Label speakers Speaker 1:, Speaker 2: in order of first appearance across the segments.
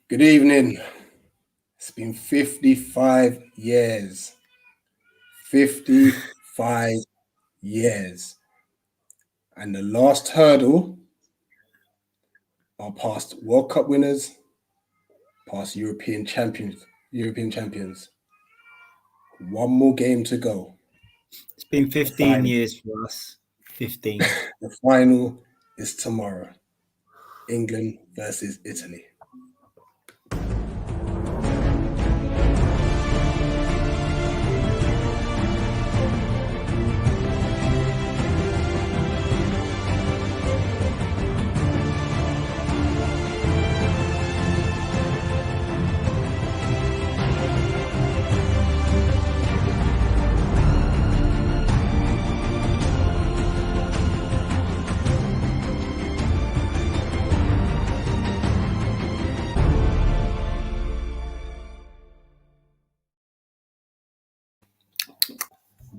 Speaker 1: Good evening. It's been 55 years. 55 years. And the last hurdle are past World Cup winners, past European champions. One more game to go.
Speaker 2: It's been 15 years for us. 15.
Speaker 1: The final is tomorrow. England versus Italy.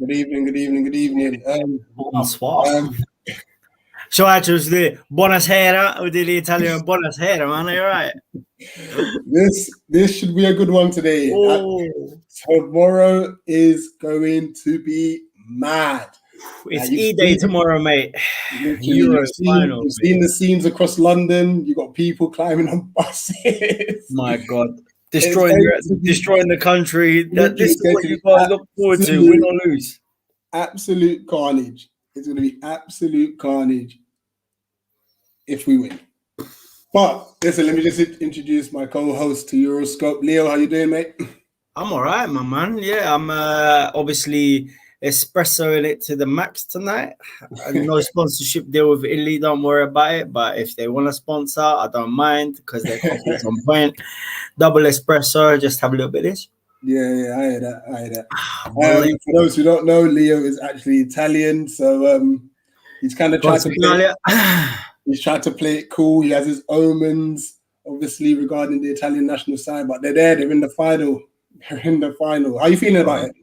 Speaker 1: Good evening.
Speaker 2: Bonsoir. So actually, buonasera, with the Italian buonasera, man. You're right.
Speaker 1: This should be a good one today. Tomorrow is going to be mad.
Speaker 2: It's E-Day tomorrow, mate.
Speaker 1: You've seen the scenes across London. You got people climbing on buses.
Speaker 2: My God. Destroying the country. This is what you guys look forward to, win or lose.
Speaker 1: Absolute carnage. It's going to be absolute carnage if we win. But listen, let me just introduce my co-host to Euroscope. Leo, how you doing, mate?
Speaker 2: I'm all right, my man. Yeah, I'm obviously espressoing it to the max tonight. No sponsorship deal with Italy, don't worry about it. But if they want to sponsor, I don't mind because their coffee's on point. Double espresso, just have a little bit of this.
Speaker 1: Yeah, I hear that. For those who don't know, Leo is actually Italian, so he's kind of tried to play it cool. He has his omens, obviously, regarding the Italian national side, but they're in the final. How are you feeling about it?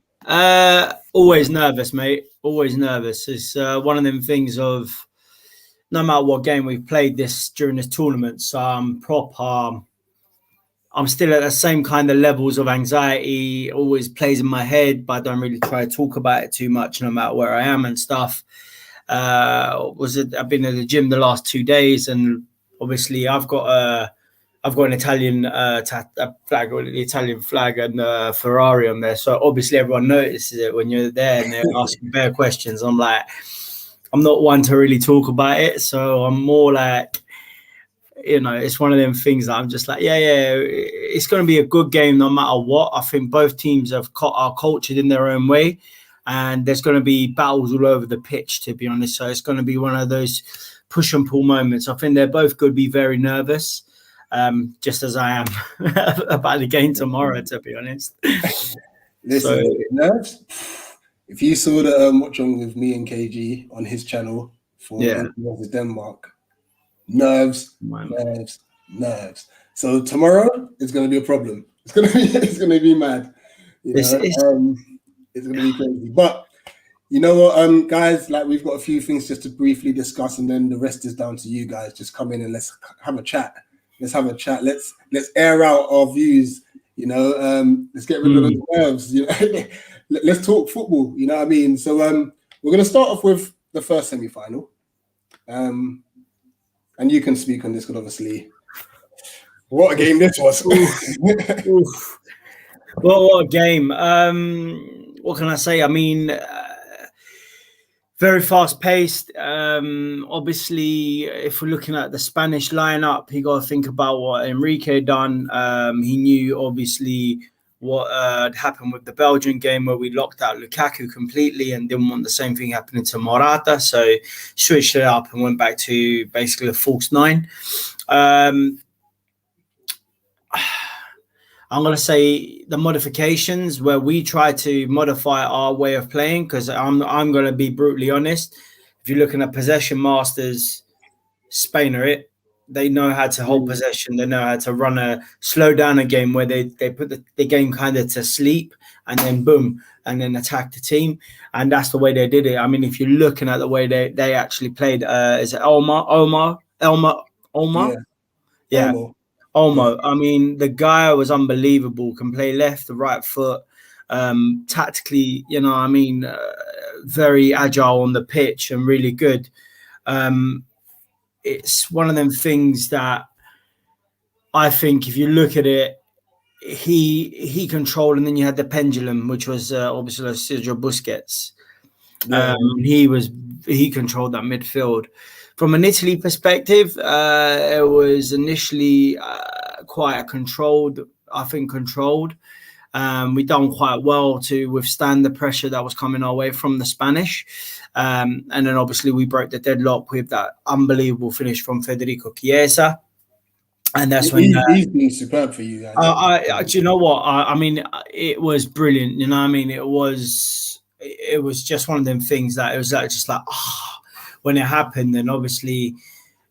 Speaker 2: Always nervous, mate. Always nervous. It's one of them things of no matter what game we've played during this tournament, so I'm still at the same kind of levels of anxiety. It always plays in my head, but I don't really try to talk about it too much, no matter where I am and stuff. I've been at the gym the last 2 days, and obviously I've got an Italian flag, or the Italian flag, and Ferrari on there. So obviously everyone notices it when you're there and they're asking bare questions. I'm like, I'm not one to really talk about it, so I'm more like, it's one of them things that I'm just like, yeah, it's going to be a good game no matter what. I think both teams are cultured in their own way, and there's going to be battles all over the pitch, to be honest. So it's going to be one of those push and pull moments. I think they're both going to be very nervous, just as I am about the game tomorrow, to be honest.
Speaker 1: Listen, nerves. If you saw the watch on with me and KG on his channel for Denmark, nerves. So tomorrow is going to be a problem. It's going to be mad. It's going to be crazy. But you know what, guys? Like, we've got a few things just to briefly discuss, and then the rest is down to you guys. Just come in and let's have a chat. Let's air out our views. Let's get rid of the nerves. Let's talk football. You know what I mean? So we're going to start off with the first semi-final. And you can speak on this, because obviously, what a game this was.
Speaker 2: Oof. Well, what a game. What can I say? I mean, very fast-paced. Obviously, if we're looking at the Spanish lineup, you got to think about what Enrique done. He knew, obviously, what happened with the Belgian game, where we locked out Lukaku completely and didn't want the same thing happening to Morata. So switched it up and went back to basically a false nine. I'm going to say the modifications, where we try to modify our way of playing, because I'm going to be brutally honest. If you're looking at possession masters, Spain are it. They know how to hold possession. They know how to slow down a game where they put the game kind of to sleep, and then boom, and then attack the team. And that's the way they did it. I mean, if you're looking at the way they actually played, is it Omar?
Speaker 1: Yeah.
Speaker 2: Olmo. I mean, the guy was unbelievable. Can play left, the right foot. Tactically, very agile on the pitch and really good. It's one of them things that I think if you look at it, he controlled, and then you had the pendulum, which was obviously Sergio Busquets.
Speaker 1: Yeah.
Speaker 2: He controlled that midfield. From an Italy perspective, it was initially quite controlled. We done quite well to withstand the pressure that was coming our way from the Spanish. And then obviously we broke the deadlock with that unbelievable finish from Federico Chiesa. And that's when
Speaker 1: he's been superb for you guys.
Speaker 2: Do you know what? I mean, it was brilliant. You know what I mean? It was just one of them things that it was just like, when it happened, and obviously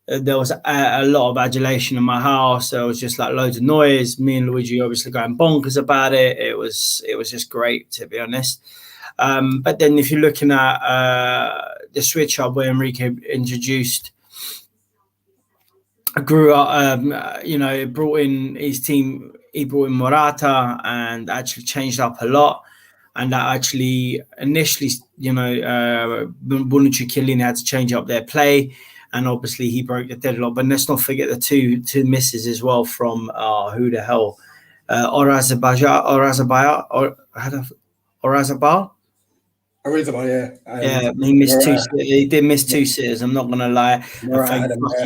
Speaker 2: there was a lot of adulation in my house. There was just like loads of noise. Me and Luigi obviously going bonkers about it. It was just great, to be honest. But then if you're looking at the switch up where Enrique introduced, grew up, brought in his team. He brought in Morata and actually changed up a lot. And that actually initially, Bonucci Chiellini had to change up their play. And obviously he broke the deadlock. But let's not forget the two misses as well from who the hell? Orazabal, yeah. He missed two. He did miss two sitters. I'm not gonna lie. He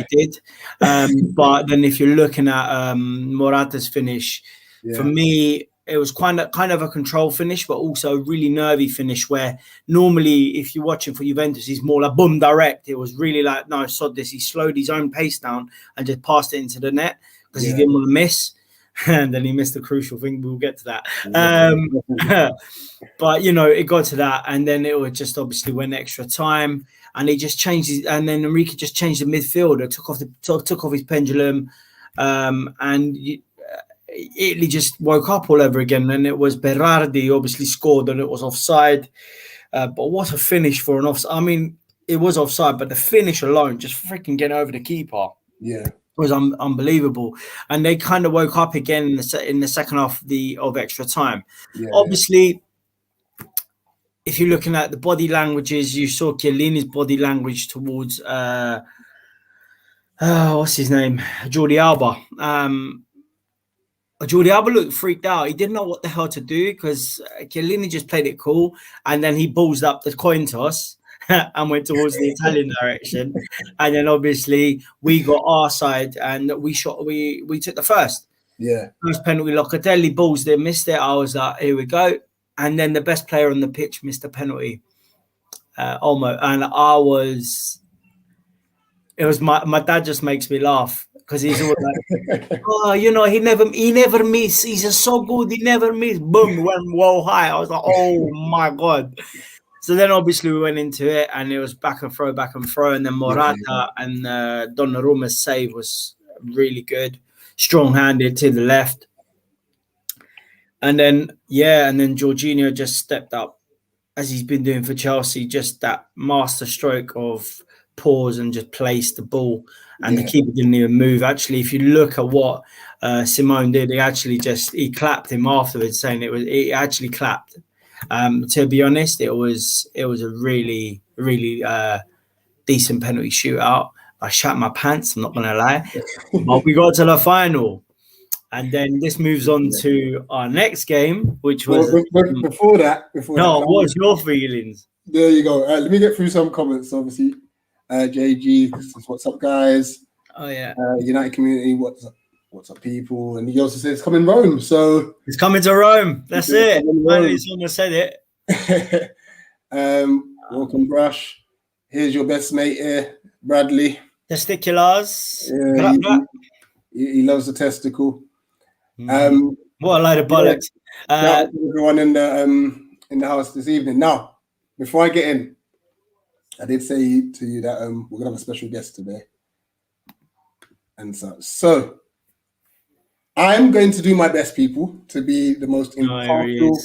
Speaker 2: did. But then if you're looking at Morata's finish, for me, it was kind of a control finish, but also a really nervy finish. Where normally, if you're watching for Juventus, he's more like boom direct. It was really like, no, sod this. He slowed his own pace down and just passed it into the net because he didn't want to miss. And then he missed the crucial thing. We'll get to that. But, it got to that. And then it was just obviously went extra time. And he just changed and then Enrique just changed the midfield. Took off his pendulum. And Italy just woke up all over again. And it was Berardi obviously scored and it was offside. But what a finish for an offside. I mean, it was offside, but the finish alone, just freaking getting over the keeper.
Speaker 1: Yeah.
Speaker 2: Was unbelievable, and they kind of woke up again in the second half of extra time. Obviously, if you're looking at the body languages, you saw Chiellini's body language towards what's his name, Jordi Alba. Jordi Alba looked freaked out. He didn't know what the hell to do because Chiellini just played it cool, and then he balls up the coin toss and went towards the Italian direction. And then obviously we got our side and we took the first.
Speaker 1: Yeah.
Speaker 2: First penalty, Locatelli balls there, missed it. I was like, here we go. And then the best player on the pitch missed the penalty. Olmo. And my dad just makes me laugh because he's always like, he never miss. He's so good, he never miss. Boom, went well high. I was like, oh my God. So then obviously we went into it and it was back and throw. And then Morata and Donnarumma's save was really good. Strong-handed to the left. And then Jorginho just stepped up as he's been doing for Chelsea, just that master stroke of pause and just place the ball. And the keeper didn't even move. Actually, if you look at what Simone did, he clapped him afterwards saying he actually clapped. To be honest, it was a really, really decent penalty shootout. I shat my pants, I'm not going to lie. But we got to the final. And then this moves on to our next game, which was...
Speaker 1: Before that...
Speaker 2: what's your feelings?
Speaker 1: There you go. Let me get through some comments, obviously. JG, what's up, guys?
Speaker 2: Oh, yeah.
Speaker 1: United community, what's up, people? And he also says it's coming Rome, so...
Speaker 2: It's coming to Rome. That's it. Finally, someone said it.
Speaker 1: Welcome, Brush. Here's your best mate here, Bradley.
Speaker 2: Testiculars.
Speaker 1: He loves the testicle.
Speaker 2: What a load of bollocks.
Speaker 1: Everyone in the house this evening. Now, before I get in, I did say to you that we're going to have a special guest today. And so I'm going to do my best, people, to be the most impartial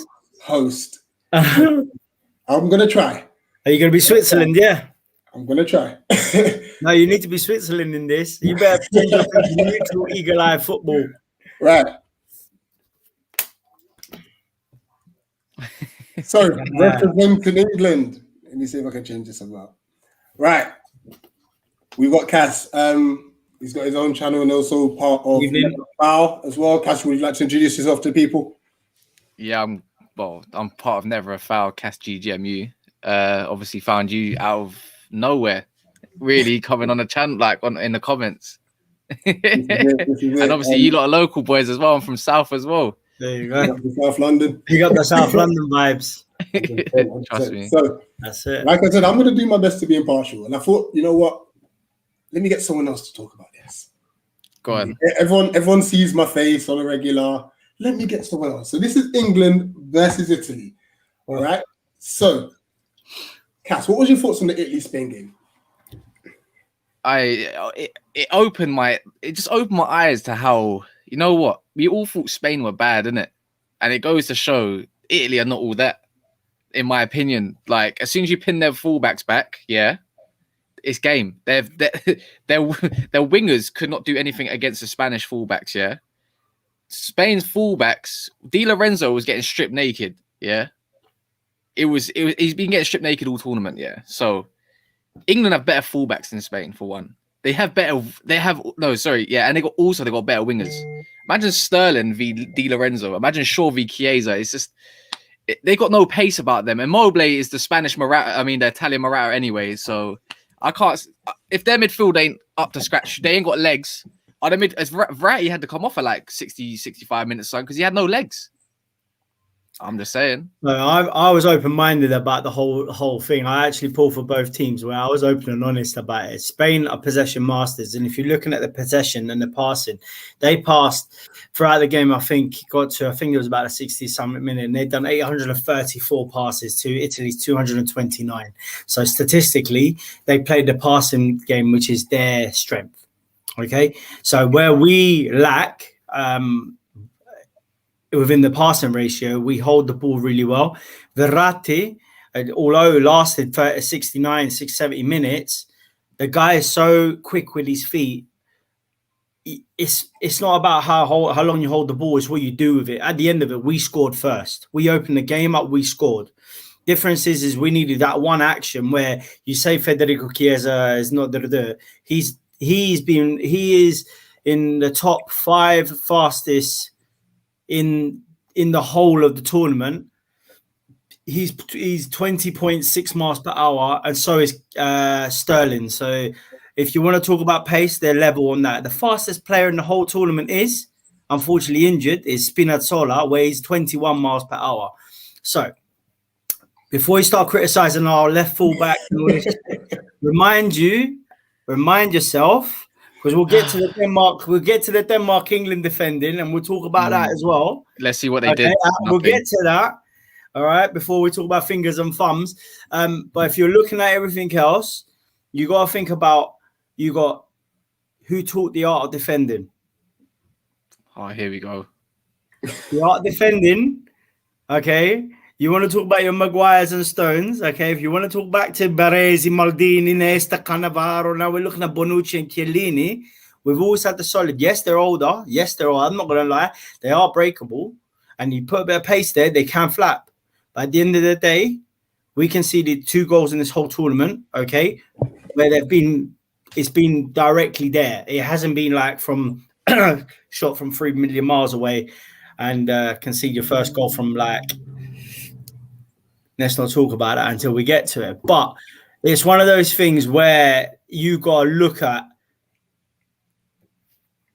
Speaker 1: host. I'm going to try.
Speaker 2: Are you going to be Switzerland? Yeah.
Speaker 1: I'm going to try.
Speaker 2: No, you need to be Switzerland in this. You better change your thing to neutral eagle-eye football.
Speaker 1: Right. So, representing England. Let me see if I can change this about. Right. We've got Cass. He's got his own channel and also part of Foul as well. Cass, would you like to introduce yourself to people?
Speaker 3: Yeah, I'm part of Never a Foul, Cass GGMU. Obviously found you out of nowhere, really coming on the channel, like in the comments. This is it. And obviously you lot are local boys as well. I'm from South as well.
Speaker 2: There you go.
Speaker 1: South London.
Speaker 2: You got the South London vibes.
Speaker 3: Trust me.
Speaker 1: So
Speaker 2: that's it.
Speaker 1: Like I said, I'm going to do my best to be impartial. And I thought, you know what? Let me get someone else to talk about this.
Speaker 3: Go on.
Speaker 1: Everyone sees my face on a regular. Let me get someone else. So this is England versus Italy. All right. So, Cass, what was your thoughts on the Italy-Spain game?
Speaker 3: It just opened my eyes to how, you know what, we all thought Spain were bad, innit? And it goes to show Italy are not all that, in my opinion. Like, as soon as you pin their fullbacks back, yeah, it's game. Their wingers could not do anything against the Spanish fullbacks, yeah. Spain's fullbacks, Di Lorenzo was getting stripped naked, yeah. He's been getting stripped naked all tournament, yeah. So England have better fullbacks than Spain, for one. And they got better wingers. Imagine Sterling v Di Lorenzo. Imagine Shaw v Chiesa. It's just, they got no pace about them. And Mobile is the Spanish Morata, the Italian Morata anyway. So I can't, if their midfield ain't up to scratch, they ain't got legs. Verratti had to come off at like 60, 65 minutes, because he had no legs. I'm just saying.
Speaker 2: No, I was open-minded about the whole thing. I actually pulled for both teams where I was open and honest about it. Spain are possession masters, and if you're looking at the possession and the passing, they passed throughout the game. I think it was about a 60-something minute, and they'd done 834 passes to Italy's 229. So statistically, they played the passing game, which is their strength. Okay, so where we lack within the passing ratio, we hold the ball really well. Verratti, although lasted 69, 70 minutes, the guy is so quick with his feet. It's not about how long you hold the ball, it's what you do with it. At the end of it, we scored first. We opened the game up, we scored. Difference is we needed that one action where you say Federico Chiesa is not he is in the top 5 fastest in the whole of the tournament. He's 20.6 miles per hour, and so is Sterling. So if you want to talk about pace, they're level on that. The fastest player in the whole tournament is, unfortunately injured, is Spinazzola, where he's 21 miles per hour. So before you start criticizing our left fullback, remind yourself, because we'll get to the Denmark-England defending, and we'll talk about that as well.
Speaker 3: Let's see what they did.
Speaker 2: We'll get to that, all right, before we talk about fingers and thumbs. But if you're looking at everything else, you got to think about, who taught the art of defending?
Speaker 3: Oh, here we go.
Speaker 2: The art of defending, okay? You want to talk about your Maguires and Stones, okay? If you want to talk back to Baresi, Maldini, Nesta, Cannavaro, now we're looking at Bonucci and Chiellini. We've always had the solid. Yes, they're older. Yes, they're old. I'm not going to lie. They are breakable. And you put a bit of pace there, they can flap. But at the end of the day, we conceded 2 goals in this whole tournament, okay? Where it's been directly there. It hasn't been like from shot from 3 million miles away and concede your first goal from like, let's not talk about it until we get to it. But it's one of those things where you got to look at,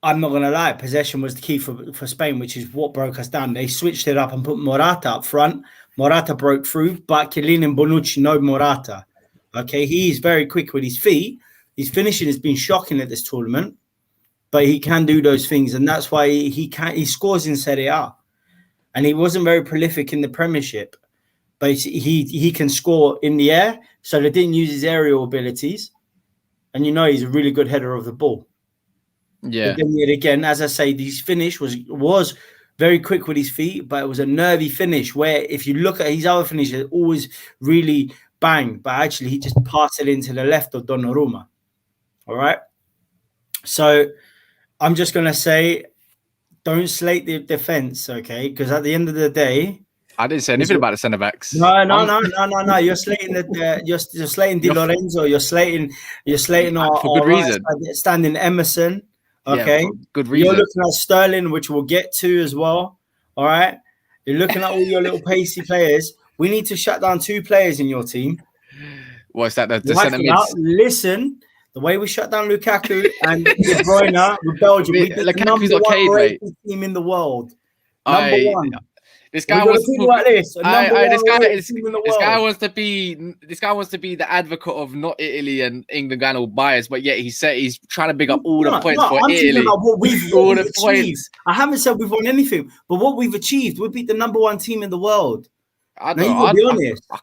Speaker 2: I'm not going to lie, possession was the key for Spain, which is what broke us down. They switched it up and put Morata up front. Morata broke through, but Chiellini and Bonucci know Morata. Okay, he's very quick with his feet. His finishing has been shocking at this tournament, but he can do those things, and that's why he scores in Serie A. And he wasn't very prolific in the Premiership, but he can score in the air, so they didn't use his aerial abilities. And he's a really good header of the ball.
Speaker 3: Yeah.
Speaker 2: But then yet again, as I say, his finish was very quick with his feet, but it was a nervy finish where if you look at his other finishes, always really bang, but actually he just passed it into the left of Donnarumma. All right. So I'm just gonna say, don't slate the defense, okay? Because at the end of the day,
Speaker 3: I didn't say anything about the centre backs.
Speaker 2: no. You're slating you're slating Di Lorenzo. You're slating our
Speaker 3: for good reason.
Speaker 2: Right standing Emerson. Okay,
Speaker 3: yeah, for good reason.
Speaker 2: You're looking at Sterling, which we'll get to as well. All right, you're looking at all your little pacey players. We need to shut down 2 players in your team.
Speaker 3: What's that? The centre mids.
Speaker 2: Listen, the way we shut down Lukaku and De Bruyne with Belgium, we beat the number 1 rated team in the world. Number 1.
Speaker 3: This guy wants to
Speaker 2: like this.
Speaker 3: This guy wants to be the advocate of not Italy and England going all biased, but yet he's trying to big up all the points for Italy.
Speaker 2: What we've achieved. I haven't said we've won anything, but what we've achieved, we beat the number 1 team in the world.
Speaker 3: I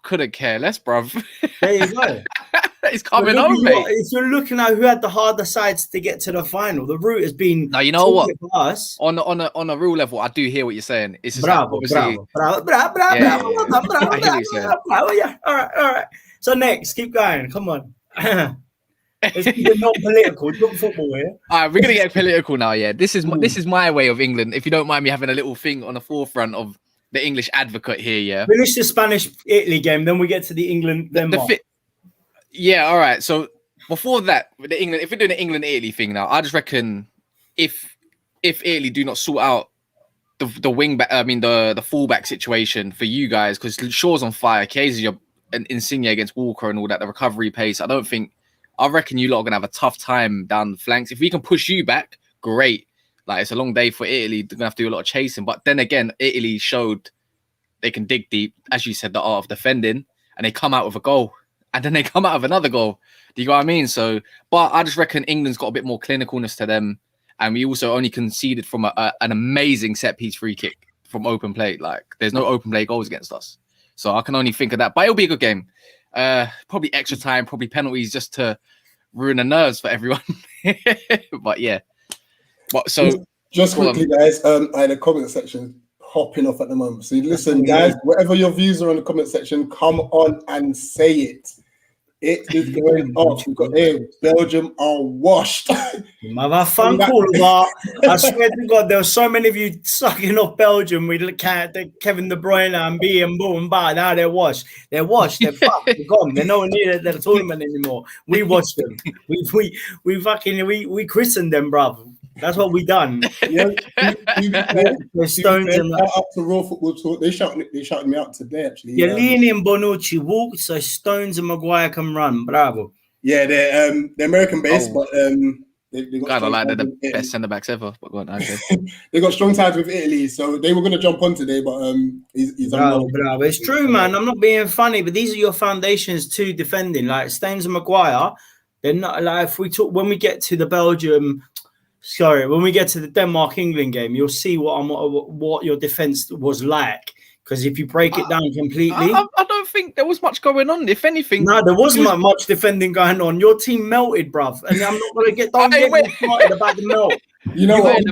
Speaker 3: couldn't care less, bruv.
Speaker 2: There you go.
Speaker 3: It's coming on, mate.
Speaker 2: If you're looking at who had the harder sides to get to the final, the route has been.
Speaker 3: Now you know what? On a real level, I do hear what you're saying. It's just bravo. Yeah.
Speaker 2: All right. So next, keep going. Come on. It's not political. It's not football here.
Speaker 3: All right, we're gonna get political now. Yeah, this is my way of England. If you don't mind me having a little thing on the forefront of the English advocate here. Yeah.
Speaker 2: Finish the Spanish-Italy game, then we get to the England-Denmark.
Speaker 3: Yeah, all right. So before that, with the England, if we're doing the England-Italy thing now, I just reckon if Italy do not sort out the wing back, I mean the fullback situation for you guys, because Shaw's on fire, Chiesa and Insigne against Walker and all that, the recovery pace. I reckon you lot are gonna have a tough time down the flanks. If we can push you back, great. Like, it's a long day for Italy. They're gonna have to do a lot of chasing. But then again, Italy showed they can dig deep, as you said, the art of defending, and they come out with a goal. And then they come out of another goal. Do you know what I mean? So, but I just reckon England's got a bit more clinicalness to them. And we also only conceded from an amazing set-piece free kick from open play. Like, there's no open play goals against us. So I can only think of that. But it'll be a good game. Probably extra time, probably penalties just to ruin the nerves for everyone. But yeah. But so
Speaker 1: just quickly, guys, I had a comment section popping off at the moment. So listen, guys, whatever your views are in the comment section, come on and say it. It is going off. We've got Belgium are washed.
Speaker 2: Mother fun call, but I swear to God, there were so many of you sucking off Belgium. We look at Kevin De Bruyne and B and boom, but now they're washed. They're washed. They're fucked. They're gone. They're nowhere near the tournament anymore. We watched them. We christened them, bruv. That's what we done.
Speaker 1: Yeah, Stones and up to Raw Football Talk. They shouted me out today, actually.
Speaker 2: Yeah, Liani and Bonucci walked, so Stones and Maguire can run. Bravo.
Speaker 1: Yeah, they're American based, but they got
Speaker 3: kind of like they're the best centre backs ever. But go on, okay.
Speaker 1: They got strong ties with Italy, so they were going to jump on today, but he's
Speaker 2: bravo. It's true, man. I'm not being funny, but these are your foundations to defending. Like Stones and Maguire, they're not like when we get to the Belgium. Sorry, when we get to the Denmark-England game, you'll see what your defense was like. Because if you break it down completely,
Speaker 3: I don't think there was much going on. If anything,
Speaker 2: no, there wasn't much defending going on. Your team melted, bruv, and I'm not going to get started about the melt.
Speaker 1: You know what?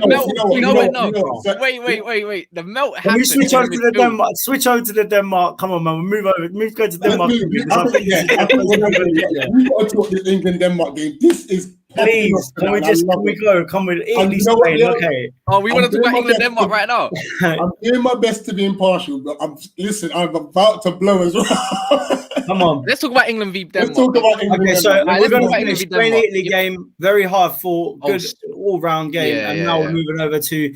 Speaker 3: Wait. The melt
Speaker 2: happened. Can we switch over to the Denmark? Switch over to the Denmark. Come on, man. Move go to Denmark.
Speaker 1: We've got to talk this England-Denmark game. This is.
Speaker 2: Please, can we go? Come with Italy, Spain, okay.
Speaker 3: Oh, we want to talk about England-Denmark right now.
Speaker 1: I'm doing my best to be impartial, but I'm about to blow as well.
Speaker 2: Come on.
Speaker 3: Let's talk about England v Denmark.
Speaker 1: Let's talk about England.
Speaker 2: Okay, so we're going to finish Spain-Italy game. Very hard fought, good all-round game. Now we're moving over to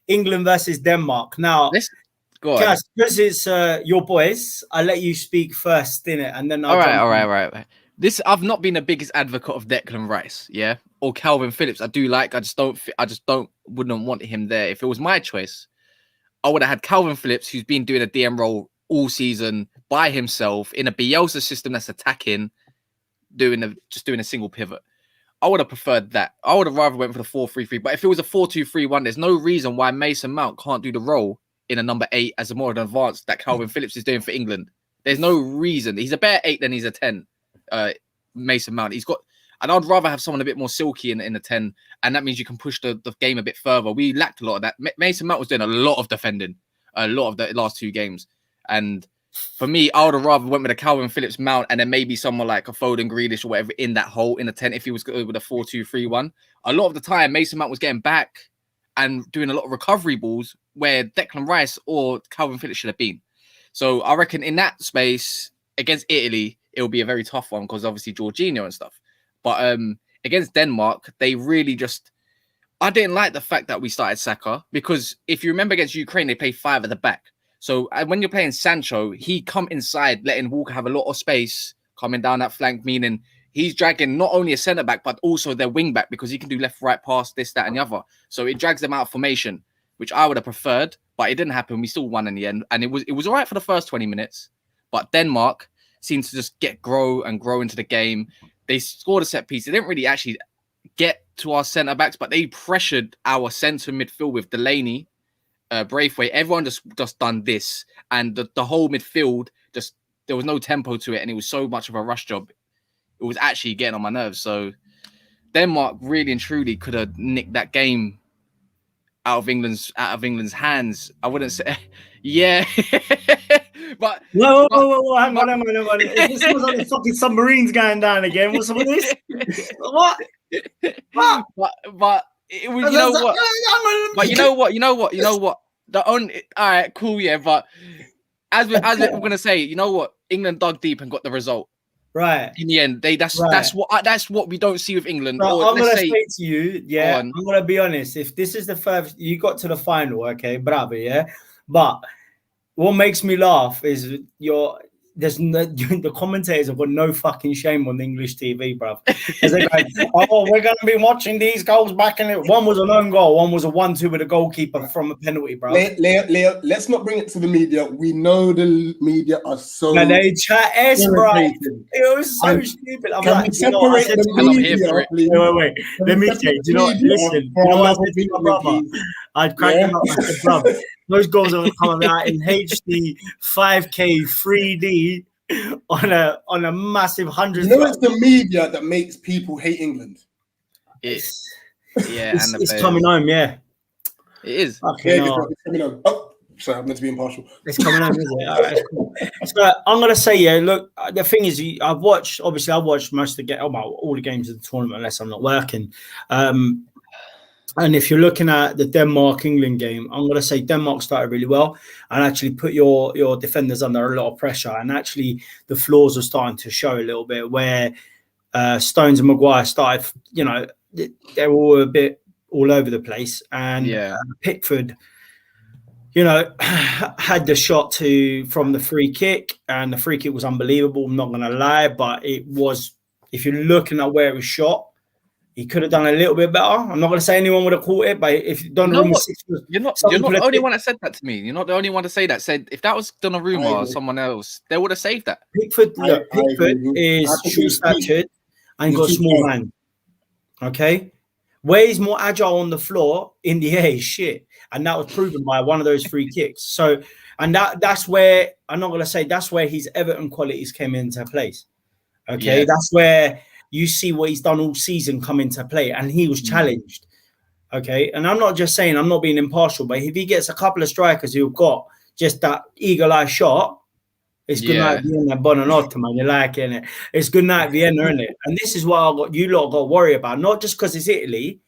Speaker 2: England versus Denmark. Now, Cass, because it's your boys, I'll let you speak first, innit? And then
Speaker 3: All right. I've not been the biggest advocate of Declan Rice, or Calvin Phillips. I wouldn't want him there. If it was my choice, I would have had Calvin Phillips, who's been doing a DM role all season by himself in a Bielsa system that's attacking, doing a single pivot. I would have preferred that. I would have rather went for the 4-3-3. But if it was a 4-2-3-1, there's no reason why Mason Mount can't do the role in a number 8 as a more advanced that Calvin Phillips is doing for England. There's no reason. He's a better 8 than he's a 10. Mason Mount. And I'd rather have someone a bit more silky in the 10, and that means you can push the game a bit further. We lacked a lot of that. Mason Mount was doing a lot of defending, a lot of the last 2 games, and for me, I would have rather went with a Calvin Phillips mount and then maybe someone like a Foden, Grealish or whatever in that hole in the 10 if he was good with a 4-2-3-1. A lot of the time, Mason Mount was getting back and doing a lot of recovery balls where Declan Rice or Calvin Phillips should have been. So I reckon in that space against Italy, it will be a very tough one because obviously Jorginho and stuff. But against Denmark, they really just... I didn't like the fact that we started Saka because if you remember against Ukraine, they played 5 at the back. So when you're playing Sancho, he come inside, letting Walker have a lot of space coming down that flank, meaning he's dragging not only a centre-back, but also their wing-back because he can do left, right, pass, this, that, and the other. So it drags them out of formation, which I would have preferred, but it didn't happen. We still won in the end. And it was all right for the first 20 minutes. But Denmark seemed to just grow into the game. They scored a set piece. They didn't really actually get to our centre-backs, but they pressured our centre midfield with Delaney, Braithwaite. Everyone just done this, and the whole midfield there was no tempo to it, and it was so much of a rush job. It was actually getting on my nerves. So Denmark really and truly could have nicked that game out of England's hands. I wouldn't say, yeah, but
Speaker 2: whoa, hang on. This was like the fucking submarines going down again. What's with this? What? But it was, you know what? But
Speaker 3: you know what? The only all right, cool, yeah. But as we're gonna say, you know what? England dug deep and got the result.
Speaker 2: Right.
Speaker 3: In the end, that's what we don't see with England.
Speaker 2: Bro, I'm gonna say to you, yeah. I'm gonna be honest. If this is the first you got to the final, okay, bravo, yeah. But what makes me laugh is the commentators have got no fucking shame on the English TV, bro. As they're like, we're going to be watching these goals back in it. One was an own goal, one was a 1-2 with a goalkeeper from a penalty, bro.
Speaker 1: Leo, let's not bring it to the media. We know the media are so...
Speaker 2: And they chat S, bro. It was so stupid. I'm like,
Speaker 1: separate the media, please?
Speaker 2: Wait. Let me say, listen, you know what I said to my brother? I'd crack him up. I said, brother, those goals are coming out in HD, 5K, 3D on a massive 100.
Speaker 1: You know, it's the media that makes people hate England.
Speaker 3: It's
Speaker 2: coming home, yeah.
Speaker 3: It is.
Speaker 2: Okay,
Speaker 1: it's coming home. Oh, sorry, I'm meant to be impartial.
Speaker 2: It's coming home, isn't it? All right, cool. So I'm gonna say, yeah. Look, the thing is, I've watched most of all the games of the tournament, unless I'm not working. And if you're looking at the Denmark-England game, I'm going to say Denmark started really well and actually put your defenders under a lot of pressure. And actually, the flaws are starting to show a little bit where Stones and Maguire started, they were all a bit all over the place. And Pickford, had the shot from the free kick. And the free kick was unbelievable, I'm not going to lie. But it was, if you're looking at where it was shot, he could have done a little bit better. I'm not going to say anyone would have caught it, but if Donnarumma...
Speaker 3: You're not the only one that said that to me. You're not the only one to say that. Said if that was Donnarumma or someone else, they would have saved that.
Speaker 2: Pickford is short-statured and got a small hand. Okay? Where he's more agile on the floor, in the air is shit. And that was proven by one of those free kicks. So, and that's where, I'm not going to say, that's where his Everton qualities came into place. Okay? Yeah. That's where... you see what he's done all season come into play, and he was challenged. Okay, and I'm not just saying, I'm not being impartial, but if he gets a couple of strikers who've got just that eagle-eye shot, it's good night Vienna, buonanotte, man. You like it? It's good night Vienna, isn't it? And this is what you lot got to worry about, not just because it's Italy,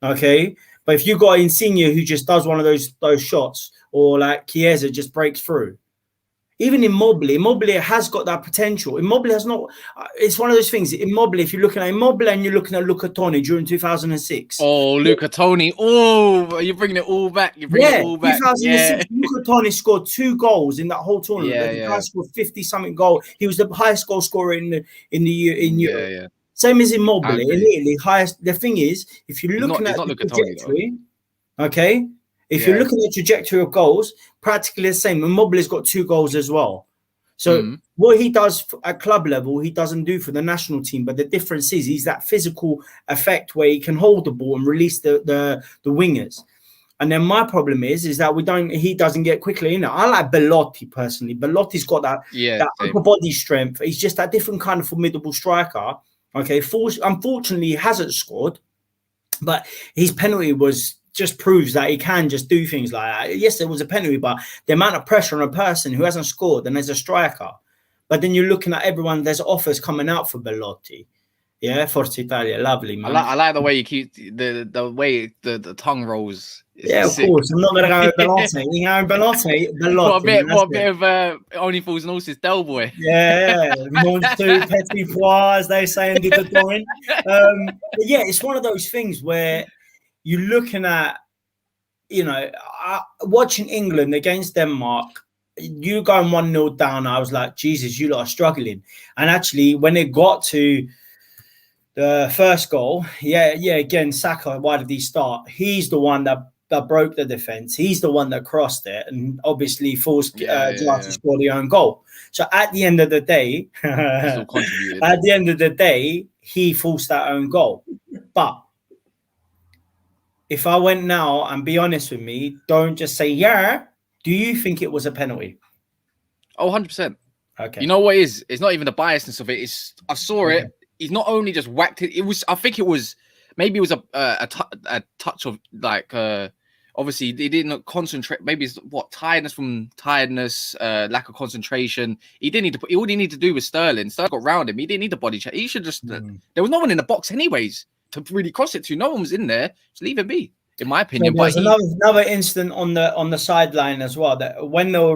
Speaker 2: okay, but if you got Insigne who just does one of those shots, or like Chiesa just breaks through. Even Immobile has got that potential. Immobile has not. It's one of those things. Immobile, if you're looking at Immobile and you're looking at Luca Toni during 2006.
Speaker 3: Oh, Luca Toni. Oh, you're bringing it all back. You're bringing it all back.
Speaker 2: 2006, Luca Toni scored 2 goals in that whole tournament. The guy scored 50-something goals. He was the highest goal scorer in Europe. Yeah. Same as Immobile. In Italy, highest. The thing is, if you're looking at the trajectory, okay. If you're looking at the trajectory of goals, practically the same. Immobile's got 2 goals as well. So what he does at club level, he doesn't do for the national team. But the difference is he's that physical effect where he can hold the ball and release the wingers. And then my problem is that he doesn't get quickly in it. I like Belotti personally. Belotti's got that upper body strength. He's just that different kind of formidable striker. Okay, unfortunately, he hasn't scored, but his penalty was just proves that he can just do things like that. Yes, it was a penalty, but the amount of pressure on a person who hasn't scored and there's a striker. But then you're looking at everyone, there's offers coming out for Belotti. Yeah, Forza Italia, lovely, man.
Speaker 3: I like the way you keep the way the tongue rolls.
Speaker 2: Yeah, of course. I'm not going to go with Belotti. You know, Belotti.
Speaker 3: What a bit of Only Fools and Horses Del Boy.
Speaker 2: Yeah, Monstu, Petit Pois, as they say in the Dorin. Yeah, it's one of those things where you're looking at, you know, watching England against Denmark. You going 1-0 down, I was like, Jesus, you lot are struggling. And actually, when it got to the first goal, again, Saka, why did he start? He's the one that broke the defense. He's the one that crossed it and obviously forced Jota to score the own goal. So at the end of the day, he forced that own goal. But if I went now and be honest with me, don't just say, yeah, do you think it was a penalty?
Speaker 3: Oh, 100%.
Speaker 2: Okay.
Speaker 3: You know what it is? It's not even the biasness of it. I saw it. He's not only just whacked it. I think it was a touch of like, obviously he didn't concentrate. Maybe it's tiredness, lack of concentration. He didn't need to all he needed to do was Sterling. Sterling got round him. He didn't need the body check. He should just, there was no one in the box anyways to really cross it to. No one was in there. Just leave it be. In my opinion,
Speaker 2: so there's another incident on the sideline as well. That when
Speaker 3: the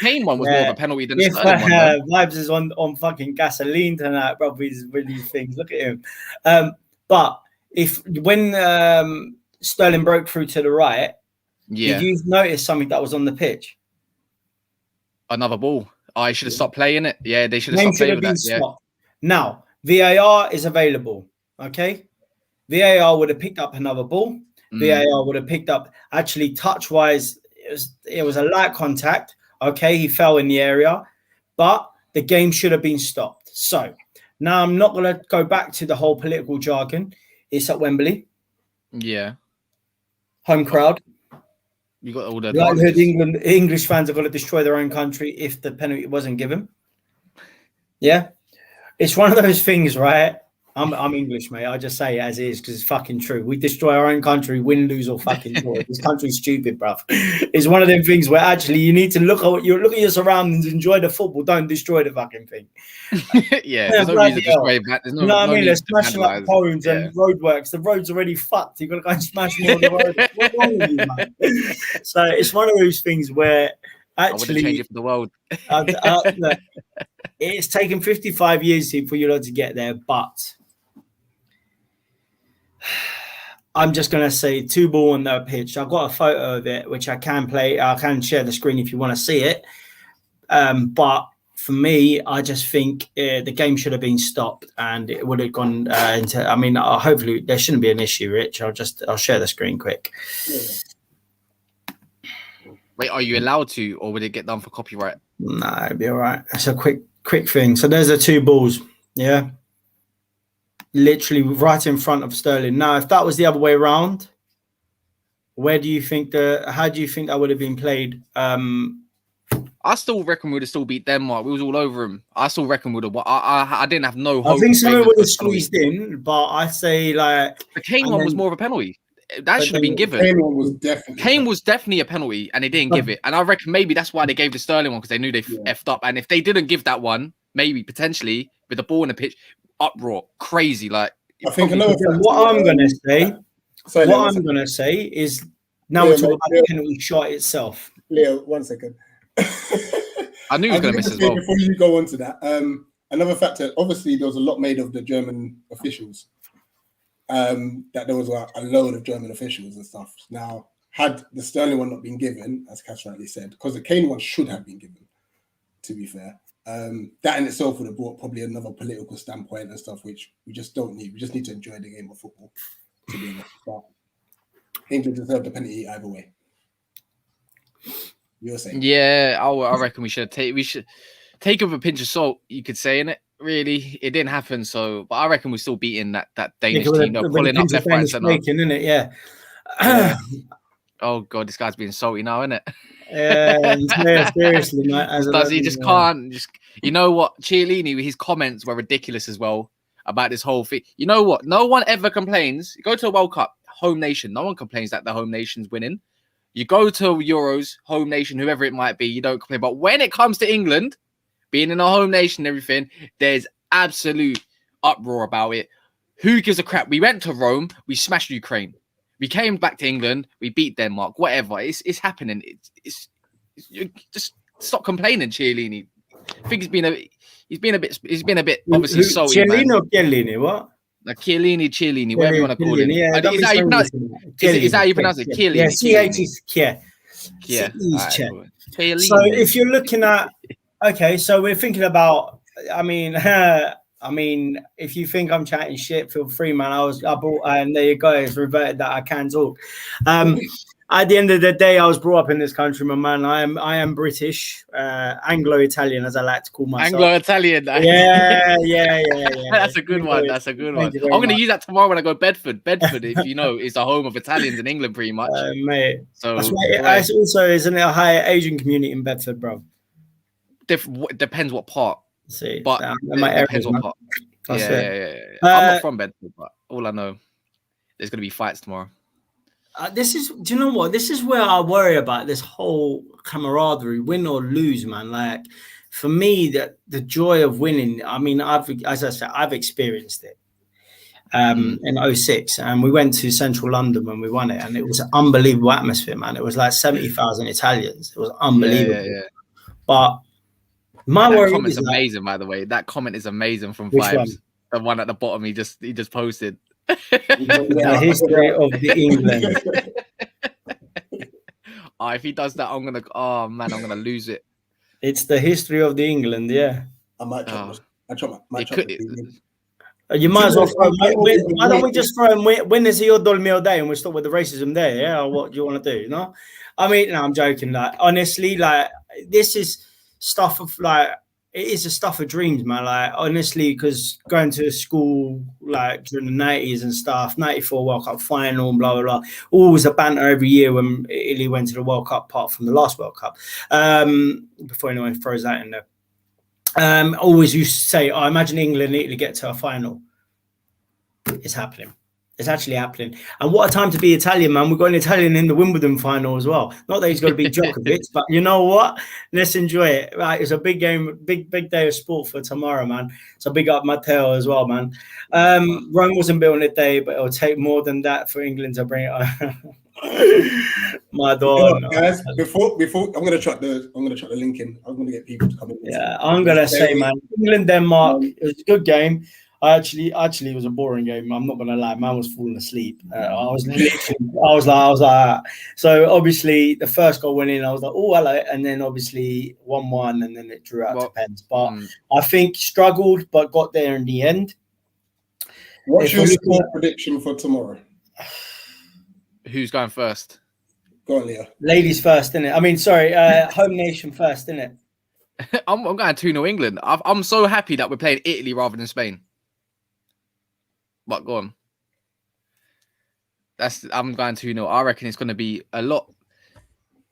Speaker 3: Kane one was more of a penalty than the Sterling one.
Speaker 2: Vibes is on fucking gasoline tonight, bro. He's really things. Look at him. But when Sterling broke through to the right, did you notice something that was on the pitch?
Speaker 3: Another ball. I should have stopped playing it. Yeah, they should have stopped playing with that. Yeah.
Speaker 2: Now VAR is available. Okay. VAR would have picked up another ball. VAR would have picked up, actually, touch-wise, it was a light contact. Okay, he fell in the area, but the game should have been stopped. So now I'm not going to go back to the whole political jargon. It's at Wembley.
Speaker 3: Yeah.
Speaker 2: Home crowd.
Speaker 3: You got all the
Speaker 2: English fans are going to destroy their own country if the penalty wasn't given. Yeah. It's one of those things, right? I'm English, mate. I just say it as it is because it's fucking true. We destroy our own country, win, lose, or fucking draw. This country's stupid, bruv. It's one of them things where actually you need to look at your surroundings, enjoy the football, don't destroy the fucking thing.
Speaker 3: There's no reason to destroy that.
Speaker 2: You know what I mean? They're smashing up homes and roadworks. The road's already fucked. You've got to go and smash more of the road. What's wrong with you, man? So it's one of those things where actually, I wouldn't
Speaker 3: change it for the world.
Speaker 2: Look, it's taken 55 years for you lot to get there, but I'm just going to say 2-ball on the pitch. I've got a photo of it, which I can play. I can share the screen if you want to see it. But for me, I just think the game should have been stopped and it would have gone into, I mean, hopefully there shouldn't be an issue, Rich. I'll share the screen quick.
Speaker 3: Wait, are you allowed to, or would it get done for copyright?
Speaker 2: No, it'd be all right. It's a quick thing. So there's the 2 balls. Yeah. Literally right in front of Sterling. Now, if that was the other way around, how do you think that would have been played?
Speaker 3: I still reckon we'd have still beat Denmark. We was all over them. I still reckon we'd have. I didn't have no hope.
Speaker 2: I think someone would have squeezed in, but I say like
Speaker 3: the Kane one was more of a penalty. That should have been given. Kane was definitely a penalty, and they didn't give it. And I reckon maybe that's why they gave the Sterling one, because they knew they effed up. And if they didn't give that one, maybe potentially with the ball in the pitch, uproar, crazy. Like
Speaker 1: I think
Speaker 2: what I'm gonna say is now we're talking about the penalty shot itself.
Speaker 1: Leo, 1 second.
Speaker 3: I knew he was gonna miss as well.
Speaker 1: Before you go on to that, another factor. Obviously, there was a lot made of the German officials. That there was a load of German officials and stuff. Now, had the Sterling one not been given, as Cass rightly said, because the Kane one should have been given, to be fair, that in itself would have brought probably another political standpoint and stuff, which we just don't need. We just need to enjoy the game of football, to be honest. But England deserved the penalty either way. You're saying?
Speaker 3: Yeah, I reckon we should take it with a pinch of salt, you could say, in it. Really, it didn't happen. So, but I reckon we're still beating that Danish team. They're pulling up left, right, centre.
Speaker 2: Isn't it? Yeah.
Speaker 3: Oh god, this guy's being salty now, isn't it?
Speaker 2: Yeah, seriously, mate.
Speaker 3: Does he just can't? Just you know what, Chiellini, his comments were ridiculous as well about this whole thing. You know what? No one ever complains. You go to a World Cup. home nation. No one complains that the home nation's winning. You go to Euros, home nation, whoever it might be, you don't complain. But when it comes to England, being in a home nation and everything, there's absolute uproar about it. Who gives a crap? We went to Rome, we smashed Ukraine. We came back to England, we beat Denmark. Whatever, it's happening. It's just stop complaining, Chiellini. I think he's been a bit obviously sorry.
Speaker 2: Chiellini or Chiellini? What?
Speaker 3: Chiellini, whatever you want to call him.
Speaker 2: Yeah,
Speaker 3: is that how you pronounce it? Chiellini.
Speaker 2: Yeah, CH is Kia. So if you're looking at, okay, so we're thinking about, I mean, if you think I'm chatting shit, feel free, man. I brought, and there you go. It's reverted that I can talk. At the end of the day, I was brought up in this country, my man. I am British, Anglo-Italian, as I like to call myself.
Speaker 3: Anglo-Italian.
Speaker 2: Yeah.
Speaker 3: That's a good one. I'm going to use that tomorrow when I go Bedford. Bedford, if you know, is the home of Italians in England, pretty much.
Speaker 2: Mate. So it's also, isn't it a higher Asian community in Bedford, bro?
Speaker 3: Depends what part.
Speaker 2: See,
Speaker 3: but depends what part. Yeah. I'm not from Bedford, but all I know, there's going to be fights tomorrow.
Speaker 2: Do you know what? This is where I worry about this whole camaraderie, win or lose, man. Like, for me, the joy of winning, I mean, I've experienced it in 06, and we went to central London when we won it, and it was an unbelievable atmosphere, man. It was like 70,000 Italians. It was unbelievable. Yeah. But my worry
Speaker 3: is amazing, by the way. That comment is amazing from Vibes. The one at the bottom he just posted.
Speaker 2: The history of the England.
Speaker 3: If he does that, I'm gonna lose it.
Speaker 2: It's the history of the England, yeah.
Speaker 1: I might try.
Speaker 2: You might as well throw. Why don't we just throw him? When is your dormio day, and we'll stop with the racism there? Yeah, or what do you want to do? You know, I mean, no, I'm joking. Like, honestly, like, this is stuff of like. It is a stuff of dreams, man. Like, honestly, because going to school like during the 90s and stuff, 94 World Cup final and blah, blah, blah. Always a banter every year when Italy went to the World Cup, apart from the last World Cup. Before anyone throws that in there. Always used to say, imagine England and Italy get to a final. It's happening. It's actually happening. And what a time to be Italian, man. We've got an Italian in the Wimbledon final as well. Not that he's going to beat Djokovic, but you know what? Let's enjoy it. Right, it's a big game, big day of sport for tomorrow, man. So big up Matteo as well, man. Rome wasn't built in a day, but it'll take more than that for England to bring it on. Madonna.
Speaker 1: Guys, before I'm gonna chuck the link in. I'm gonna get people to come in.
Speaker 2: Yeah, I'm gonna say, man, England, Denmark, it was a good game. Actually, it was a boring game. I'm not gonna lie, man was falling asleep. I was like. So obviously, the first goal went in. I was like, oh, hello, and then obviously 1-1, and then it drew out to pens. But I think struggled, but got there in the end.
Speaker 1: What's your score prediction for tomorrow?
Speaker 3: Who's going first?
Speaker 1: Go on, Leo.
Speaker 2: Ladies first, innit? I mean, sorry, home nation first, innit?
Speaker 3: I'm going 2-0 England. I'm so happy that we're playing Italy rather than Spain. But go on. I'm going 2-0. I reckon it's going to be a lot.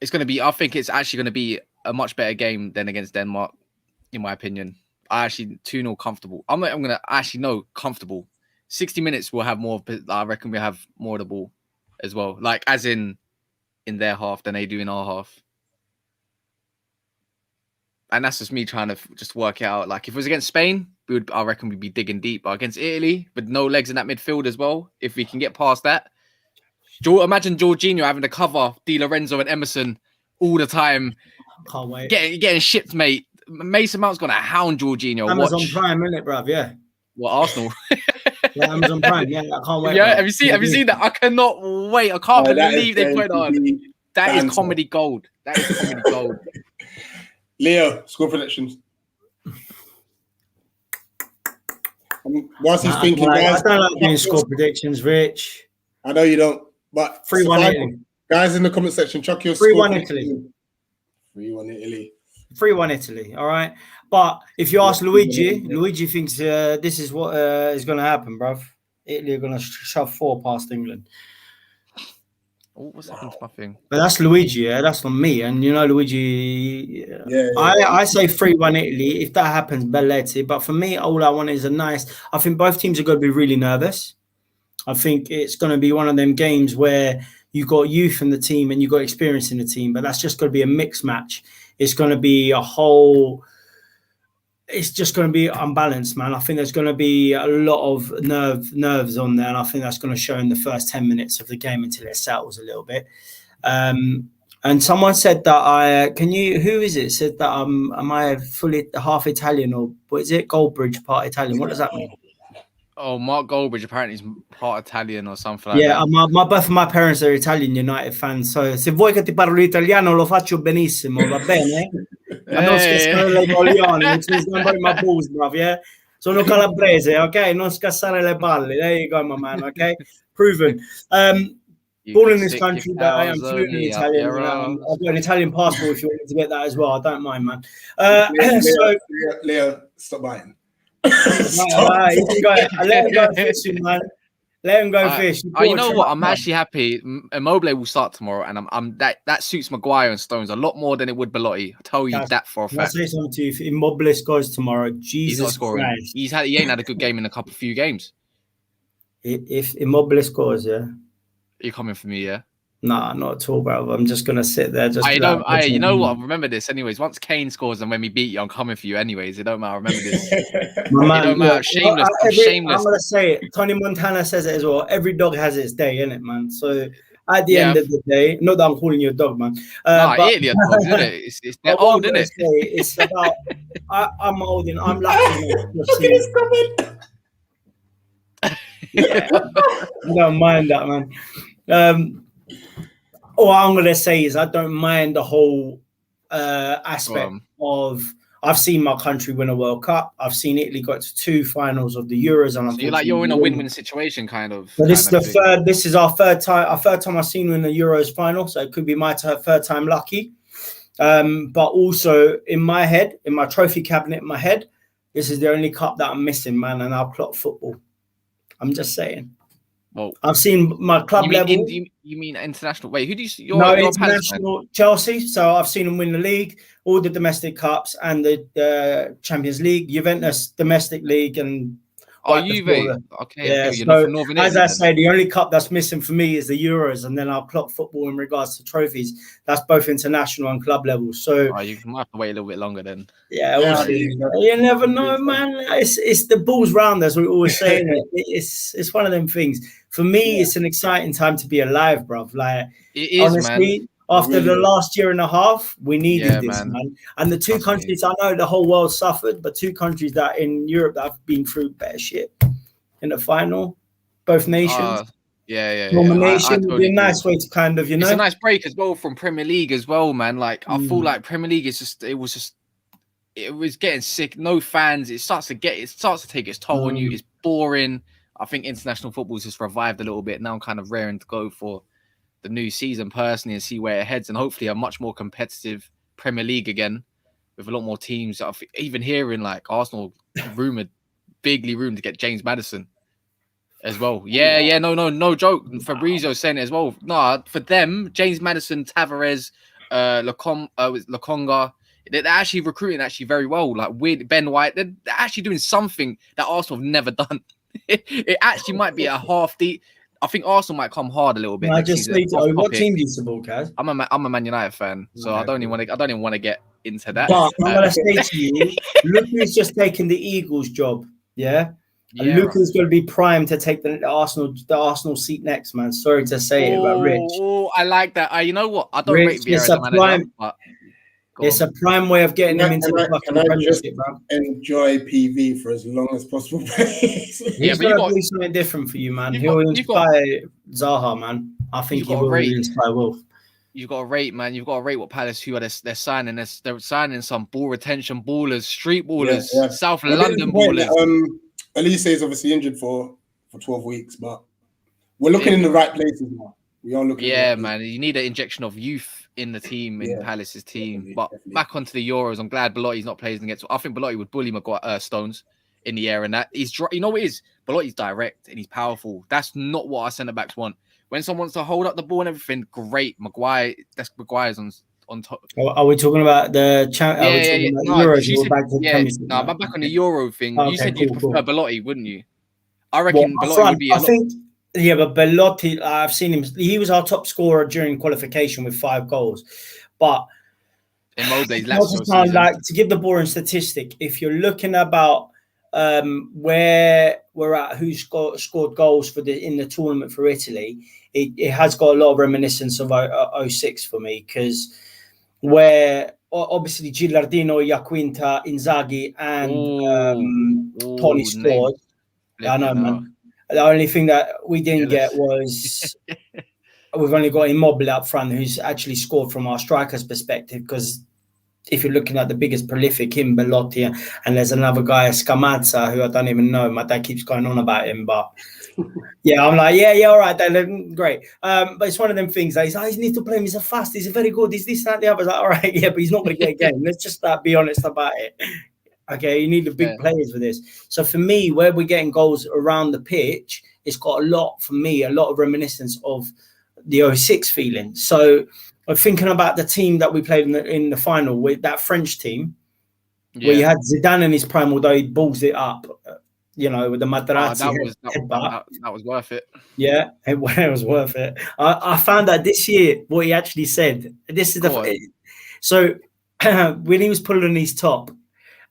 Speaker 3: I think it's actually going to be a much better game than against Denmark, in my opinion. I actually 2-0 comfortable. I'm going to actually no comfortable. 60 minutes we'll have more. I reckon we'll have more of the ball as well. Like as in their half than they do in our half. And that's just me trying to just work it out. Like if it was against Spain, I reckon we'd be digging deep. But against Italy, with no legs in that midfield as well, if we can get past that. Imagine Jorginho having to cover Di Lorenzo and Emerson all the time.
Speaker 2: Can't wait.
Speaker 3: Getting shipped, mate. Mason Mount's going to hound Jorginho.
Speaker 2: Amazon Prime, innit, bruv? Yeah.
Speaker 3: What, Arsenal?
Speaker 2: Yeah, Amazon Prime. Yeah, I can't wait.
Speaker 3: Yeah, have you seen that? I cannot wait. I can't believe they put it on. That is comedy gold. That is comedy gold.
Speaker 1: Leo, score predictions. Whilst he's thinking, guys,
Speaker 2: I don't like doing score predictions, Rich.
Speaker 1: I know you don't, but
Speaker 2: 3-1 Italy.
Speaker 1: Guys in the comment section, chuck your
Speaker 2: 3-1 Italy.
Speaker 1: 3-1 Italy.
Speaker 2: 3-1 Italy. All right, but if you ask Luigi thinks this is what is going to happen, bruv. Italy are going to shove 4 past England.
Speaker 3: Oh, what's happened to my thing?
Speaker 2: But that's Luigi, yeah. That's not me. And you know, Luigi.
Speaker 1: Yeah.
Speaker 2: I say 3-1 Italy. If that happens, Belletti. But for me, all I want is a nice. I think both teams are going to be really nervous. I think it's going to be one of them games where you've got youth in the team and you've got experience in the team, but that's just going to be a mixed match. It's going to be it's just going to be unbalanced, man. I think there's going to be a lot of nerves on there, and I think that's going to show in the first 10 minutes of the game until it settles a little bit. And someone said that who is it? Said that am I fully half Italian, or what is it? Goldbridge part Italian. What does that mean?
Speaker 3: Oh, Mark Goldbridge apparently is part Italian or something like that.
Speaker 2: Yeah, both of my parents are Italian United fans, so se vuoi che ti parlo italiano lo faccio benissimo, va bene? Ma non scassare le coglioni, which means don't break my balls, bruv, yeah? Sono calabrese, okay? Non scassare le balle. There you go, my man, okay? Proven. Born in this country, but I am fluent in Italian. I've got an Italian passport if you want to get that as well. I don't mind, man.
Speaker 1: Leo, stop buying.
Speaker 2: Let him go fishing, man. Let him go fish.
Speaker 3: You know what? I'm actually happy. Immobile will start tomorrow, and I'm that suits Maguire and Stones a lot more than it would Belotti. I tell you that for a fact.
Speaker 2: I'll say something to you. If Immobile scores tomorrow, Jesus Christ,
Speaker 3: he ain't had a good game in a few games.
Speaker 2: If Immobile scores, yeah,
Speaker 3: you're coming for me, yeah.
Speaker 2: Nah, not at all, bro. I'm just gonna sit there.
Speaker 3: You know what? Remember this, anyways. Once Kane scores and when we beat you, I'm coming for you, anyways. It don't matter. Remember this.
Speaker 2: My man,
Speaker 3: it don't matter. Shameless. I'm shameless.
Speaker 2: I'm gonna say it. Tony Montana says it as well. Every dog has its day, innit, man? So at the end of the day, not that I'm calling you a dog, man.
Speaker 3: But idiot dogs, isn't it? They're old, isn't it?
Speaker 2: It's about. I'm old and I'm lucky. Yeah, I don't mind that, man. All I'm going to say is I don't mind the whole aspect of I've seen my country win a World Cup. I've seen Italy got to 2 finals of the Euros. And
Speaker 3: so you're in a win-win situation, kind of.
Speaker 2: So this is our third time. I've seen you in the Euros final, so it could be my third time lucky. But also in my head, in my trophy cabinet in my head, this is the only cup that I'm missing, man, and I'll clock football. I'm just saying. Well, I've seen my club level.
Speaker 3: You mean international? Wait, who do you?
Speaker 2: International Chelsea. So I've seen them win the league, all the domestic cups, and the Champions League, Juventus domestic league, and
Speaker 3: Juve. Okay.
Speaker 2: Yeah. So as I say, the only cup that's missing for me is the Euros, and then I'll clock football in regards to trophies. That's both international and club level. So
Speaker 3: you might have to wait a little bit longer then.
Speaker 2: Yeah. You never know, man. It's the ball's round, as we always say. It's one of them things. For me, it's an exciting time to be alive, bruv. Like,
Speaker 3: it is,
Speaker 2: honestly, man. After the last year and a half, we needed this, man. And the two countries, I know the whole world suffered, but 2 countries that in Europe that have been through better shit in the final, both nations. Domination would be a nice way to kind of,
Speaker 3: It's a nice break as well from Premier League as well, man. Like, I feel like Premier League is it was getting sick. No fans. It starts to take its toll on you. It's boring. I think international football's just revived a little bit. Now I'm kind of raring to go for the new season personally and see where it heads, and hopefully a much more competitive Premier League again with a lot more teams. Even hearing like Arsenal bigly rumored to get James Maddison as well. No joke. Fabrizio saying it as well. No, for them, James Maddison, Tavares, Lokonga, they're actually recruiting very well. Like with Ben White, they're actually doing something that Arsenal have never done. It actually might be a half deep. I think Arsenal might come hard a little bit.
Speaker 2: What team do you support, Kaz?
Speaker 3: I'm a Man United fan, so I don't even want to get into that.
Speaker 2: But I'm gonna say to you, Luka's just taken the Eagles' job. Yeah. And Luka's going to be primed to take the Arsenal seat next, man. Sorry to say it, but Rich.
Speaker 3: Oh, I like that. You know what? I don't rate Vieira as a manager, but
Speaker 2: it's a prime way of getting him into the fucking Premiership, bro.
Speaker 1: Enjoy PV for as long as possible.
Speaker 2: He's going to do something different for you, man. He'll inspire Zaha, man. I think he will inspire Wolf.
Speaker 3: You've got to rate, man. You've got to rate what Palace, who are they're signing. They're signing some ball retention ballers, street ballers, South London ballers.
Speaker 1: Elise is obviously injured for 12 weeks, but we're looking in the right places now. We are looking.
Speaker 3: Yeah, man. You need an injection of youth in the team, in Palace's team. But back onto the Euros, I'm glad Belotti's not playing against. I think Belotti would bully Stones in the air, and that he's. You know what it is? Belotti's direct and he's powerful. That's not what our centre backs want. When someone wants to hold up the ball and everything, great. Maguire's on top.
Speaker 2: Are we talking about the Euros?
Speaker 3: No, I'm back on the Euro thing. Okay, you said you'd prefer Belotti, wouldn't you? I reckon Belotti would be.
Speaker 2: I think Yeah, but Belotti, I've seen him. He was our top scorer during qualification with 5 goals. But
Speaker 3: Immobile's Lazio season.
Speaker 2: like, to give the boring statistic, if you're looking about where we're at, who scored goals in the tournament for Italy, it has got a lot of reminiscence of 06 for me, because where obviously Gilardino, Iaquinta, Inzaghi, and Tony scored. I know, man. The only thing that we didn't get was we've only got Immobile up front, who's actually scored from our strikers' perspective, because if you're looking at the biggest prolific, him, Belotti, and there's another guy, Scamazza, who I don't even know. My dad keeps going on about him, but yeah, I'm like, yeah, all right, then, great. But it's one of them things. Like, he's like, he needs to play him. He's fast. He's very good. He's this, that, the other. Like, all right, yeah, but he's not going to get a game. Let's just be honest about it. Okay, you need the big players for this. So for me, where we're getting goals around the pitch, it's got a lot of reminiscence of the 06 feeling. So I'm thinking about the team that we played in the final with that French team, where you had Zidane in his prime, although he balls it up, with the Materazzi.
Speaker 3: That was worth it.
Speaker 2: Yeah, it was worth it. I found out this year what he actually said. This is so when he was pulling his top,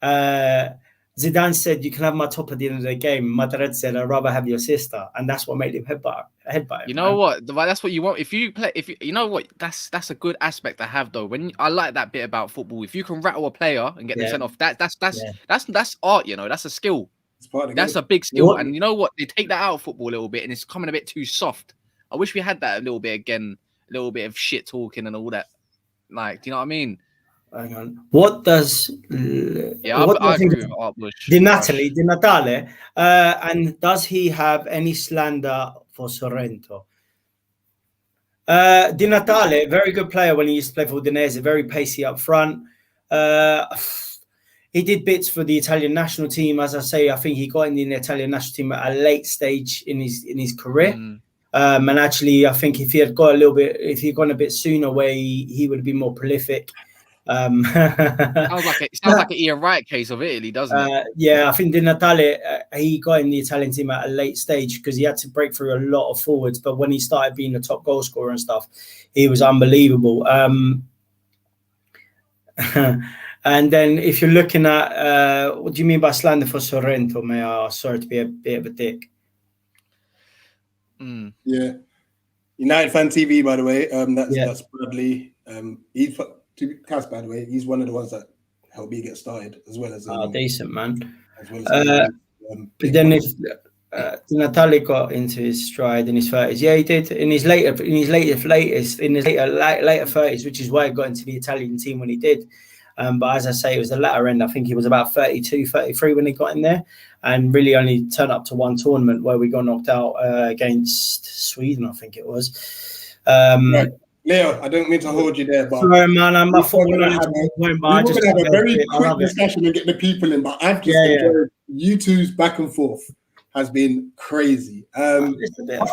Speaker 2: Zidane said, "You can have my top at the end of the game." Materazzi said, "I'd rather have your sister," and that's what made him headbutt him.
Speaker 3: You know what? That's what you want. If you know what? That's a good aspect to have, though. I like that bit about football. If you can rattle a player and get them sent off, that's art. That's a skill. That's a big skill. And you know what? They take that out of football a little bit, and it's coming a bit too soft. I wish we had that a little bit again. A little bit of shit talking and all that. Like, do you know what I mean?
Speaker 2: Hang on. What does
Speaker 3: I agree with Art Bush.
Speaker 2: Di Natale, and does he have any slander for Sorrento? Di Natale, very good player when he used to play for Udinese, very pacey up front. He did bits for the Italian national team. As I say, I think he got in the Italian national team at a late stage in his career. And actually, I think if he had gone a bit sooner, where he would have been more prolific.
Speaker 3: Sounds like an Ian Wright case of Italy, doesn't it?
Speaker 2: Yeah, I think Di Natale, he got in the Italian team at a late stage because he had to break through a lot of forwards. But when he started being the top goal scorer and stuff, he was unbelievable. And then if you're looking at what do you mean by slander for Sorrento, may I ask? Sorry to be a bit of a dick.
Speaker 1: Yeah, United Fan TV, by the way. That's Bradley. He's by the way, he's one of the ones that helped me get started, as well as
Speaker 2: decent man. But then if Natale got into his stride in his 30s, yeah, he did in his later 30s, which is why he got into the Italian team when he did. But as I say, it was the latter end. I think he was about 32, 33 when he got in there, and really only turned up to one tournament where we got knocked out against Sweden, I think it was.
Speaker 1: Right. Leo, I don't mean to hold you there, but
Speaker 2: sorry, man,
Speaker 1: we're going to have a very quick discussion and get the people in. But I've just enjoyed you two's back and forth has been crazy.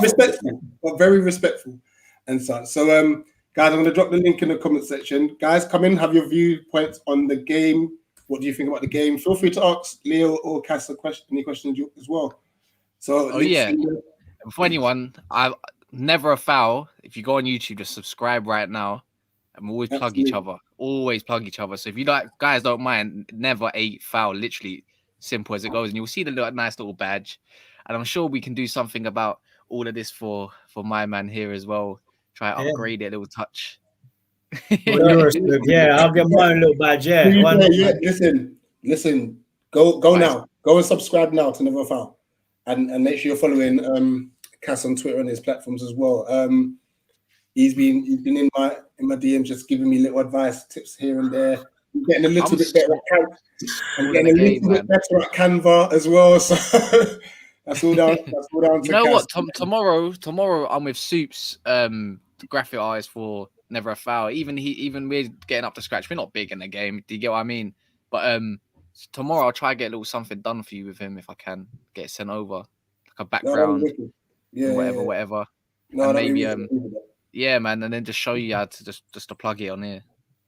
Speaker 1: Respectful, but very respectful and such. So, guys, I'm going to drop the link in the comment section. Guys, come in, have your viewpoints on the game. What do you think about the game? Feel free to ask Leo or Cass any questions as well. So,
Speaker 3: for anyone, Never a Foul. If you go on YouTube, just subscribe right now, and we'll always plug each other. Always plug each other. So if you guys don't mind, Never a Foul. Literally simple as it goes, and you'll see the nice little badge. And I'm sure we can do something about all of this for my man here as well. Try to upgrade it a little touch.
Speaker 2: I'll get my own little badge.
Speaker 1: Listen. Go now. Go and subscribe now to Never a Foul, and make sure you're following Cass on Twitter and his platforms as well. He's been in my DMs, just giving me little advice, tips here and there. I'm getting a little bit better at Canva as well. So that's all down. To
Speaker 3: you know Cass. What? Tomorrow I'm with Soup's graphic artist for Never a Foul. Even we're getting up to scratch. We're not big in the game. Do you get what I mean? But tomorrow I'll try to get a little something done for you with him if I can get it sent over, like a background. Whatever. No, and maybe man, and then just show you how to just to plug it on here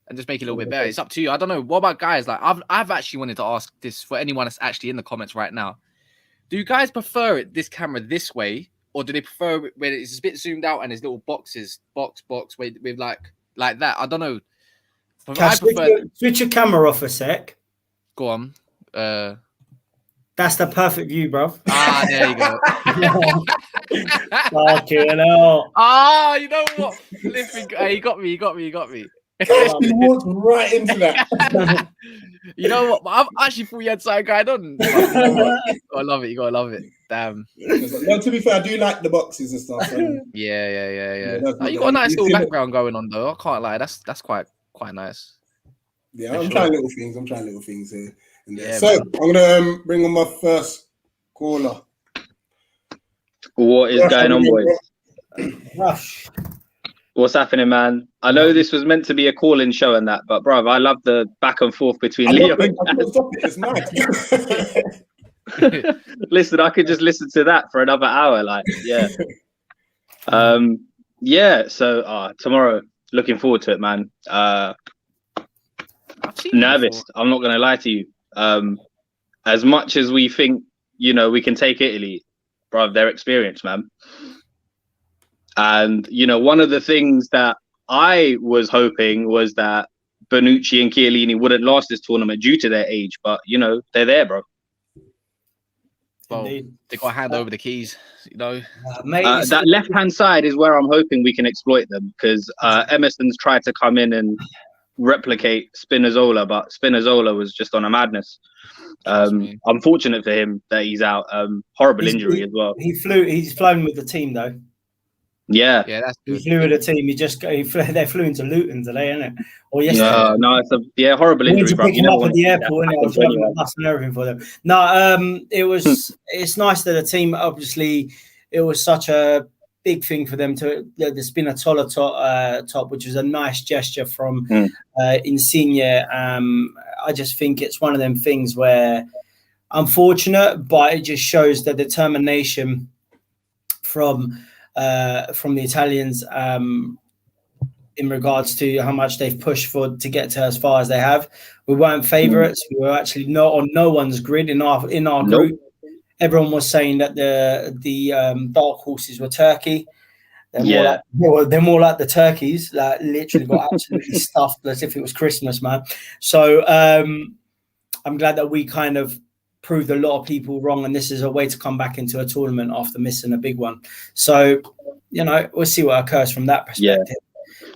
Speaker 3: and just make it a little bit better. It's up to you. I don't know. What about guys? Like I've actually wanted to ask this for anyone that's actually in the comments right now. Do you guys prefer this camera this way or do they prefer when it's a bit zoomed out and there's little boxes, box with like that? I don't know.
Speaker 2: Switch your camera off a sec.
Speaker 3: Go on.
Speaker 2: That's the perfect view, bro.
Speaker 3: There you go.
Speaker 2: Fucking hell.
Speaker 3: You know what? You got me.
Speaker 1: He walked right into that.
Speaker 3: You know what? I actually thought you had something going on. I love it. You gotta love it. Damn.
Speaker 1: No, to be fair, I do like the boxes and stuff.
Speaker 3: Yeah. You got a nice little background going on though. I can't lie. That's quite nice.
Speaker 1: Yeah, I'm trying little things here and there.
Speaker 3: Yeah,
Speaker 1: so I'm gonna bring on my first caller.
Speaker 4: What is going on, boys?
Speaker 2: Rush.
Speaker 4: What's happening, man? I know this was meant to be a call-in show and that, but bruv, I love the back and forth between Leo and
Speaker 1: It's nice.
Speaker 4: Listen, I could just listen to that for another hour. Like, yeah. So tomorrow, looking forward to it, man. Nervous. I'm not gonna lie to you. As much as we think, we can take Italy, bruv, their experience, man. And, one of the things that I was hoping was that Bonucci and Chiellini wouldn't last this tournament due to their age, but, they're there, bro.
Speaker 3: Well, they got to hand over the keys,
Speaker 4: that left-hand side is where I'm hoping we can exploit them, because Emerson's tried to come in and replicate Spinazzola, but Spinazzola was just on a madness. Unfortunate for him that he's out. Horrible injury as well.
Speaker 2: He's flown with the team, though.
Speaker 4: Yeah,
Speaker 3: that's good.
Speaker 2: He flew with the team. They flew into Luton today, isn't it? Or yesterday?
Speaker 4: No, it's horrible injury.
Speaker 2: To pick him up at the airport, and I was driving the bus and everything for them. No, it's nice that the team. Obviously, it was such a big thing for them to the Spinazzola top, which was a nice gesture from Insigne. I just think it's one of them things where unfortunate, but it just shows the determination from the Italians in regards to how much they've pushed to get to as far as they have. We weren't favourites. We were actually not on no one's grid in our group. Everyone was saying that the dark horses were Turkey. They're more like the turkeys. Like literally got absolutely stuffed as if it was Christmas, man. So I'm glad that we kind of proved a lot of people wrong, and this is a way to come back into a tournament after missing a big one. So, we'll see what occurs from that perspective.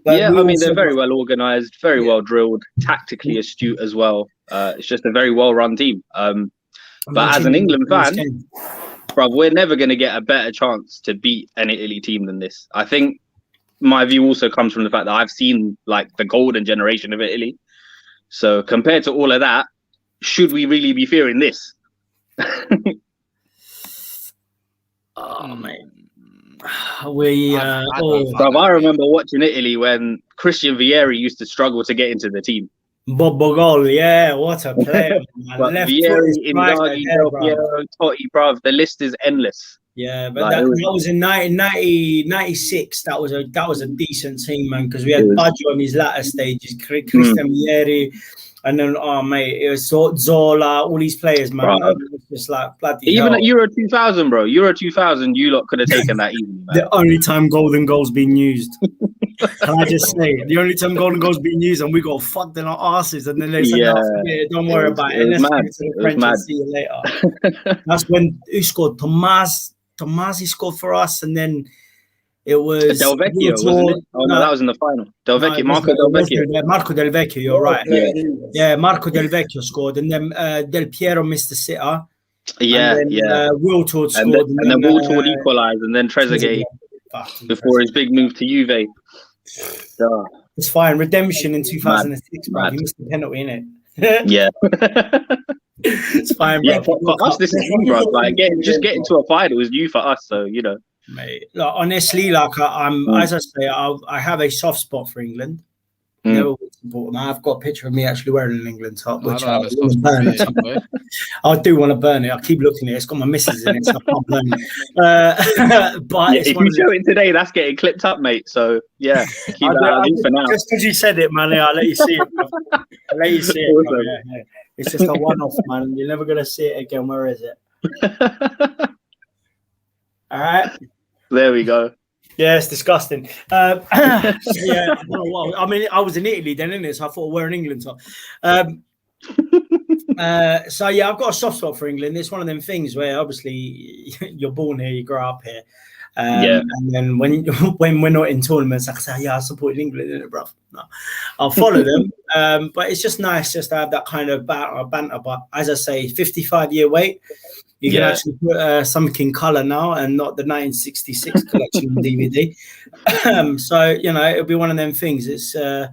Speaker 4: They're very well organised, very well drilled, tactically astute as well. It's just a very well-run team. But as an England fan, bruv, we're never going to get a better chance to beat an Italy team than this. I think my view also comes from the fact that I've seen like the golden generation of Italy. So compared to all of that, should we really be fearing this?
Speaker 2: Oh man,
Speaker 4: I remember watching Italy when Christian Vieri used to struggle to get into the team.
Speaker 2: Bobogol, yeah, what a player!
Speaker 4: But Vieri, Inzaghi, Del Piero, Totti, bruv, the list is endless.
Speaker 2: Yeah, but that was in 1996. That was a decent team, man, because we had Baggio on his latter stages, Christian Vieri. And then, it was Zola, all these players, man. It was just like bloody
Speaker 4: even
Speaker 2: hell.
Speaker 4: At Euro 2000, bro. Euro 2000, you lot could have taken that easily, man.
Speaker 2: The only time golden goals being used. Can I just say, the only time golden goals being used, and we got fucked in our asses, and then they said, don't worry about it. Let's give it to the French and see you later. That's when who scored? Tomasi scored for us, and then it was
Speaker 4: Del Vecchio, wasn't it? Oh no, that was in the final. Marco Del Vecchio.
Speaker 2: Marco Del Vecchio, you're right. Yeah, Marco Del Vecchio scored, and then Del Piero missed the sitter. Wiltord scored,
Speaker 4: and then Wiltord equalised, and then Trezeguet before his big move to Juve.
Speaker 2: It's fine. Redemption in 2006, bro. He missed the penalty, innit?
Speaker 4: Yeah.
Speaker 2: It's fine, bro.
Speaker 4: Yeah, for us, this is new, bro. Like, getting to a final is new for us, so
Speaker 2: Mate, honestly, as I say, I have a soft spot for England. Never would support them. I've got a picture of me actually wearing an England top, which I do want to burn it. I keep looking at it. It's got my missus in it, so I can't burn it. But
Speaker 4: if you show it today, that's getting clipped up, mate. So yeah, keep that for now.
Speaker 2: Just because you said it, man, I'll let you see it. I'll let you see it. Yeah. It's just a one-off, man. You're never gonna see it again. Where is it? All right.
Speaker 4: There we go.
Speaker 2: Yeah, it's disgusting. Yeah, I mean, I was in Italy then, innit? So I thought we're in England. So, so yeah, I've got a soft spot for England. It's one of them things where obviously you're born here, you grow up here. And then when we're not in tournaments, I can say, yeah, I support England, innit, bro? No, I'll follow them. But it's just nice just to have that kind of banter. But as I say, 55-year wait. You can actually put something in colour now and not the 1966 collection on DVD. So, you know, it'll be one of them things. It's a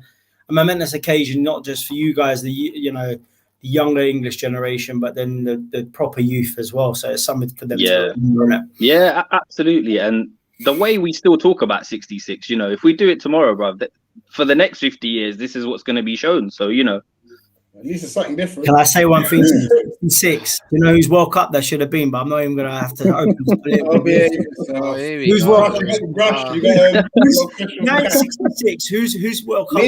Speaker 2: momentous occasion, not just for you guys, the younger English generation, but then the proper youth as well. So it's something for them to remember.
Speaker 4: Yeah, absolutely. And the way we still talk about 66, you know, if we do it tomorrow, bro, for the next 50 years, this is what's going to be shown. So, you know.
Speaker 1: At least it's something different.
Speaker 2: Can I say one thing? 66. You know whose World Cup there should have been, but I'm not even going to have to open who's World Cup? 1966. Who's World Cup?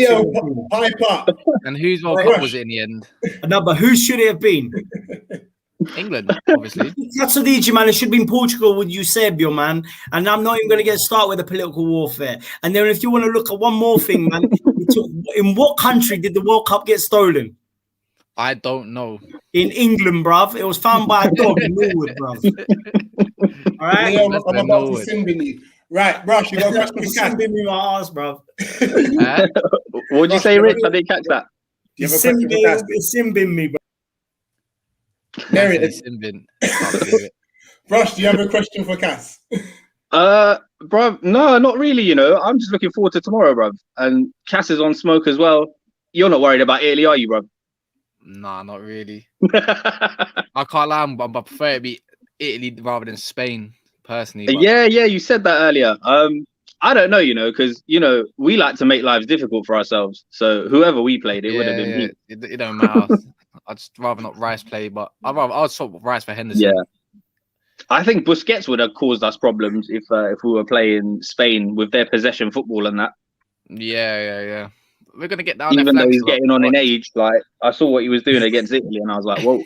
Speaker 1: Pipe up.
Speaker 3: And whose World Cup was it in the end?
Speaker 2: No, but who should it have been?
Speaker 3: England, obviously.
Speaker 2: That's what the man. It should have been Portugal with Eusebio, man. And I'm not even going to get started with the political warfare. And then if you want to look at one more thing, man, in what country did the World Cup get stolen?
Speaker 3: I don't know.
Speaker 2: In England, bruv. It was found by a dog in Norwood, bruv. All right?
Speaker 1: I'm about to sin bin you. Right, Rush, you got a question for Cass?
Speaker 2: Sin bin me my ass, bruv.
Speaker 4: What did you say, Rich? I didn't catch that.
Speaker 2: Sin bin me, bruv.
Speaker 1: There it is. Rush, do you have a question for Cass?
Speaker 4: Bruv, no, not really, you know. I'm just looking forward to tomorrow, bruv. And Cass is on smoke as well. You're not worried about Italy, are you, bruv?
Speaker 3: Nah, not really. I can't lie, but I prefer it to be Italy rather than Spain, personally. But...
Speaker 4: Yeah, you said that earlier. I don't know, you know, because, you know, we like to make lives difficult for ourselves. So whoever we played, it would have been me.
Speaker 3: It don't matter. I'd just rather not Rice play, but I'd swap Rice for Henderson.
Speaker 4: Yeah. I think Busquets would have caused us problems if we were playing Spain with their possession football and that.
Speaker 3: Yeah. We're gonna get down.
Speaker 4: Even though he's getting on in age, like I saw what he was doing against Italy, and I was like, "Whoa."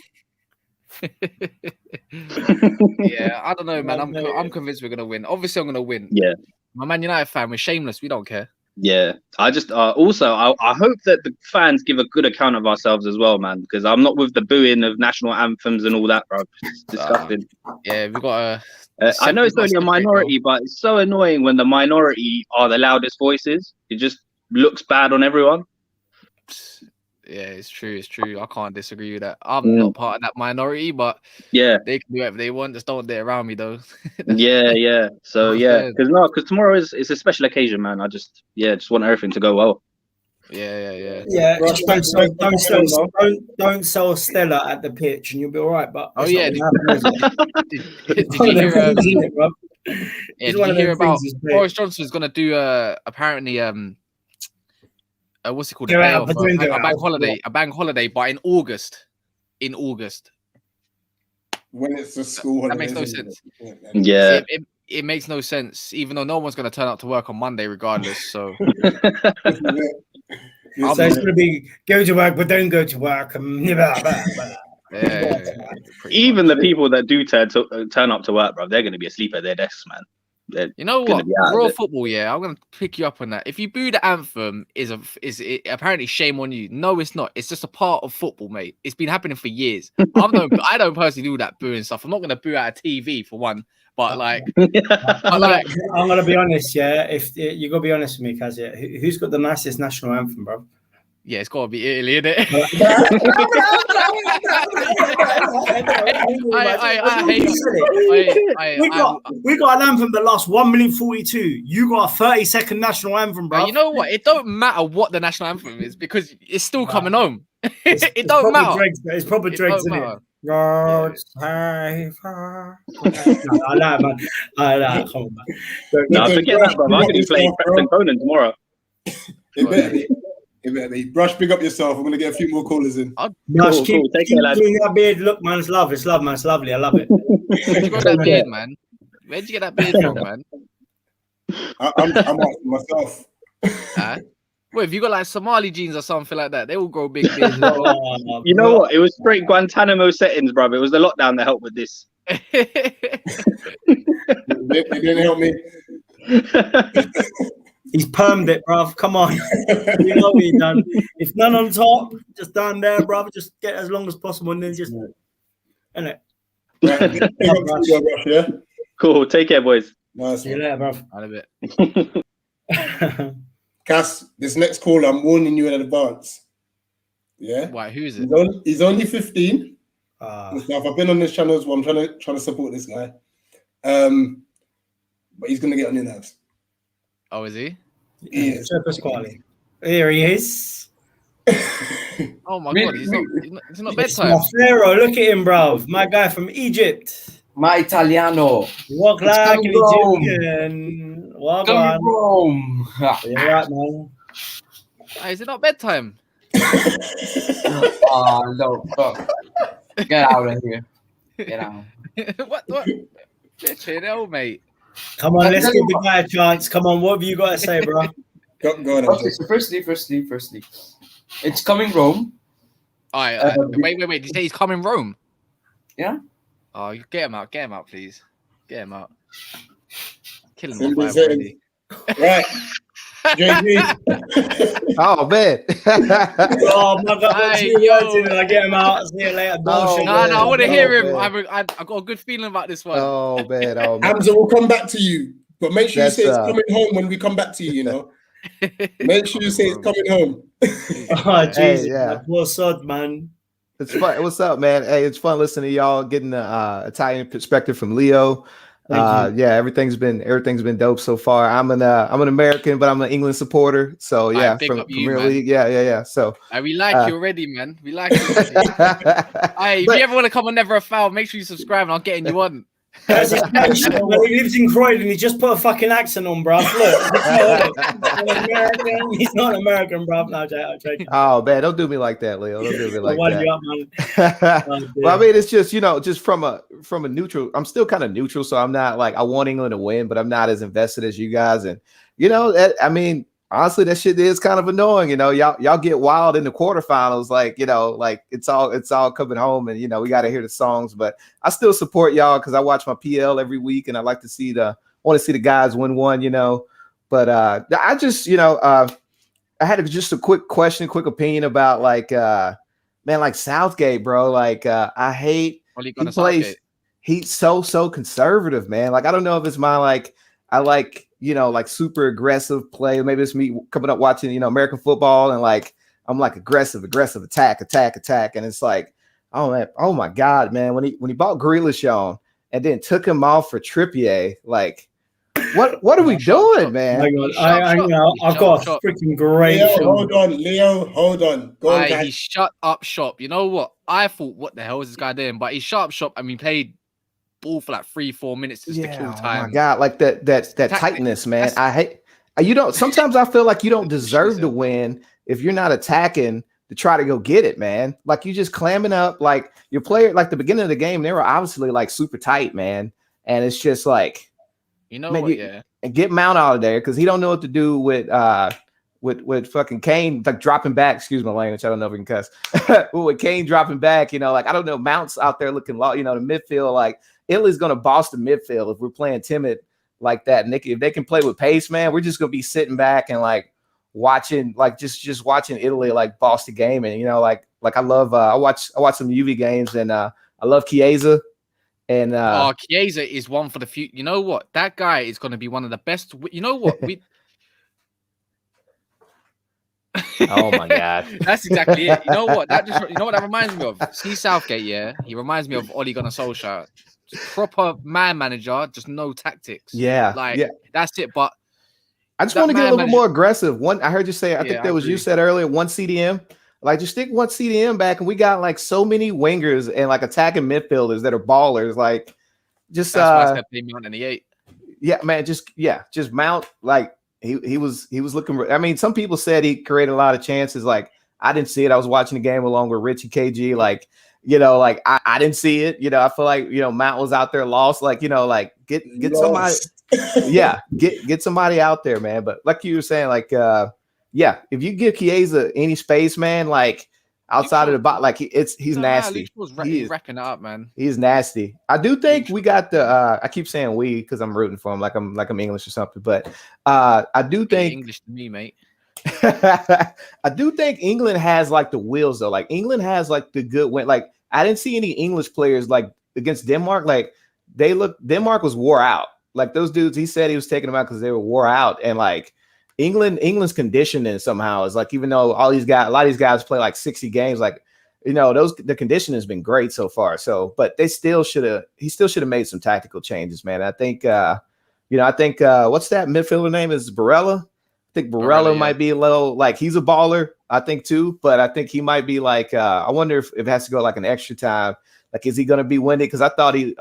Speaker 3: Yeah, I don't know, man. I'm convinced we're gonna win. Obviously, I'm gonna win.
Speaker 4: Yeah,
Speaker 3: I'm a Man United fan. We're shameless. We don't care.
Speaker 4: Yeah, I just also I hope that the fans give a good account of ourselves as well, man. Because I'm not with the booing of national anthems and all that, bro. It's disgusting.
Speaker 3: Yeah, we've got
Speaker 4: I know it's only a minority, but it's so annoying when the minority are the loudest voices. It just looks bad on everyone.
Speaker 3: Yeah, it's true. I can't disagree with that. I'm not part of that minority, but
Speaker 4: yeah,
Speaker 3: they can do whatever they want. Just don't do it around me, though.
Speaker 4: yeah. So yeah, because tomorrow is a special occasion, man. I just want everything to go well.
Speaker 3: Yeah.
Speaker 2: Don't sell Stella at the pitch, and you'll be all right. But
Speaker 3: did you hear about Boris Johnson's going to do apparently what's it called? A bank holiday, but in August.
Speaker 1: When it's a school holiday.
Speaker 3: That makes no sense.
Speaker 4: Yeah.
Speaker 3: It makes no sense, even though no one's going to turn up to work on Monday regardless. So
Speaker 2: it's going to be go to work, but don't go to work.
Speaker 4: Even the people that do turn up to work, bro, they're going to be asleep at their desks, man.
Speaker 3: You know what? Raw football, I'm going to pick you up on that. If you boo the anthem, is apparently shame on you. No, it's not. It's just a part of football, mate. It's been happening for years. I don't personally do that booing stuff. I'm not going to boo out of TV for one, but like,
Speaker 2: I'm going to be honest. Yeah, if you got to be honest with me, Kaz, who's got the nicest national anthem, bro?
Speaker 3: Yeah, it's got to be Italy, isn't it?
Speaker 2: We got an anthem that lasts 1 minute 42. You got a 30-second national anthem, bro.
Speaker 3: You know what? It don't matter what the national anthem is because it's still coming home. It don't matter.
Speaker 2: It's proper dregs, isn't it? God's high far. I like, man. Come on, man.
Speaker 4: No, forget that, bro. I'm going to be playing Preston Conan tomorrow.
Speaker 1: Brush, big up yourself. I'm going to get a few more callers in.
Speaker 4: Cool. Take care, lad.
Speaker 2: That beard. Look, man, it's love. It's love, man. It's lovely. I love it.
Speaker 3: Where'd you get that beard, man? Where'd you get that beard from, man?
Speaker 1: I'm asking myself.
Speaker 3: Well, if you got like Somali genes or something like that, they will grow big beards.
Speaker 4: You know what? It was straight Guantanamo settings, bro. It was the lockdown that helped with this.
Speaker 1: It didn't help me.
Speaker 2: He's permed it, bruv. Come on. You know what he done. If none on top, just down there, bruv. Just get as long as possible and then just, innit?
Speaker 1: Right. Yeah.
Speaker 4: Cool. Take care, boys.
Speaker 1: Nice.
Speaker 2: See you later, bruv.
Speaker 3: Out of it.
Speaker 1: Cass, this next caller, I'm warning you in advance. Yeah.
Speaker 3: Why? Who is it?
Speaker 1: He's only 15.
Speaker 2: Ah.
Speaker 1: I've been on this channel as well. I'm trying to support this guy. But he's gonna get on your nerves.
Speaker 3: Oh, is he?
Speaker 1: He is.
Speaker 2: Here he is.
Speaker 3: Oh my God, it's not bedtime.
Speaker 2: My Pharaoh, look at him, bruv. My guy from Egypt.
Speaker 5: My Italiano.
Speaker 2: Walk like an Egyptian. Walk on.
Speaker 5: Rome.
Speaker 2: You're right, man.
Speaker 3: Is it not bedtime?
Speaker 5: Oh, no. Fuck. Get out of here. Get out.
Speaker 3: What? Literally, hell, mate.
Speaker 2: Come on, let's give the guy a chance. Come on, what have you got to say, bro?
Speaker 1: Go on.
Speaker 5: Okay, so firstly, it's coming Rome.
Speaker 3: All right. Wait. Did you say he's coming Rome?
Speaker 5: Yeah.
Speaker 3: Oh, get him out, please. Get him out. Kill him already.
Speaker 1: Right. JG.
Speaker 5: Oh man.
Speaker 2: Oh my God! I get him out. See you later. Bullshit.
Speaker 3: No, I want to hear him. I got a good feeling about this one.
Speaker 5: Oh man.
Speaker 1: Hamza will come back to you, but make sure you say it's coming home when we come back to you. You know, make sure you say it's coming home.
Speaker 2: Oh Jesus, what's up, man?
Speaker 6: It's fun. What's up, man? Hey, it's fun listening to y'all, getting the Italian perspective from Leo. Everything's been dope so far. I'm an American, but I'm an England supporter. So yeah, from Premier League. Yeah. So
Speaker 3: we like you already, man. We like you already. If you ever want to come on Never a Foul, make sure you subscribe and I'm getting you on.
Speaker 2: He lives in Croydon. He just put a fucking accent on, bruv. Look, he's not American, bruv. No, Jake.
Speaker 6: Oh man, don't do me like that, Leo. Don't do me like that.
Speaker 2: You up, man.
Speaker 6: Well, I mean, it's just just from a neutral. I'm still kind of neutral, so I'm not like I want England to win, but I'm not as invested as you guys. And I mean, honestly, that shit is kind of annoying. Y'all get wild in the quarterfinals, like it's all coming home, and we got to hear the songs. But I still support y'all because I watch my PL every week, and I like to see the guys win one. But I just I had just a quick opinion about like Southgate, bro. Like I hate he plays. He's so conservative, man. Like I don't know if it's my I like super aggressive play. Maybe it's me coming up watching, American football and I'm like aggressive, attack. And it's like, oh man, oh my God, man. When he bought Grealish on and then took him off for Trippier, like what are we doing, man?
Speaker 2: I've got a freaking great
Speaker 1: Leo, hold on. Go on, guys.
Speaker 3: He shut up shop. You know what? I thought, what the hell is this guy doing? But he shut up shop. I mean, played ball for like 3-4 minutes just to kill time.
Speaker 6: Oh my God, like that tightness, man. I hate sometimes I feel like you don't deserve to win if you're not attacking to try to go get it, man. Like you just clamming up, like your player, like the beginning of the game, they were obviously like super tight, man. And it's just like, and get Mount out of there because he don't know what to do with fucking Kane, like dropping back. Excuse my language. I don't know if we can cuss. With Kane dropping back, I don't know. Mount's out there looking low. The midfield, like Italy's gonna boss the midfield if we're playing timid like that. And if they can play with pace, man, we're just gonna be sitting back and watching, just watching Italy boss the game. And I love I watch some UV games and I love Chiesa. And
Speaker 3: Chiesa is one for the future. You know what? That guy is going to be one of the best. You know what?
Speaker 6: Oh my God,
Speaker 3: that's exactly it. You know what? That reminds me of? See Southgate, yeah. He reminds me of Ole Gunnar Solskjaer. Proper man manager, just no tactics.
Speaker 6: Yeah,
Speaker 3: that's it. But
Speaker 6: I just want to get a little bit more aggressive. I heard you say. I think that was you said earlier. One CDM. Just stick one CDM back, and we got so many wingers and attacking midfielders that are ballers. Just
Speaker 3: that's why I said Mount in the 8.
Speaker 6: Yeah, man. Just Mount. He was looking. I mean, some people said he created a lot of chances. I didn't see it. I was watching the game along with Richie KG. I didn't see it. I feel like Mount was out there lost. Get somebody. Yeah, get somebody out there, man. But like you were saying, if you give Chiesa any space, man, outside of the box. Like he's nasty.
Speaker 3: He's racking it up, man.
Speaker 6: He's nasty. I do think we got the. I keep saying we because I'm rooting for him, like I'm English or something. But I do think
Speaker 3: English to me, mate.
Speaker 6: I do think England has like the wheels though. Like England has like the good win. Like I didn't see any English players like against Denmark. Like Denmark was wore out. Like those dudes, he said he was taking them out because they were wore out. And like England's conditioning somehow is like, even though a lot of these guys play like 60 games, like, the conditioning has been great so far. So, but he still should have made some tactical changes, man. I think, what's that midfielder name is Barella? I think Barella might be a little like he's a baller, I think too, but I think he might be like I wonder if it has to go like an extra time. Like, is he going to be winded? Because I thought he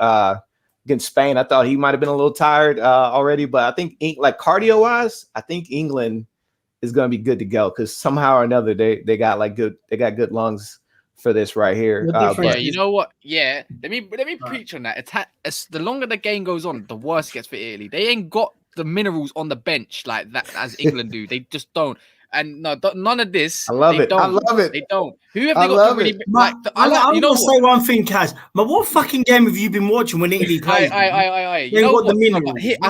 Speaker 6: against Spain, I thought he might have been a little tired already, but I think like cardio wise, I think England is going to be good to go because somehow or another they got good lungs for this right here.
Speaker 3: Yeah, you know what? Yeah, let me preach on that. The longer the game goes on, the worse it gets for Italy. They ain't got the minerals on the bench like that as England do. They just don't. And no, none of this.
Speaker 6: I love it. I love it.
Speaker 3: They don't. Who have they got to really like?
Speaker 2: I'm gonna say one thing, Kaz. But what fucking game have you been watching when Italy plays?
Speaker 3: You know what? I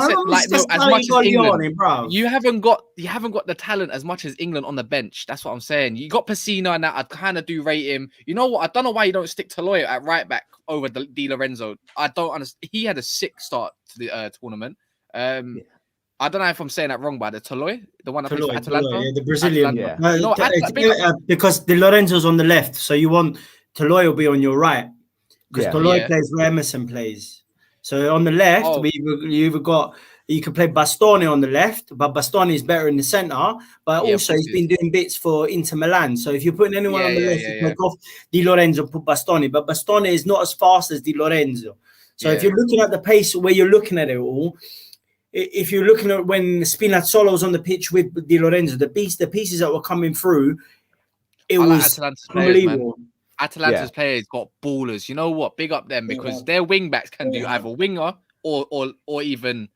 Speaker 3: said like no, as much as England, bro. You haven't got the talent as much as England on the bench. That's what I'm saying. You got Pessina and that. I kind of do rate him. You know what? I don't know why you don't stick to Loyer at right back over Di Lorenzo. I don't understand. He had a sick start to the tournament. I don't know if I'm saying that wrong, but the Toloi, the one that plays for Atalanta,
Speaker 2: the Brazilian, because Di Lorenzo's on the left, so you want Toloi will be on your right because Toloi plays where Emerson plays. So on the left, you can play Bastoni on the left, but Bastoni is better in the center. But also he's been doing bits for Inter Milan. So if you're putting anyone on the left, you take off Di Lorenzo, put Bastoni. But Bastoni is not as fast as Di Lorenzo. So if you're looking at the pace where you're looking at it all. If you're looking at when Spinazzola was on the pitch with Di Lorenzo, the pieces that were coming through, it was unbelievable.
Speaker 3: Atalanta's players got ballers. You know what? Big up them because their wing backs can do either winger or even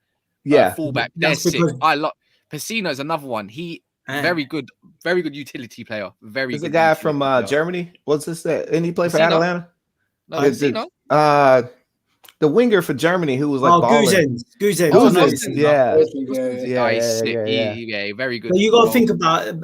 Speaker 3: fullback. They're sick. I love Pessina is another one. He very good utility player. There's
Speaker 6: a guy from Germany. What's this? And he played for Atalanta.
Speaker 3: No, Pessina.
Speaker 6: The winger for Germany who was like
Speaker 2: Guzens.
Speaker 6: Yeah,
Speaker 3: very good.
Speaker 2: So you got to think about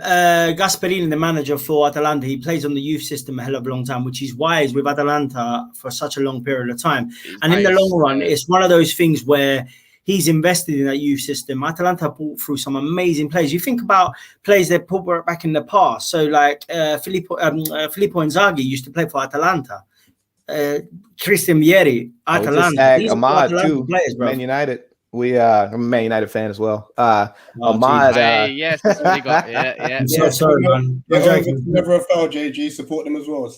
Speaker 2: Gasperini, the manager for Atalanta. He plays on the youth system a hell of a long time, which is why he's with Atalanta for such a long period of time. And in the long run, it's one of those things where he's invested in that youth system. Atalanta brought through some amazing players. You think about players that put back in the past. So like Filippo Inzaghi used to play for Atalanta. Christian Vieri, Atalanta.
Speaker 6: These Ahmad too, players, Man United. I'm a Man United fan as well. Ahmad,
Speaker 3: yes, that's what he got. Yeah.
Speaker 2: I'm so sorry, man.
Speaker 1: Never a foul, JG. Support them as well.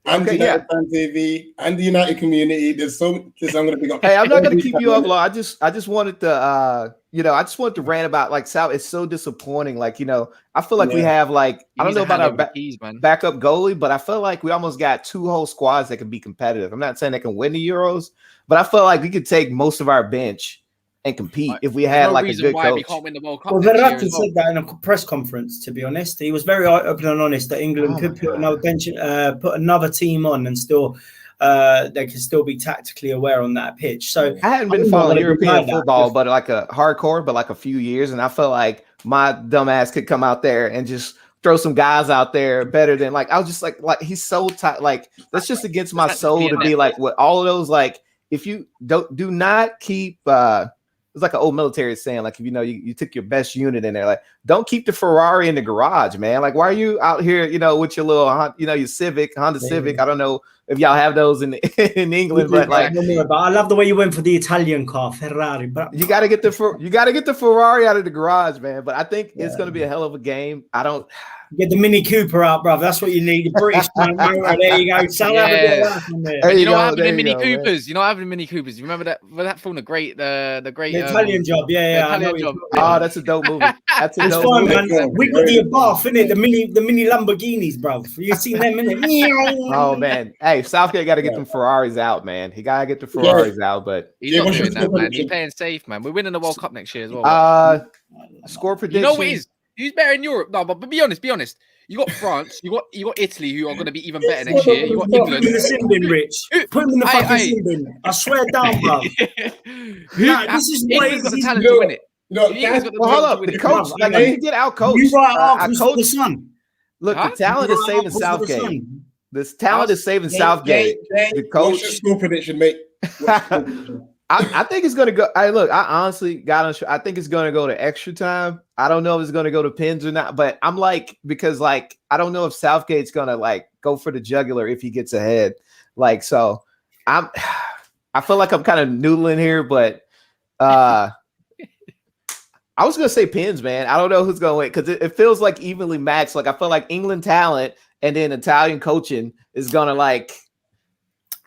Speaker 1: And the United Fan TV and the United community. There's I'm gonna pick up.
Speaker 6: Hey, I'm not gonna keep you up long. I just wanted to I just wanted to rant about like South. It's so disappointing. Like, I feel like we have like I don't know about our backup goalie, but I feel like we almost got two whole squads that can be competitive. I'm not saying they can win the Euros, but I feel like we could take most of our bench and compete if we had like a good coach.
Speaker 3: We can't win the World Cup.
Speaker 2: Well, Verratti said that in a press conference. To be honest, he was very open and honest that England could put another bench, put another team on, and still they can still be tactically aware on that pitch. So
Speaker 6: I hadn't been following European football, but like a hardcore, but like a few years, and I felt like my dumb ass could come out there and just throw some guys out there better than like I was just like he's so tight. Like that's just against my soul to be like with all of those. Like if you do not keep. It's like an old military saying, like, if you took your best unit in there, like, don't keep the Ferrari in the garage, man. Like, why are you out here, with your little, your Civic, Honda Civic? I don't know if y'all have those in England, but like,
Speaker 2: I love the way you went for the Italian car, Ferrari. But
Speaker 6: you got to get the Ferrari out of the garage, man. But I think it's going to be a hell of a game.
Speaker 2: Get the Mini Cooper out, bro. That's what you need. The British man. There you go.
Speaker 3: You know what happened in Mini Coopers? You know what happened in Mini Coopers? You remember that film, the great
Speaker 2: the Italian Job. Yeah.
Speaker 6: Italian Job. Oh, that's a dope movie. That's a dope movie.
Speaker 2: Man. We got the Abarth, innit? The mini Lamborghinis, bro. You seen them, innit?
Speaker 6: Oh man, hey, Southgate got to get them Ferraris out, man. He got to get the Ferraris out, but
Speaker 3: he's not doing that, man. He's playing safe, man. We're winning the World Cup next year as well.
Speaker 6: Score prediction.
Speaker 3: You know what it is? Who's better in Europe? No, but be honest. You got France. You got Italy, who are going to be even better next year. You got
Speaker 2: Put
Speaker 3: England.
Speaker 2: him in the sin bin, Rich. Put him in the fucking sin bin. I swear down, bro. This is what
Speaker 3: England's got the talent to win it.
Speaker 6: Hold up. The coach, like, he did outcoach.
Speaker 2: You got the sun.
Speaker 6: Look, the talent is saving Southgate. This talent is saving Southgate. The coach.
Speaker 1: What's your score prediction, mate?
Speaker 6: I think it's gonna go. I honestly I think it's gonna go to extra time. I don't know if it's gonna go to pins or not, but I'm like, because like I don't know if Southgate's gonna like go for the jugular if he gets ahead. Like, so I feel like I'm kind of noodling here, but I was gonna say pins, man. I don't know who's gonna win because it feels like evenly matched. Like I feel like England talent and then Italian coaching is gonna like.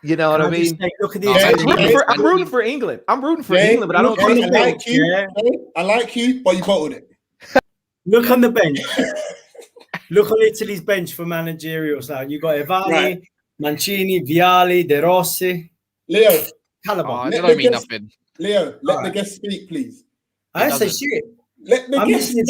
Speaker 6: You know what I mean?
Speaker 2: Look at the
Speaker 6: I'm rooting for England. I'm rooting for England, but I don't think
Speaker 1: I like you, but you bottled it.
Speaker 2: Look on the bench. Look on Italy's bench for managerial side. You got Ivani, Mancini, Vialli, De Rossi.
Speaker 1: Leo.
Speaker 2: Caliban.
Speaker 3: That don't mean nothing.
Speaker 1: Leo, let the guest speak, please.
Speaker 2: I didn't say shit.
Speaker 1: I'm
Speaker 2: listening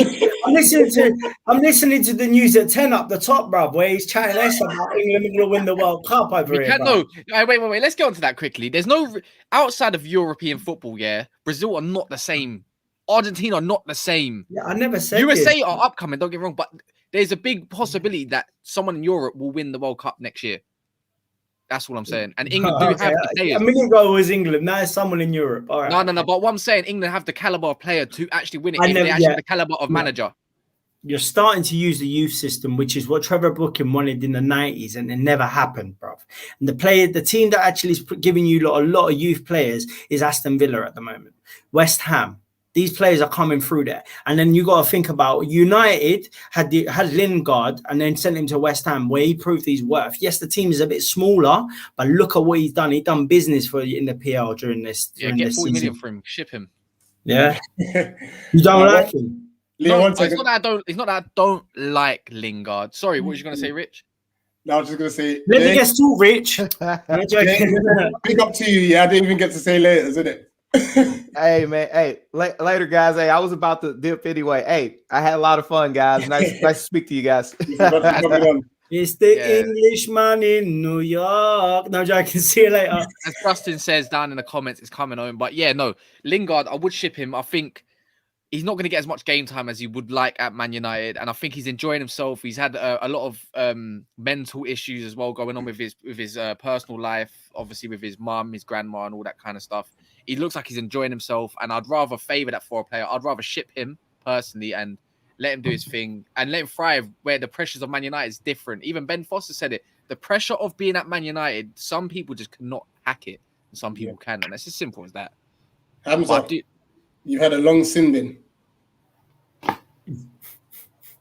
Speaker 2: to the news at 10 up the top, bruv, where he's chatting about England will win the World Cup over here.
Speaker 3: No, wait. Let's get onto that quickly. There's no outside of European football. Yeah, Brazil are not the same. Argentina are not the same.
Speaker 2: Yeah, I never said
Speaker 3: USA are upcoming. Don't get me wrong, but there's a big possibility that someone in Europe will win the World Cup next year. That's what I'm saying. And England do have the players.
Speaker 2: A minute ago was England. Now it's someone in Europe. All right.
Speaker 3: No. But what I'm saying, England have the caliber of player to actually win it. They actually have the caliber of manager.
Speaker 2: You're starting to use the youth system, which is what Trevor Brooking wanted in the 90s, and it never happened, bruv. And the team that actually is giving you a lot of youth players is Aston Villa at the moment. West Ham. These players are coming through there. And then you got to think about United had Lingard and then sent him to West Ham where he proved his worth. Yes, the team is a bit smaller, but look at what he's done. He's done business in the PL during this.
Speaker 3: Yeah, get 40 million for him. Ship him.
Speaker 2: Yeah. You don't like him?
Speaker 3: No, it's not that I don't like Lingard. Sorry, what was you going to say, Rich?
Speaker 1: No, I was just going to say...
Speaker 2: Let me get too rich.
Speaker 1: Big up to you. Yeah, I didn't even get to say later, isn't it?
Speaker 6: Hey man, later guys. Hey, I was about to dip anyway. Hey, I had a lot of fun, guys. Nice to speak to you guys.
Speaker 2: It's the Englishman in New York. No, I can see you later.
Speaker 3: As Justin says down in the comments, it's coming home. But yeah, no, Lingard, I would ship him. I think he's not going to get as much game time as he would like at Man United, and I think he's enjoying himself. He's had a lot of mental issues as well going on with his personal life, obviously with his mum, his grandma, and all that kind of stuff. He looks like he's enjoying himself, and I'd rather favour that for a player. I'd rather ship him personally and let him do his thing and let him thrive where the pressures of Man United is different. Even Ben Foster said it. The pressure of being at Man United, some people just cannot hack it, and some people can, and it's as simple as that.
Speaker 1: Hamza, you had a long sin bin.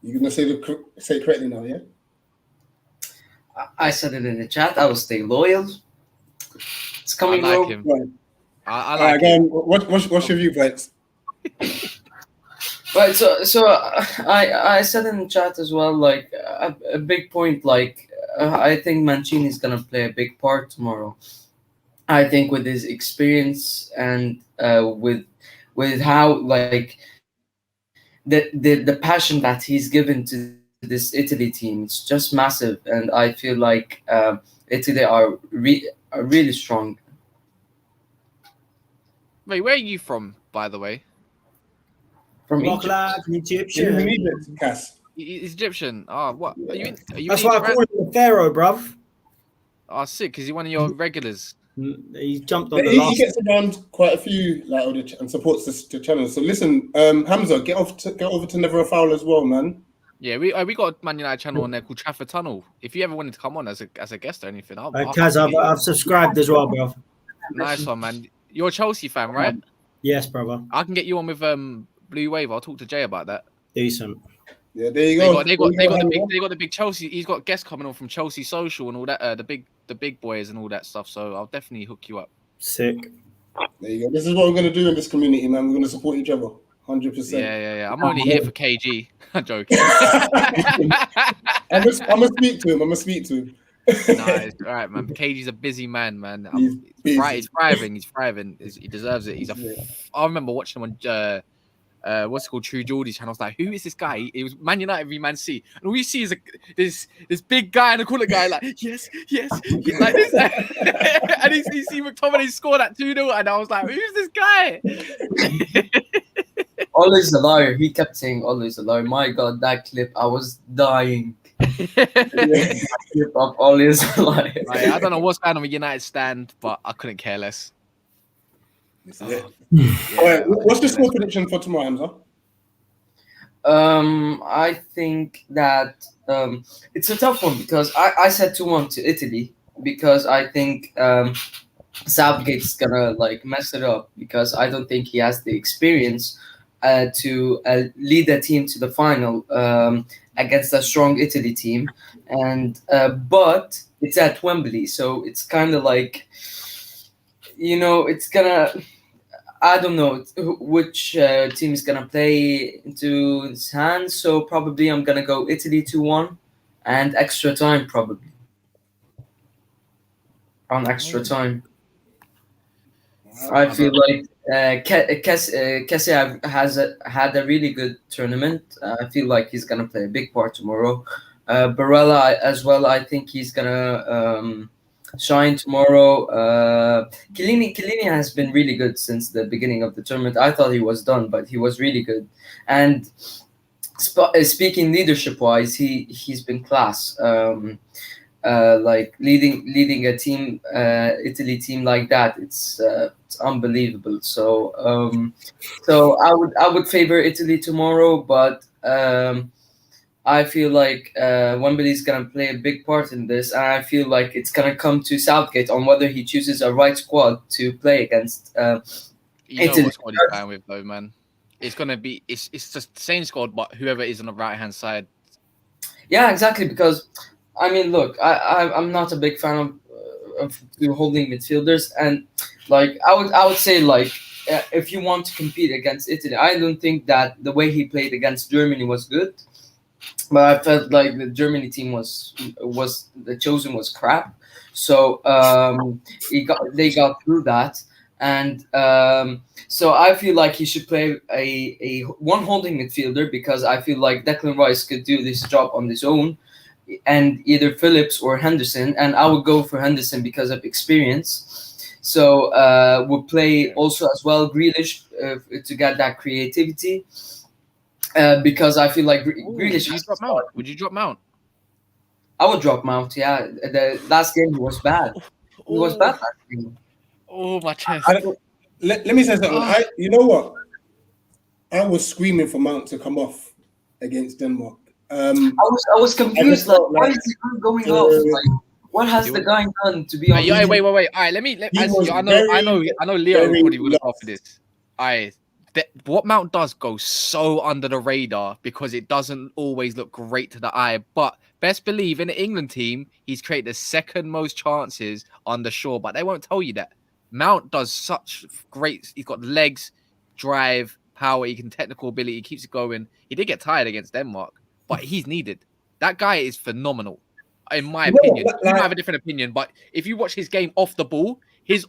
Speaker 1: You're going to say it correctly now, yeah?
Speaker 5: I said it in the chat. I will stay loyal. It's coming.
Speaker 3: I like him. Right. I like him.
Speaker 1: What's your viewpoints?
Speaker 5: Right, so I said in the chat as well, like a big point, like I think Mancini is gonna play a big part tomorrow. I think with his experience and with how like the passion that he's given to this Italy team, it's just massive, and I feel like Italy are really strong.
Speaker 3: Wait, where are you from, by the way?
Speaker 5: From Egypt.
Speaker 2: Egyptian.
Speaker 3: He's Egyptian. Oh, what? Are you
Speaker 2: That's why I call him the Pharaoh, bruv.
Speaker 3: Oh, sick, because he's one of your regulars.
Speaker 2: He jumped on the
Speaker 1: last. He gets around quite a few and supports the channel. So listen, Hamza, get over to Never a Foul as well, man.
Speaker 3: Yeah, we got a Man United channel on there called Trafford Tunnel. If you ever wanted to come on as a guest or anything,
Speaker 2: Kaz, I've subscribed as well, bro.
Speaker 3: Nice one, man. You're a Chelsea fan, right?
Speaker 2: Yes, brother.
Speaker 3: I can get you on with Blue Wave. I'll talk to Jay about that.
Speaker 2: Decent.
Speaker 1: Yeah, there you go.
Speaker 3: They got the big Chelsea. He's got guests coming on from Chelsea Social and all that. The big boys and all that stuff. So I'll definitely hook you up.
Speaker 2: Sick.
Speaker 1: There you go. This is what we're gonna do in this community, man. We're gonna support each other, 100%.
Speaker 3: Yeah. I'm only here for KG. I'm joking.
Speaker 1: I'm gonna speak to him.
Speaker 3: Nice. All right, man. KG's a busy man. He's thriving. He deserves it. I remember watching him on what's it called, True Geordie's channel. I was like, who is this guy? It was Man United v Man City, and all you see is this big guy and a corner guy like yes, like this, and you see McTominay score that 2-0, and I was like, who's this guy?
Speaker 5: Always a liar. He kept saying always a liar. My God, that clip, I was dying. Clip of always a liar.
Speaker 3: I don't know what's going on with United stand, but I couldn't care less.
Speaker 1: What's the score prediction for tomorrow, Hamza?
Speaker 5: I think that it's a tough one because I said 2-1 to Italy because I think Southgate's gonna like mess it up because I don't think he has the experience to lead a team to the final against a strong Italy team, and but it's at Wembley, so it's kind of like, it's gonna. I don't know which team is gonna play into his hands, so probably I'm gonna go Italy 2-1 and extra time probably. On extra time. I feel like Kessie has had a really good tournament. I feel like he's gonna play a big part tomorrow. Barella as well. I think he's gonna shine tomorrow. Chiellini has been really good since the beginning of the tournament. I thought he was done, but he was really good. And speaking leadership-wise, he's been class. Like leading a team, Italy team like that, it's unbelievable. So I would favor Italy tomorrow, but I feel like Wembley is gonna play a big part in this, and I feel like it's gonna come to Southgate on whether he chooses a right squad to play against.
Speaker 3: Italy. What squad he's playing with, though, man. It's gonna be it's just the same squad, but whoever is on the right hand side.
Speaker 5: Yeah, exactly. Because I mean, look, I'm not a big fan of holding midfielders, and like I would say like if you want to compete against Italy, I don't think that the way he played against Germany was good. But I felt like the Germany team was the chosen was crap. So they got through that, and so I feel like he should play a one holding midfielder because I feel like Declan Rice could do this job on his own, and either Phillips or Henderson, and I would go for Henderson because of experience. So we'll play also as well Grealish to get that creativity. Because I feel like Grealish.
Speaker 3: Would you drop Mount?
Speaker 5: I would drop Mount. Yeah, the last game was bad. He was bad last game.
Speaker 3: Oh, my chest.
Speaker 1: Let me say something. You know what? I was screaming for Mount to come off against Denmark. I
Speaker 5: was confused. Like, why is he going off? Like, what has the guy done to be on?
Speaker 3: Wait. All right, I know Leo probably would have offered this. What Mount does goes so under the radar because it doesn't always look great to the eye. But best believe in the England team, he's created the second most chances on the shore. But they won't tell you that. Mount does such great. He's got legs, drive, power. He can technical ability. He keeps it going. He did get tired against Denmark, but he's needed. That guy is phenomenal, in my opinion. You might have a different opinion, but if you watch his game off the ball, his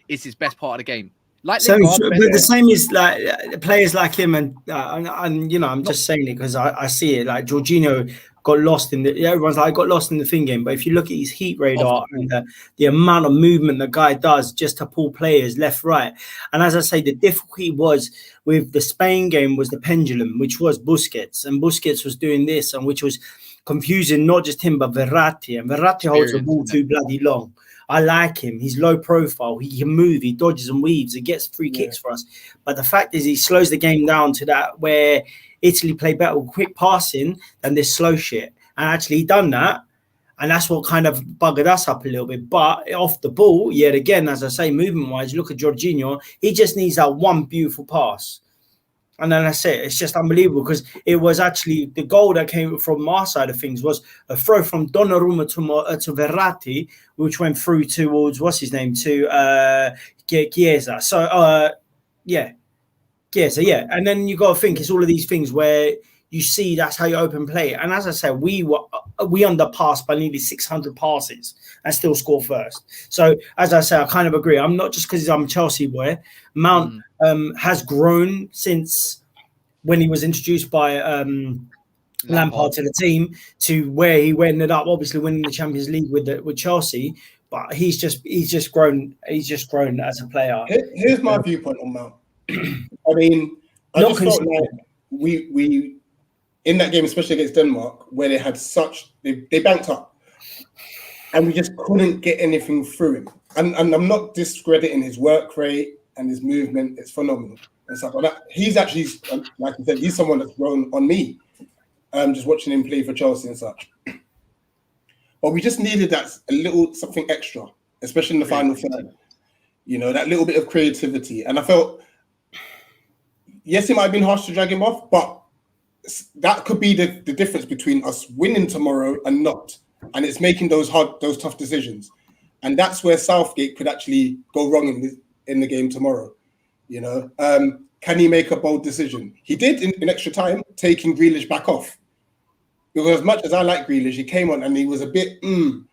Speaker 3: is his best part of the game. Like
Speaker 2: so, but the same is like players like him, and I'm just saying it because I see it. Like Jorginho got lost in everyone's like got lost in the thing game. But if you look at his heat radar and the amount of movement the guy does just to pull players left, right, and as I say, the difficulty was with the Spain game was the pendulum, which was Busquets, and Busquets was doing this, and which was confusing not just him but Verratti, and Verratti holds the ball too bloody long. I like him. He's low profile. He can move. He dodges and weaves. He gets free kicks for us. But the fact is, he slows the game down to that where Italy play better with quick passing than this slow shit. And actually, he done that. And that's what kind of buggered us up a little bit. But off the ball, yet again, as I say, movement-wise, look at Jorginho. He just needs that one beautiful pass. And then that's it. It's just unbelievable because it was actually the goal that came from our side of things was a throw from Donnarumma to Verratti, which went through towards to Chiesa. So Chiesa, yeah. And then you got to think it's all of these things where you see that's how you open play. And as I said, we were we underpass by nearly 600 passes and still score first. So as I say, I kind of agree. I'm not just because I'm a Chelsea boy. Mount has grown since when he was introduced by Lampard to the team to where he ended up, obviously winning the Champions League with Chelsea. But he's just grown. He's just grown as a player.
Speaker 1: Here's my viewpoint on Mount. I mean, I just felt like we in that game, especially against Denmark, where they had they banked up, and we just couldn't get anything through him. And I'm not discrediting his work rate and his movement; it's phenomenal and stuff like that. He's actually, like I said, he's someone that's grown on me. Just watching him play for Chelsea and such. But we just needed a little something extra, especially in the final third. You know, that little bit of creativity. And I felt, yes, it might have been harsh to drag him off, but that could be the difference between us winning tomorrow and not. And it's making those tough decisions. And that's where Southgate could actually go wrong in the game tomorrow. You know, can he make a bold decision? He did in extra time, taking Grealish back off. Because as much as I like Grealish, he came on and he was a bit, you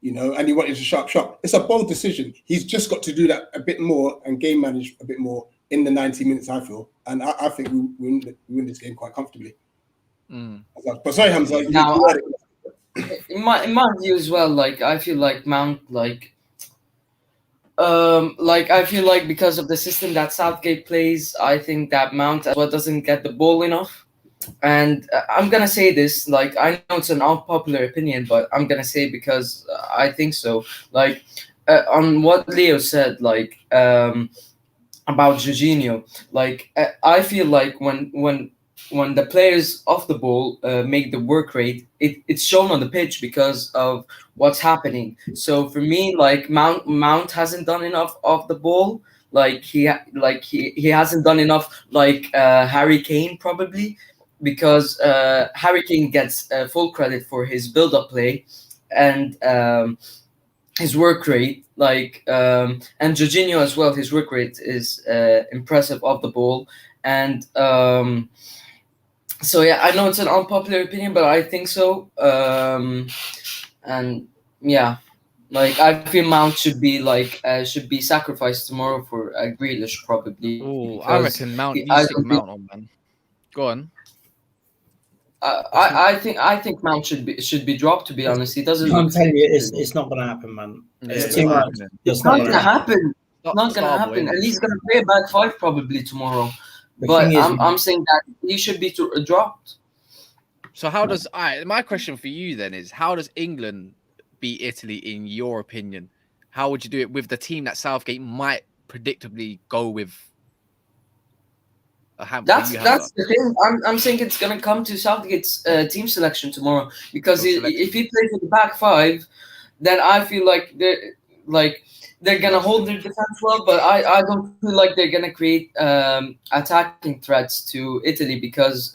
Speaker 1: know, and he wanted to sharp. It's a bold decision. He's just got to do that a bit more and game manage a bit more in the 90 minutes, I feel. And I think we win this game quite comfortably. But sorry, Hamza.
Speaker 5: Now, in my view as well, like, I feel like Mount, I feel like because of the system that Southgate plays, I think that Mount as well doesn't get the ball enough. And I'm gonna say this, like, I know it's an unpopular opinion, but I'm gonna say it because I think so. Like, on what Leo said, like, about Jorginho, like, I feel like when the players off the ball make the work rate, it's shown on the pitch because of what's happening. So for me, like, Mount hasn't done enough off the ball. Like he hasn't done enough, like Harry Kane probably. Because Harry Kane gets full credit for his build-up play and his work rate, and Jorginho as well. His work rate is impressive off the ball, and so yeah, I know it's an unpopular opinion, but I think so. And yeah, like, I feel Mount should be sacrificed tomorrow for Grealish probably.
Speaker 3: Oh, I reckon Mount. You stick Mount on, man. Go on.
Speaker 5: I think Mount should be dropped. To be honest, he doesn't.
Speaker 2: I'm telling you, it's not going to happen, man.
Speaker 5: It's too much. It's not going to happen. It's not going to happen, and he's going to play a back five probably tomorrow. But I'm saying that he should be dropped.
Speaker 3: So how does my question for you then is, how does England beat Italy in your opinion? How would you do it with the team that Southgate might predictably go with?
Speaker 5: That's the thing. I'm saying it's gonna come to Southgate's team selection tomorrow, because if he plays with the back five, then I feel like they're gonna hold their defense well, but I don't feel like they're gonna create attacking threats to Italy, because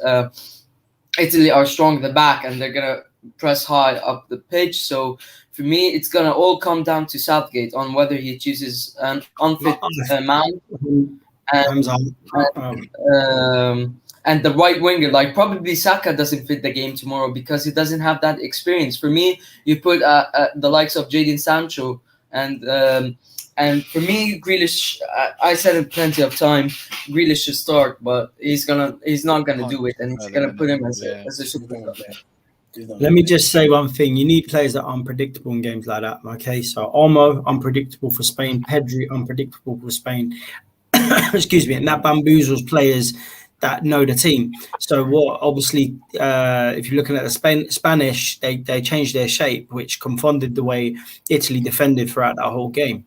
Speaker 5: Italy are strong at the back and they're gonna press high up the pitch. So for me, it's gonna all come down to Southgate on whether he chooses an unfit Mount. And the right winger, like probably Saka, doesn't fit the game tomorrow because he doesn't have that experience. For me, you put the likes of Jadon Sancho and for me, Grealish. I said it plenty of time. Grealish should start, but he's not gonna do it, and he's gonna put him as a super player.
Speaker 2: Let me just say one thing. You need players that are unpredictable in games like that. Okay, so Olmo, unpredictable for Spain. Pedri, unpredictable for Spain. Excuse me, and that bamboozles players that know the team. So what? Obviously, if you're looking at the Spanish, they changed their shape, which confounded the way Italy defended throughout that whole game.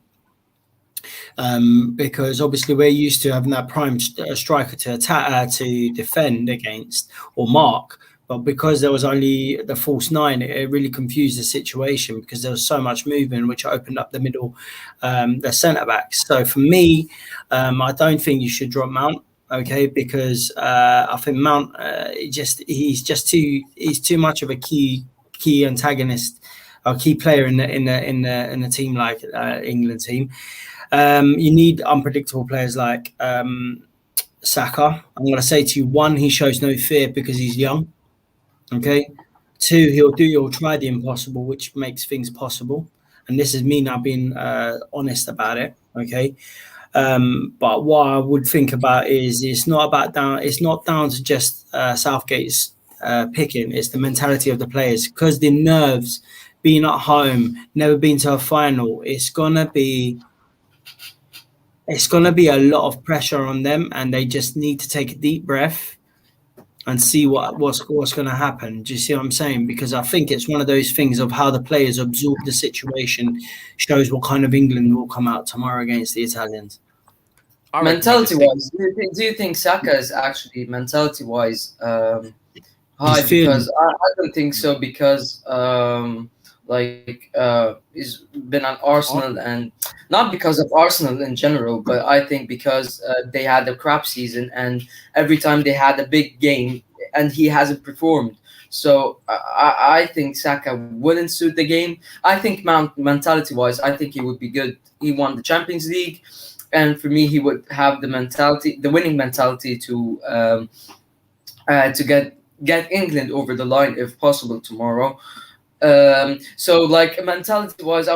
Speaker 2: Because obviously we're used to having that prime striker to attack, to defend against or mark. But because there was only the false nine, it really confused the situation because there was so much movement, which opened up the middle, the centre backs. So for me, I don't think you should drop Mount, okay? Because I think Mount, he's too much of a key antagonist, a key player in the team like England team. You need unpredictable players like Saka. I'm going to say to you, one, he shows no fear because he's young. Okay, Two, he'll try the impossible, which makes things possible. And this is me now being honest about it. Okay. But what I would think about is it's not down to just Southgate's picking. It's the mentality of the players, because the nerves, being at home, never been to a final. It's gonna be a lot of pressure on them, and they just need to take a deep breath and see what's going to happen. Do you see what I'm saying? Because I think it's one of those things of how the players absorb the situation shows what kind of England will come out tomorrow against the Italians.
Speaker 5: Mentality-wise, do you think Saka is actually mentality-wise high? Because I don't think so. Because he's been at Arsenal, and not because of Arsenal in general, but I think because they had a crap season, and every time they had a big game, and he hasn't performed. So I think Saka wouldn't suit the game. I think mentality-wise, I think he would be good. He won the Champions League, and for me, he would have the winning mentality to get England over the line if possible tomorrow. So like mentality wise, I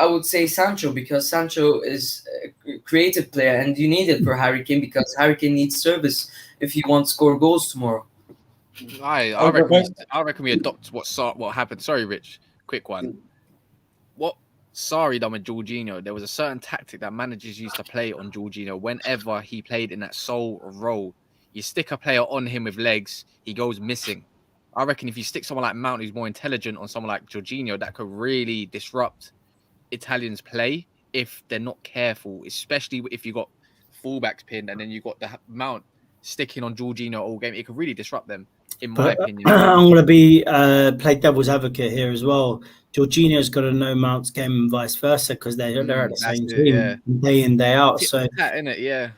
Speaker 5: would say Sancho, because Sancho is a creative player, and you need it for Harry Kane, because Harry Kane needs service if he wants to score goals tomorrow.
Speaker 3: I reckon we adopt what happened. Sorry, Rich. Quick one. What Sarri done with Jorginho? There was a certain tactic that managers used to play on Jorginho whenever he played in that sole role. You stick a player on him with legs, he goes missing. I reckon if you stick someone like Mount, who's more intelligent, on someone like Jorginho, that could really disrupt Italians' play if they're not careful, especially if you got fullbacks pinned and then you got the Mount sticking on Jorginho all game. It could really disrupt them, in my opinion.
Speaker 2: I'm going to play devil's advocate here as well. Jorginho's got to know Mount's game and vice versa, because they're at the same team day in, day out. So
Speaker 3: that, in it, yeah.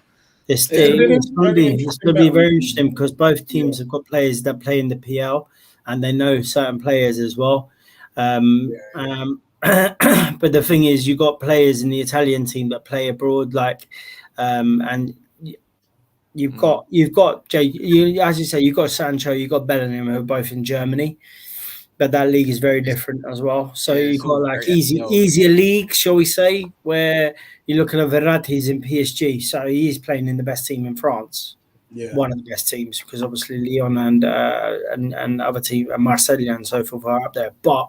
Speaker 2: It's going to be very interesting, because both teams have got players that play in the PL, and they know certain players as well. But the thing is, you got players in the Italian team that play abroad, and you've got Jay. As you say, you've got Sancho, you've got Bellingham, who are both in Germany. But that league is very different as well. So you've got easier leagues, shall we say, where you look at Verratti's in PSG. So he's playing in the best team in France. Yeah. One of the best teams, because obviously Lyon and other team, Marseille and so forth are up there. But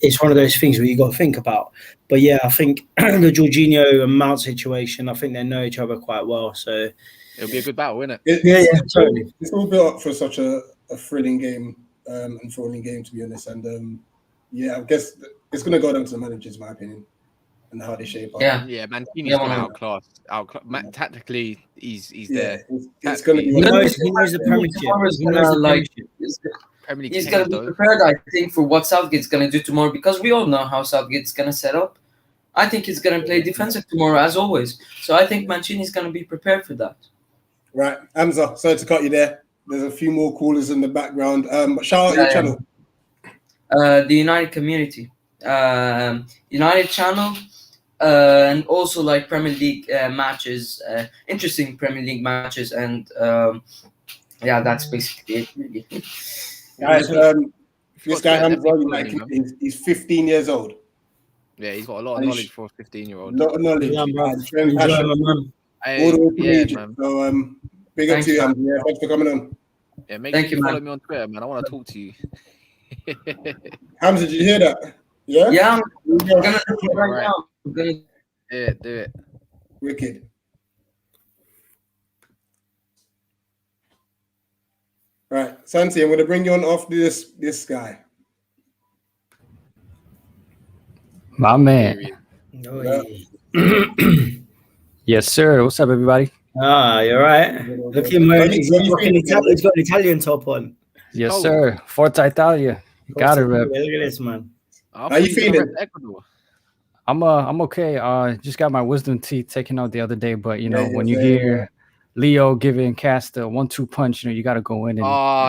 Speaker 2: it's one of those things where you got to think about. But yeah, I think the Jorginho and Mount situation, I think they know each other quite well. So
Speaker 3: it'll be a good battle, isn't
Speaker 2: it? Yeah, totally.
Speaker 1: It's all built up for such a thrilling game. And thrilling game, to be honest, and I guess it's going to go down to the managers, in my opinion, and how they shape up.
Speaker 3: Yeah, Mancini's going to outclass. Tactically, he's there.
Speaker 1: It's going to be.
Speaker 2: He knows the Premiership.
Speaker 5: He's going to be prepared, I think, for what Southgate's going to do tomorrow, because we all know how Southgate's going to set up. I think he's going to play defensive tomorrow, as always. So I think Mancini's going to be prepared for that.
Speaker 1: Right, Hamza, sorry to cut you there. There's a few more callers in the background. But shout out your channel.
Speaker 5: The United Community. United channel. And also like Premier League matches. Interesting Premier League matches. And that's basically it, really.
Speaker 1: Guys, this guy, Hamza, he's 15 years old.
Speaker 3: Yeah, he's got a lot of knowledge for a 15-year-old.
Speaker 1: A lot of knowledge.
Speaker 3: Man.
Speaker 1: So, big up to you, Hamza. Yeah, thanks for coming on.
Speaker 3: Yeah, make sure you follow me on Twitter, man. I want to talk to you.
Speaker 1: Hamza, did you hear that? Yeah?
Speaker 5: Yeah, I'm going to do it right now.
Speaker 3: Yeah, do it.
Speaker 1: Wicked. Right, Santi, I'm going to bring you on after this guy.
Speaker 7: My man. Yes, sir. What's up, everybody?
Speaker 2: You're right. Look him wearing. He's got an Italian top on.
Speaker 7: Yes, sir. Forza Italia. Got it, rep.
Speaker 2: Look at this, man.
Speaker 1: How you feeling?
Speaker 7: I'm okay. Just got my wisdom teeth taken out the other day, but when you hear Leo giving Cast a 1-2 punch, you got to go in. And,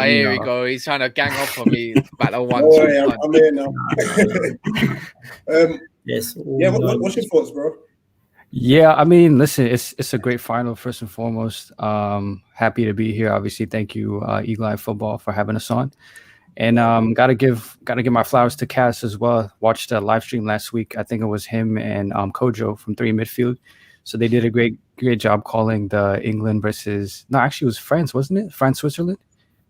Speaker 3: here we go. He's trying to gang up on me. About a 1-2 punch.
Speaker 1: I'm here now.
Speaker 2: Yes.
Speaker 1: Yeah. What's your thoughts, bro?
Speaker 7: Yeah, I mean, listen, it's a great final, first and foremost. Happy to be here. Obviously, thank you, Eagle Eye Football, for having us on. And gotta give my flowers to Cass as well. Watched a live stream last week. I think it was him and Kojo from 3 midfield. So they did a great job calling the England versus actually it was France, wasn't it? France Switzerland.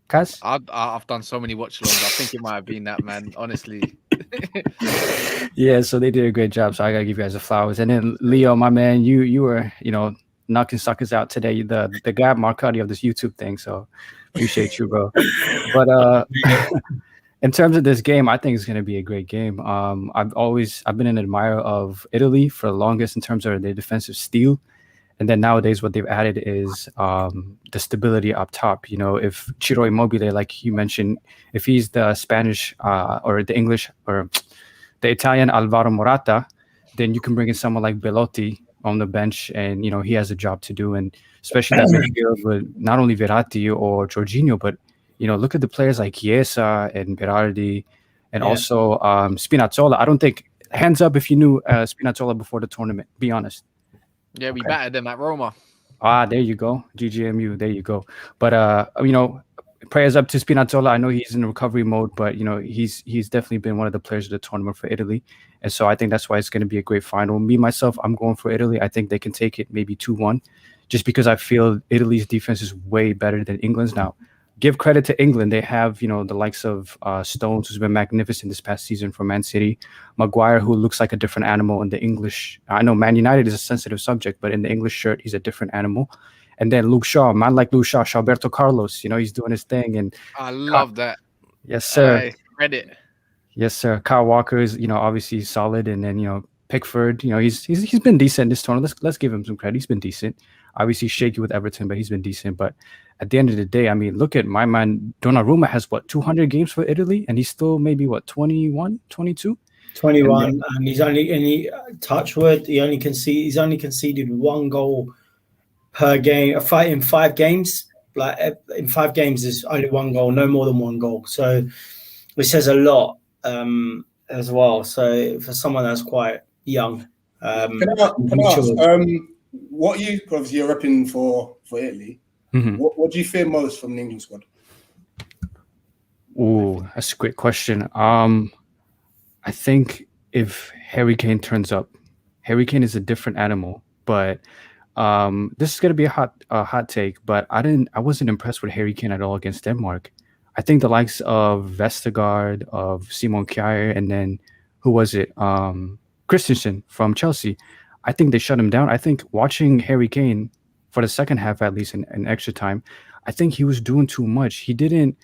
Speaker 7: Cass?
Speaker 3: I've done so many watch alongs. I think it might have been that, man. Honestly.
Speaker 7: Yeah, so they did a great job. So I gotta give you guys the flowers. And then Leo, my man, you were knocking suckers out today. The guy Marcotti of this YouTube thing. So appreciate you, bro. But in terms of this game, I think it's gonna be a great game. I've been an admirer of Italy for the longest in terms of their defensive steel. And then nowadays, what they've added is the stability up top. If Ciro Immobile, like you mentioned, if he's the Spanish or the English or the Italian Alvaro Morata, then you can bring in someone like Belotti on the bench, and he has a job to do. And especially that midfield with not only Verratti or Jorginho, but look at the players like Chiesa and Berardi, and also Spinazzola. I don't think hands up if you knew Spinazzola before the tournament. Be honest.
Speaker 3: Yeah, we battered them at Roma.
Speaker 7: There you go. GGMU, there you go. But prayers up to Spinazzola. I know he's in recovery mode, but he's definitely been one of the players of the tournament for Italy. And so I think that's why it's going to be a great final. Me, myself, I'm going for Italy. I think they can take it maybe 2-1, just because I feel Italy's defense is way better than England's. Now, give credit to England. They have, the likes of Stones, who's been magnificent this past season for Man City. Maguire, who looks like a different animal in the English. I know Man United is a sensitive subject, but in the English shirt, he's a different animal. And then Luke Shaw, man like Luke Shaw, Alberto Carlos, he's doing his thing. And
Speaker 3: I love that.
Speaker 7: Yes, sir.
Speaker 3: Credit.
Speaker 7: Yes, sir. Kyle Walker is, obviously solid. And then, Pickford, he's been decent this tournament. Let's give him some credit. He's been decent. Obviously shaky with Everton, but he's been decent. But at the end of the day, I mean, look at my man. Donnarumma has 200 games for Italy, and he's still maybe 21, 22?
Speaker 2: 21, and he's only touchwood. He's only conceded 1 goal per game. A fight in 5 games. Like in 5 games, there's only 1 goal, no more than 1 goal. So which says a lot as well. So for someone that's quite young,
Speaker 1: can I ask, what you obviously you're repping for Italy?
Speaker 7: Mm-hmm.
Speaker 1: What do you fear most from the England squad?
Speaker 7: Oh, that's a great question. I think if Harry Kane turns up, Harry Kane is a different animal. But this is gonna be a hot take. But I wasn't impressed with Harry Kane at all against Denmark. I think the likes of Vestergaard, of Simon Kjaer, and then who was it? Christensen from Chelsea. I think they shut him down. I think watching Harry Kane for the second half, at least in extra time, I think he was doing too much. He didn't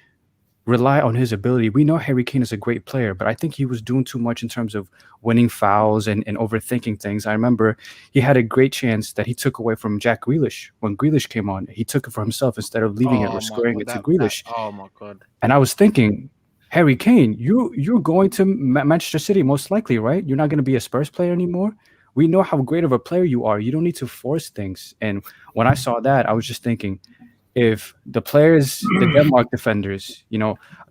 Speaker 7: rely on his ability. We know Harry Kane is a great player, but I think he was doing too much in terms of winning fouls and overthinking things. I remember he had a great chance that he took away from Jack Grealish. When Grealish came on, he took it for himself instead of leaving it or squaring it to Grealish.
Speaker 3: Oh my God.
Speaker 7: And I was thinking, Harry Kane, you're going to Manchester City most likely, right? You're not going to be a Spurs player anymore. We know how great of a player you are. You don't need to force things. And when I saw that, I was just thinking, if the players, the Denmark defenders,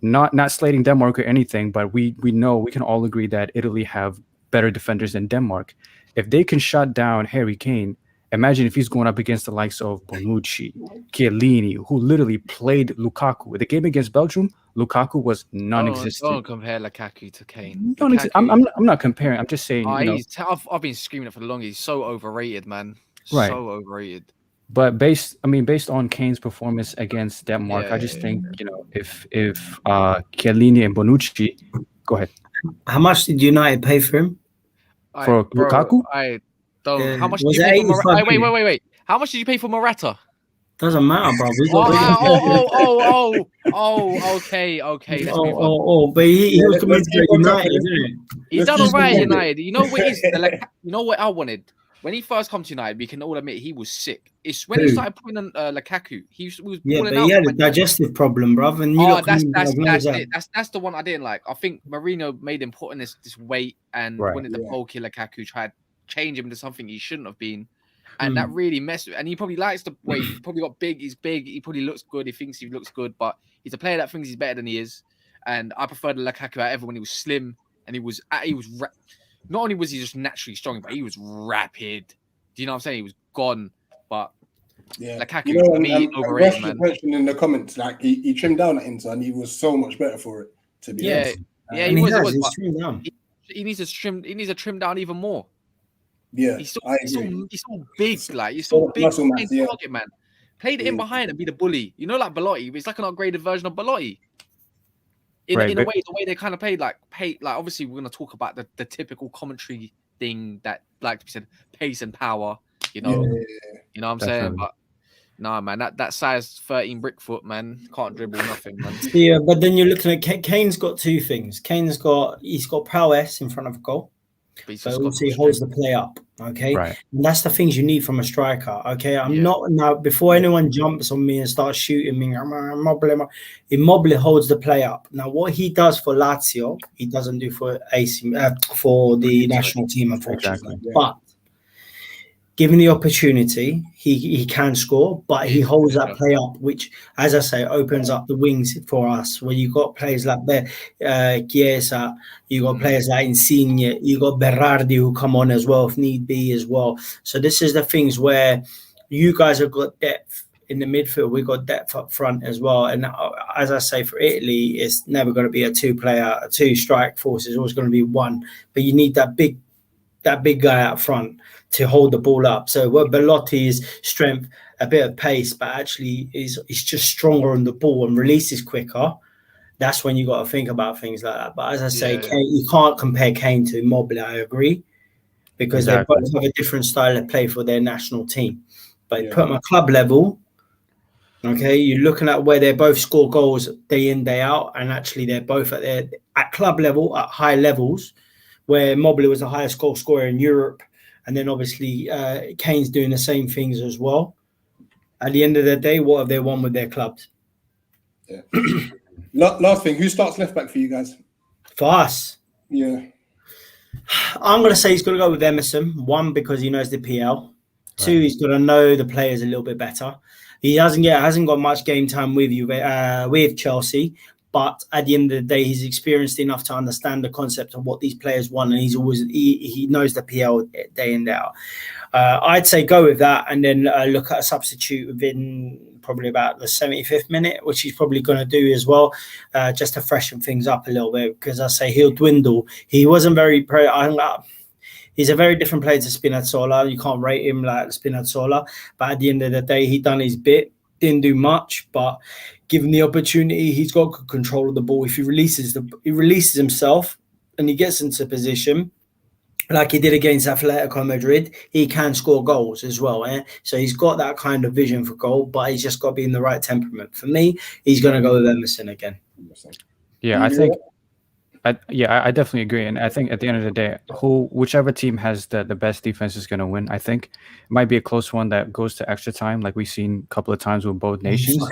Speaker 7: not slating Denmark or anything, but we know, we can all agree that Italy have better defenders than Denmark. If they can shut down Harry Kane, imagine if he's going up against the likes of Bonucci, Chiellini, who literally played Lukaku. The game against Belgium, Lukaku was non-existent.
Speaker 3: Don't compare Lukaku to Kane.
Speaker 7: I'm not comparing. I'm just saying.
Speaker 3: I've been screaming it for the longest. He's so overrated, man.
Speaker 7: Right.
Speaker 3: So overrated.
Speaker 7: But based on Kane's performance against Denmark, I just think if Chiellini and Bonucci, go ahead.
Speaker 2: How much did United pay for him?
Speaker 7: For Lukaku?
Speaker 3: I don't. How much did you pay for Morata? Wait. How much did you pay for Morata?
Speaker 2: Doesn't matter, bro.
Speaker 3: Okay. Let's move
Speaker 2: on. But he was coming to United, isn't it?
Speaker 3: He's done all right at United. You know what is? You know what I wanted? When he first come to United, we can all admit he was sick. It's when he started putting on Lukaku. He was
Speaker 2: but he had a digestive problem, bro. And
Speaker 3: that's the one I didn't like. I think Mourinho made him put on this weight and wanted the bulky Lukaku, tried to change him into something he shouldn't have been. And that really messed with. And he probably likes the weight. He probably got big. He's big. He probably looks good. He thinks he looks good, but he's a player that thinks he's better than he is. And I preferred Lukaku out ever when he was slim and he was not only was he just naturally strong, but he was rapid. Do you know what I'm saying? He was gone, but Lukaku overrated, man.
Speaker 1: Mentioned in the comments, like he trimmed down at Inter and he was so much better for it. To be honest.
Speaker 3: Yeah,
Speaker 2: and
Speaker 3: he was.
Speaker 2: he's trimmed down.
Speaker 3: He needs to trim. He needs to trim down even more.
Speaker 1: Yeah,
Speaker 3: he's so big. Like he's so big.
Speaker 1: Muscle mass, yeah.
Speaker 3: Target man. Play the in behind and be the bully. You know, like Belotti. It's like an upgraded version of Belotti. In a way, the way they kind of played, like obviously we're gonna talk about the typical commentary thing that, like you said, pace and power. You know, you know what I'm saying? But nah, man, that size 13 brick foot, man, can't dribble nothing, man.
Speaker 2: Yeah, but then you're looking at Kane's got two things. He's got prowess in front of a goal, but also he holds the play up. Okay,
Speaker 7: right.
Speaker 2: And that's the things you need from a striker. Okay, I'm not now. Before anyone jumps on me and starts shooting me, Immobile holds the play up. Now, what he does for Lazio, he doesn't do for for the national team, unfortunately.
Speaker 7: Exactly.
Speaker 2: But given the opportunity, he can score, but he holds that play up, which, as I say, opens up the wings for us. Where you got players like Chiesa, you got players like Insigne, you got Berardi who come on as well if need be as well. So this is the things where you guys have got depth in the midfield. We've got depth up front as well. And as I say, for Italy, it's never going to be a two strike force. It's always going to be one. But you need that big guy out front to hold the ball up. So Belotti's strength, a bit of pace, but actually is just stronger on the ball and releases quicker. That's when you got to think about things like that. But as I say, Kane, you can't compare Kane to Immobile, I agree, because they both have a different style of play for their national team. But put them at club level, okay, you're looking at where they both score goals day in, day out, and actually they're both at club level, at high levels, where Immobile was the highest goal scorer in Europe. And then obviously Kane's doing the same things as well. At the end of the day, what have they won with their clubs?
Speaker 1: Yeah. Last thing, who starts left back for you guys?
Speaker 2: For us?
Speaker 1: Yeah.
Speaker 2: I'm going to say he's going to go with Emerson. One, because he knows the PL. Two, he's going to know the players a little bit better. He hasn't got much game time with you with Chelsea. But at the end of the day, he's experienced enough to understand the concept of what these players want, and he knows the PL day in, day out. I'd say go with that, and then look at a substitute within probably about the 75th minute, which he's probably going to do as well, just to freshen things up a little bit. Because I say he'll dwindle. He wasn't very. He's a very different player to Spinazzola. You can't rate him like Spinazzola, but at the end of the day, he done his bit. Didn't do much, but given the opportunity, he's got good control of the ball. If he releases himself and he gets into position, like he did against Atletico Madrid, he can score goals as well. So he's got that kind of vision for goal, but he's just got to be in the right temperament. For me, he's going to go with Emerson again.
Speaker 7: Yeah, I think. I definitely agree, and I think at the end of the day, whichever team has the best defense is going to win. I think it might be a close one that goes to extra time, like we've seen a couple of times with both nations.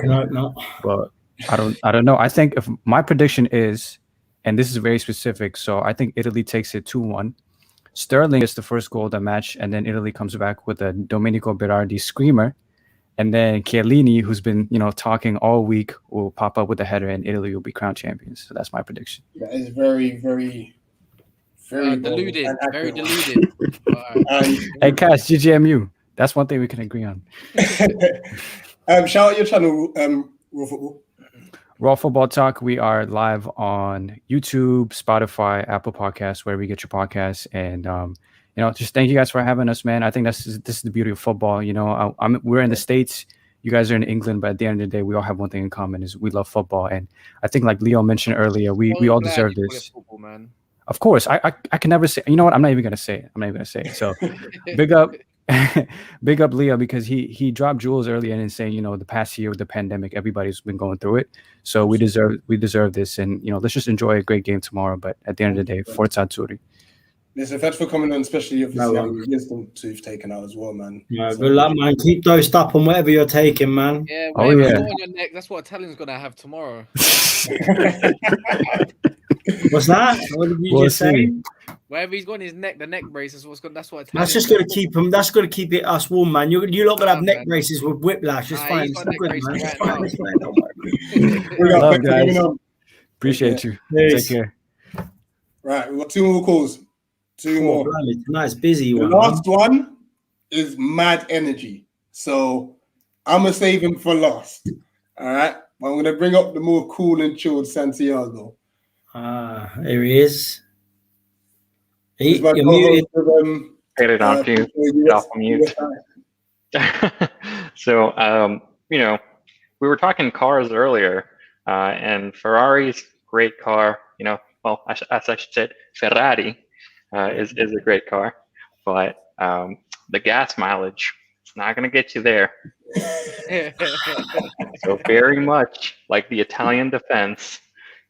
Speaker 7: But I don't know. I think if my prediction is, and this is very specific, so I think Italy takes it 2-1. Sterling gets the first goal of the match, and then Italy comes back with a Domenico Berardi screamer. And then Chiellini, who's been, talking all week, will pop up with a header, and Italy will be crowned champions. So that's my prediction.
Speaker 1: That is very, very, very
Speaker 3: deluded. Very deluded.
Speaker 7: Hey, Cash, GGMU. That's one thing we can agree on.
Speaker 1: Shout out your channel, Raw Football.
Speaker 7: Raw Football Talk. We are live on YouTube, Spotify, Apple Podcasts, wherever you get your podcasts, and just thank you guys for having us, man. I think this is the beauty of football. We're in the States, you guys are in England, but at the end of the day, we all have one thing in common: is we love football. And I think, like Leo mentioned earlier, we all deserve this.
Speaker 3: Football, man.
Speaker 7: Of course, I can never say. You know what? I'm not even gonna say it. So, big up Leo, because he dropped jewels earlier and saying, the past year with the pandemic, everybody's been going through it. So we deserve this, and let's just enjoy a great game tomorrow. But at the end of the day, Forza Azzurri.
Speaker 1: Listen, thanks for coming on, especially obviously wisdom you've taken out as well, man.
Speaker 2: Yeah, good luck, man. Keep dosed up on whatever you're taking, man.
Speaker 3: Yeah, whatever's on your neck, that's what Italian's gonna have tomorrow.
Speaker 2: What's that? What did you just say?
Speaker 3: Wherever he's got in his neck, the neck brace is that's what Italian.
Speaker 2: That's just gonna keep him. That's gonna keep it us warm, man. You're not gonna have neck braces with whiplash. It's fine. It's good, man.
Speaker 7: Love, guys. Appreciate you. Take care.
Speaker 1: Right, we've got 2 more calls. 2 more.
Speaker 2: Nice, busy one.
Speaker 1: The last one is mad energy. So I'm going to save him for last. All right. I'm going to bring up the more cool and chilled Santiago.
Speaker 2: Here he is.
Speaker 1: He's my
Speaker 2: You're
Speaker 1: co-host
Speaker 2: muted.
Speaker 1: with
Speaker 8: Get it on to get off mute. So, we were talking cars earlier, and Ferrari's great car. Well, as I should say, Ferrari is a great car, but the gas mileage, it's not going to get you there. So very much like the Italian defense,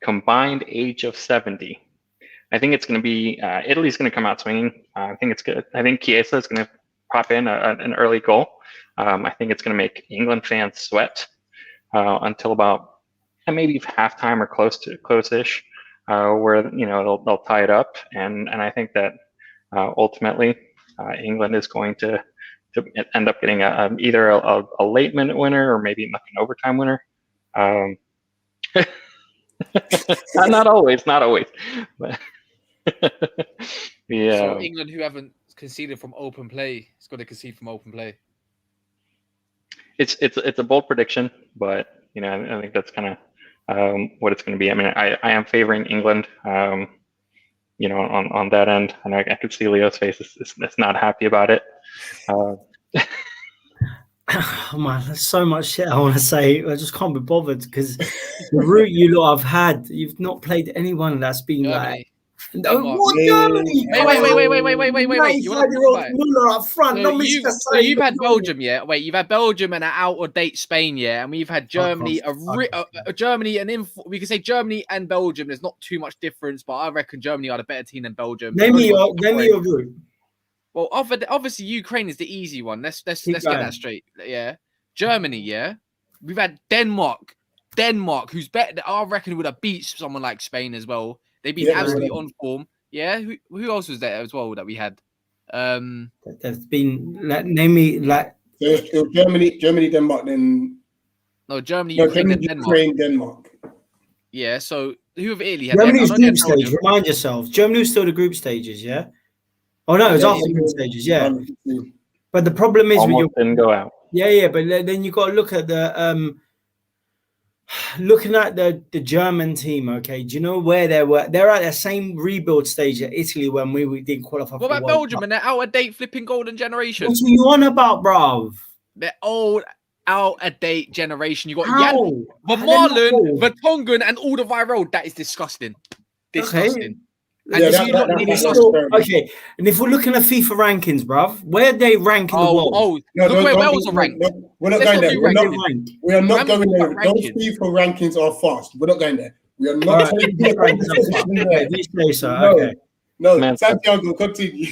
Speaker 8: combined age of 70. I think it's going to be Italy's going to come out swinging. I think it's good. I think Chiesa is going to pop in an early goal. I think it's going to make England fans sweat until about maybe halftime or close-ish, where they'll tie it up, and I think that ultimately England is going to end up getting either a late minute winner or maybe like an overtime winner. Not always, but yeah.
Speaker 3: So England, who haven't conceded from open play, is going to concede from open play.
Speaker 8: It's a bold prediction, but I think that's kind of what it's going to be. I mean, I am favoring England, on that end, and I could see Leo's face. It's not happy about it.
Speaker 2: Oh man, there's so much shit I want to say. I just can't be bothered because the route you lot have had, you've not played anyone that's been
Speaker 3: Germany.
Speaker 2: What Germany?
Speaker 3: Wait. You want to talk about it?
Speaker 2: Muller up front.
Speaker 3: So you've had Belgium, yeah. Wait, you've had Belgium and an out-of-date Spain, yeah, and we've had Germany. Germany and we can say Germany and Belgium. There's not too much difference, but I reckon Germany are the better team than Belgium.
Speaker 2: Name me your route.
Speaker 3: Well, obviously Ukraine is the easy one. Let's get that straight. Yeah, Germany. Yeah, we've had Denmark, who's better. I reckon would have beat someone like Spain as well. They've been absolutely on form. Yeah. Who else was there as well that we had?
Speaker 2: There's been name me like.
Speaker 1: So it was Germany, Denmark, then.
Speaker 3: No, Germany, Ukraine,
Speaker 1: Denmark.
Speaker 3: Yeah. So who have Italy had?
Speaker 2: Germany's group stage. Remind yourself, Germany was still the group stages. Yeah. Oh no, it was after the group stages. Yeah. But the problem is
Speaker 8: didn't go out.
Speaker 2: Yeah. But then you got to look at the looking at the German team, okay, do you know where they were? They're at the same rebuild stage at Italy when we didn't qualify.
Speaker 3: What about Belgium and their out-of-date flipping golden generation?
Speaker 2: What are you on about, bruv?
Speaker 3: Their old out-of-date generation. You got Jan, Vermaelen, Vertonghen, and Alderweireld. That is disgusting. Disgusting.
Speaker 2: Okay. Okay, and if we're looking at FIFA rankings, bruv, where they rank in the world?
Speaker 3: Look where Wales are ranked.
Speaker 1: We're not going there. We are not going there. Those FIFA rankings are fast. We're not going there. We are not. No, Santiago, continue.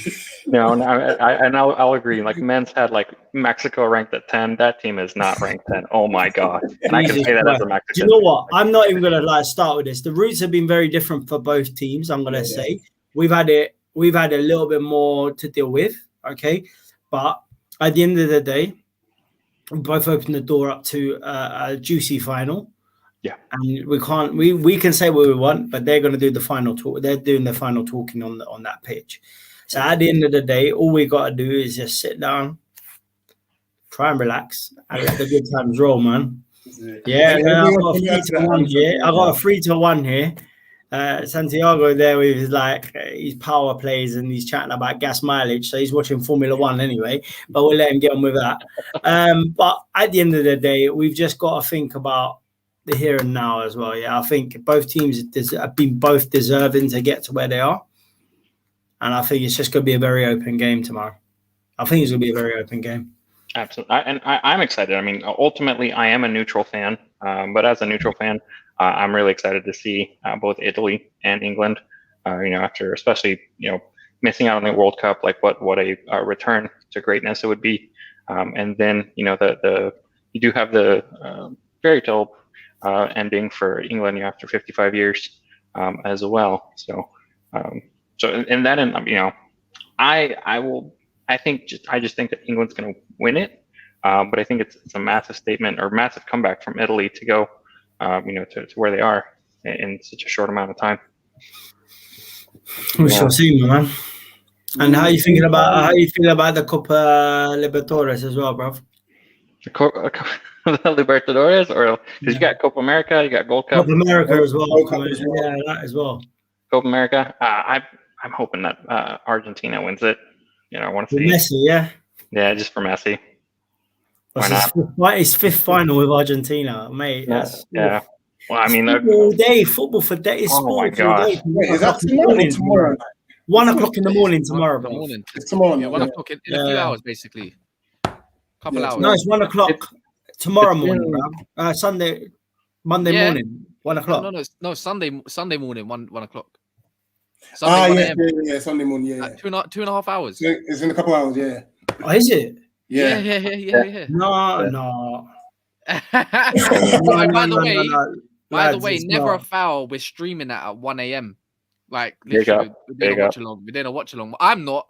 Speaker 8: I'll agree. Like men's had like Mexico ranked at 10. That team is not ranked 10. Oh my god! And I can say that as a Mexican.
Speaker 2: Do you know what? I'm not even gonna start with this. The routes have been very different for both teams. I'm gonna say we've had a little bit more to deal with. Okay, but at the end of the day, we both opened the door up to a juicy final.
Speaker 8: Yeah,
Speaker 2: and we can say what we want, but they're going to do the final talk. They're doing the final talking on that pitch. So at the end of the day, all we got to do is just sit down, try and relax, and let the good times roll, man. Yeah, I got a 3-1 here. Santiago there with his power plays and he's chatting about gas mileage, so he's watching Formula 1 anyway. But we'll let him get on with that. But at the end of the day, we've just got to think about the here and now as well. Yeah, I think both teams have been both deserving to get to where they are, and I think it's just going to be a very open game tomorrow. I think it's going to be a very open game.
Speaker 8: Absolutely, I'm excited. I mean, ultimately, I am a neutral fan, but as a neutral fan, I'm really excited to see both Italy and England. After especially missing out on the World Cup, like what a return to greatness it would be, and then you do have the fairy tale ending for England after 55 years as well. So in that end, I just think that England's going to win it, but I think it's a massive statement or massive comeback from Italy to go, to where they are in such a short amount of time.
Speaker 2: We shall see, man. And how you feeling about the Copa Libertadores as well, bro?
Speaker 8: the Libertadores, or because you got Copa America, you got Gold Cup,
Speaker 2: Copa America as well.
Speaker 1: World Cup as well.
Speaker 2: Yeah, that as well.
Speaker 8: Copa America. I'm hoping that Argentina wins it. You know, I want to see
Speaker 2: Messi, yeah.
Speaker 8: Yeah, just for Messi. Why
Speaker 2: That's
Speaker 8: not?
Speaker 2: his fifth final with Argentina, mate. That's
Speaker 8: Yeah. Well, I mean,
Speaker 2: football all day, football for day. It's
Speaker 8: Oh my
Speaker 2: sport all day.
Speaker 8: gosh.
Speaker 1: Wait, is that tomorrow?
Speaker 2: 1 o'clock in the morning tomorrow,
Speaker 3: The
Speaker 2: bro.
Speaker 3: morning.
Speaker 1: It's tomorrow.
Speaker 3: Yeah, 1
Speaker 1: yeah.
Speaker 3: o'clock in a few hours, basically. Couple
Speaker 1: Yeah,
Speaker 3: hours.
Speaker 2: No, it's 1 o'clock tomorrow
Speaker 8: it's
Speaker 2: morning,
Speaker 8: been-
Speaker 2: bro. Monday
Speaker 3: Yeah.
Speaker 2: morning, 1 o'clock.
Speaker 3: No, Sunday morning, 1 o'clock. Sunday 1 a.m.
Speaker 1: Yeah, Sunday morning, yeah.
Speaker 3: Like 2.5 hours.
Speaker 1: So it's in a couple hours, yeah.
Speaker 2: Oh, is it?
Speaker 3: Yeah.
Speaker 2: No.
Speaker 3: By the
Speaker 2: Lads,
Speaker 3: way,
Speaker 2: it's
Speaker 3: never
Speaker 2: not.
Speaker 3: a foul. We're streaming that at 1 a.m. Like
Speaker 8: Big
Speaker 3: literally,
Speaker 8: up.
Speaker 3: we're
Speaker 8: Big
Speaker 3: doing a
Speaker 8: up.
Speaker 3: watch along. We're doing a watch along. I'm not.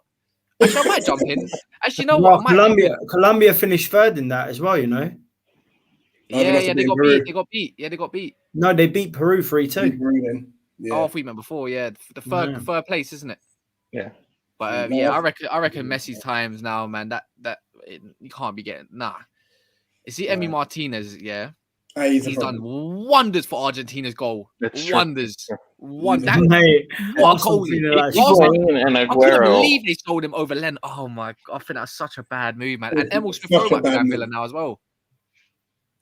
Speaker 3: Actually, I might jump in. Actually, you know
Speaker 2: Well,
Speaker 3: what? I might jump in.
Speaker 2: Colombia finished third in that as well, you know.
Speaker 1: they must have
Speaker 3: They
Speaker 1: been
Speaker 3: got
Speaker 1: Peru.
Speaker 3: beat. They got beat. Yeah, they got beat.
Speaker 2: No, they beat Peru 3-2.
Speaker 1: Yeah.
Speaker 3: Oh, I thought you meant before. Yeah, the third place, isn't it?
Speaker 8: Yeah.
Speaker 3: But
Speaker 1: Yeah.
Speaker 3: yeah, I reckon Messi's times now, man. You can't be getting You see, Emi Martinez, yeah. He's done wonders for Argentina's goal.
Speaker 8: That's true.
Speaker 3: Wonders.
Speaker 2: Mate,
Speaker 3: What a goal!
Speaker 8: Higuain and
Speaker 3: I couldn't
Speaker 8: Aguero.
Speaker 3: believe they sold him over Len. Oh my god, I think that's such a bad move, man. And Emil Smith Rowe might be at Villa now as well.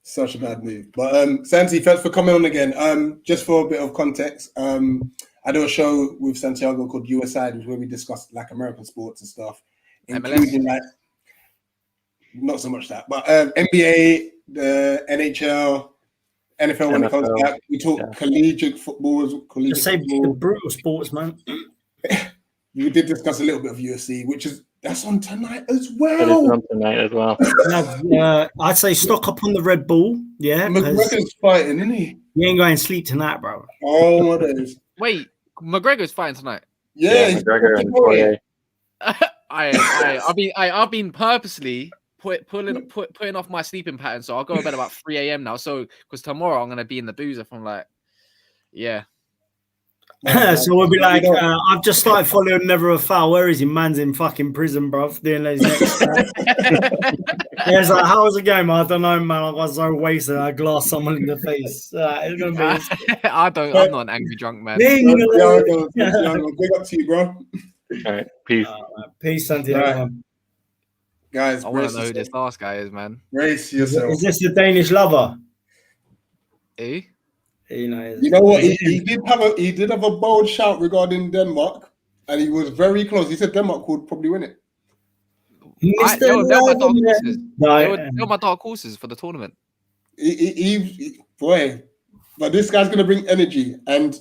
Speaker 1: Such a bad move. But Santi, thanks for coming on again. Just for a bit of context, I do a show with Santiago called USide, where we discuss like American sports and stuff, including like not so much that, but NBA, the NHL, NFL when it comes back. We talk collegiate football.
Speaker 2: Just say the brutal sports, man.
Speaker 1: We did discuss a little bit of UFC, that's on tonight as
Speaker 8: It is
Speaker 1: well.
Speaker 8: on tonight as well.
Speaker 2: I'd say stock up on the Red Bull. Yeah,
Speaker 1: McGregor's fighting, isn't he?
Speaker 2: You ain't going to sleep tonight, bro.
Speaker 1: Oh my days.
Speaker 3: Wait, McGregor's fighting tonight.
Speaker 1: Yeah,
Speaker 8: McGregor and Poirier.
Speaker 3: I've been purposely putting off my sleeping pattern, so I'll go to bed about 3 a.m. now. So because tomorrow I'm gonna be in the boozer from
Speaker 2: So we'll be like, I've just started following Never a Foul. Where is he? Man's in fucking prison, bro. Doing those next. Yeah, it's like, how was the game? I don't know, man. I was so wasted. I glassed someone in the face. It's gonna be.
Speaker 3: I'm not an angry drunk man.
Speaker 1: Big up to you, bro.
Speaker 8: All right, peace.
Speaker 2: Peace, Santiago.
Speaker 1: Guys,
Speaker 3: I want to know who this last guy is, man.
Speaker 1: Brace yourself.
Speaker 2: Is this the Danish lover?
Speaker 3: Eh?
Speaker 1: You know what? He did have a bold shout regarding Denmark, and he was very close. He said Denmark would probably win it.
Speaker 3: They were my dark horses for the tournament.
Speaker 1: Boy, but this guy's gonna bring energy. And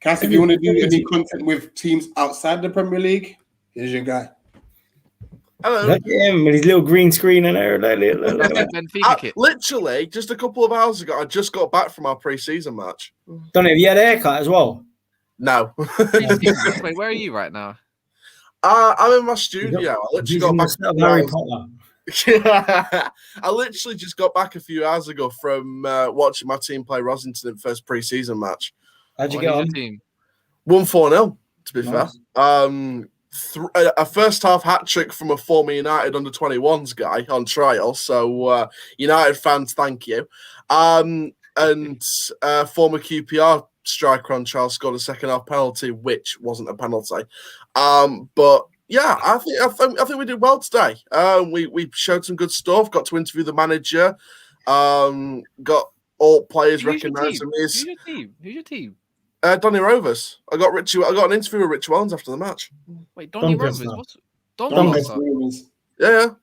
Speaker 1: Cass, if you want to do any content with teams outside the Premier League, here's your guy.
Speaker 9: Hello.
Speaker 2: Look at him with his little green screen and everything.
Speaker 9: Literally, just a couple of hours ago, I just got back from our pre-season match.
Speaker 2: Don't know if you had a haircut as well.
Speaker 9: No.
Speaker 3: Wait, where are you right now?
Speaker 9: I'm in my studio. I literally got back.
Speaker 2: Harry Potter.
Speaker 9: Yeah. I literally just got back a few hours ago from watching my team play Rosington in the first pre-season match.
Speaker 2: How'd you get on?
Speaker 3: Team?
Speaker 9: Won 4-0, to be fair. A first half hat trick from a former United under 21s guy on trial. So United fans, thank you. And former QPR striker on trial scored a second half penalty, which wasn't a penalty. But yeah, I think we did well today. We showed some good stuff. Got to interview the manager. Got all players recognising
Speaker 3: Who's your team?
Speaker 9: Donny Rovers. I got an interview with Rich Wellens after the match.
Speaker 3: Wait, Donny Rovers? What's
Speaker 1: Rovers?
Speaker 9: Yeah.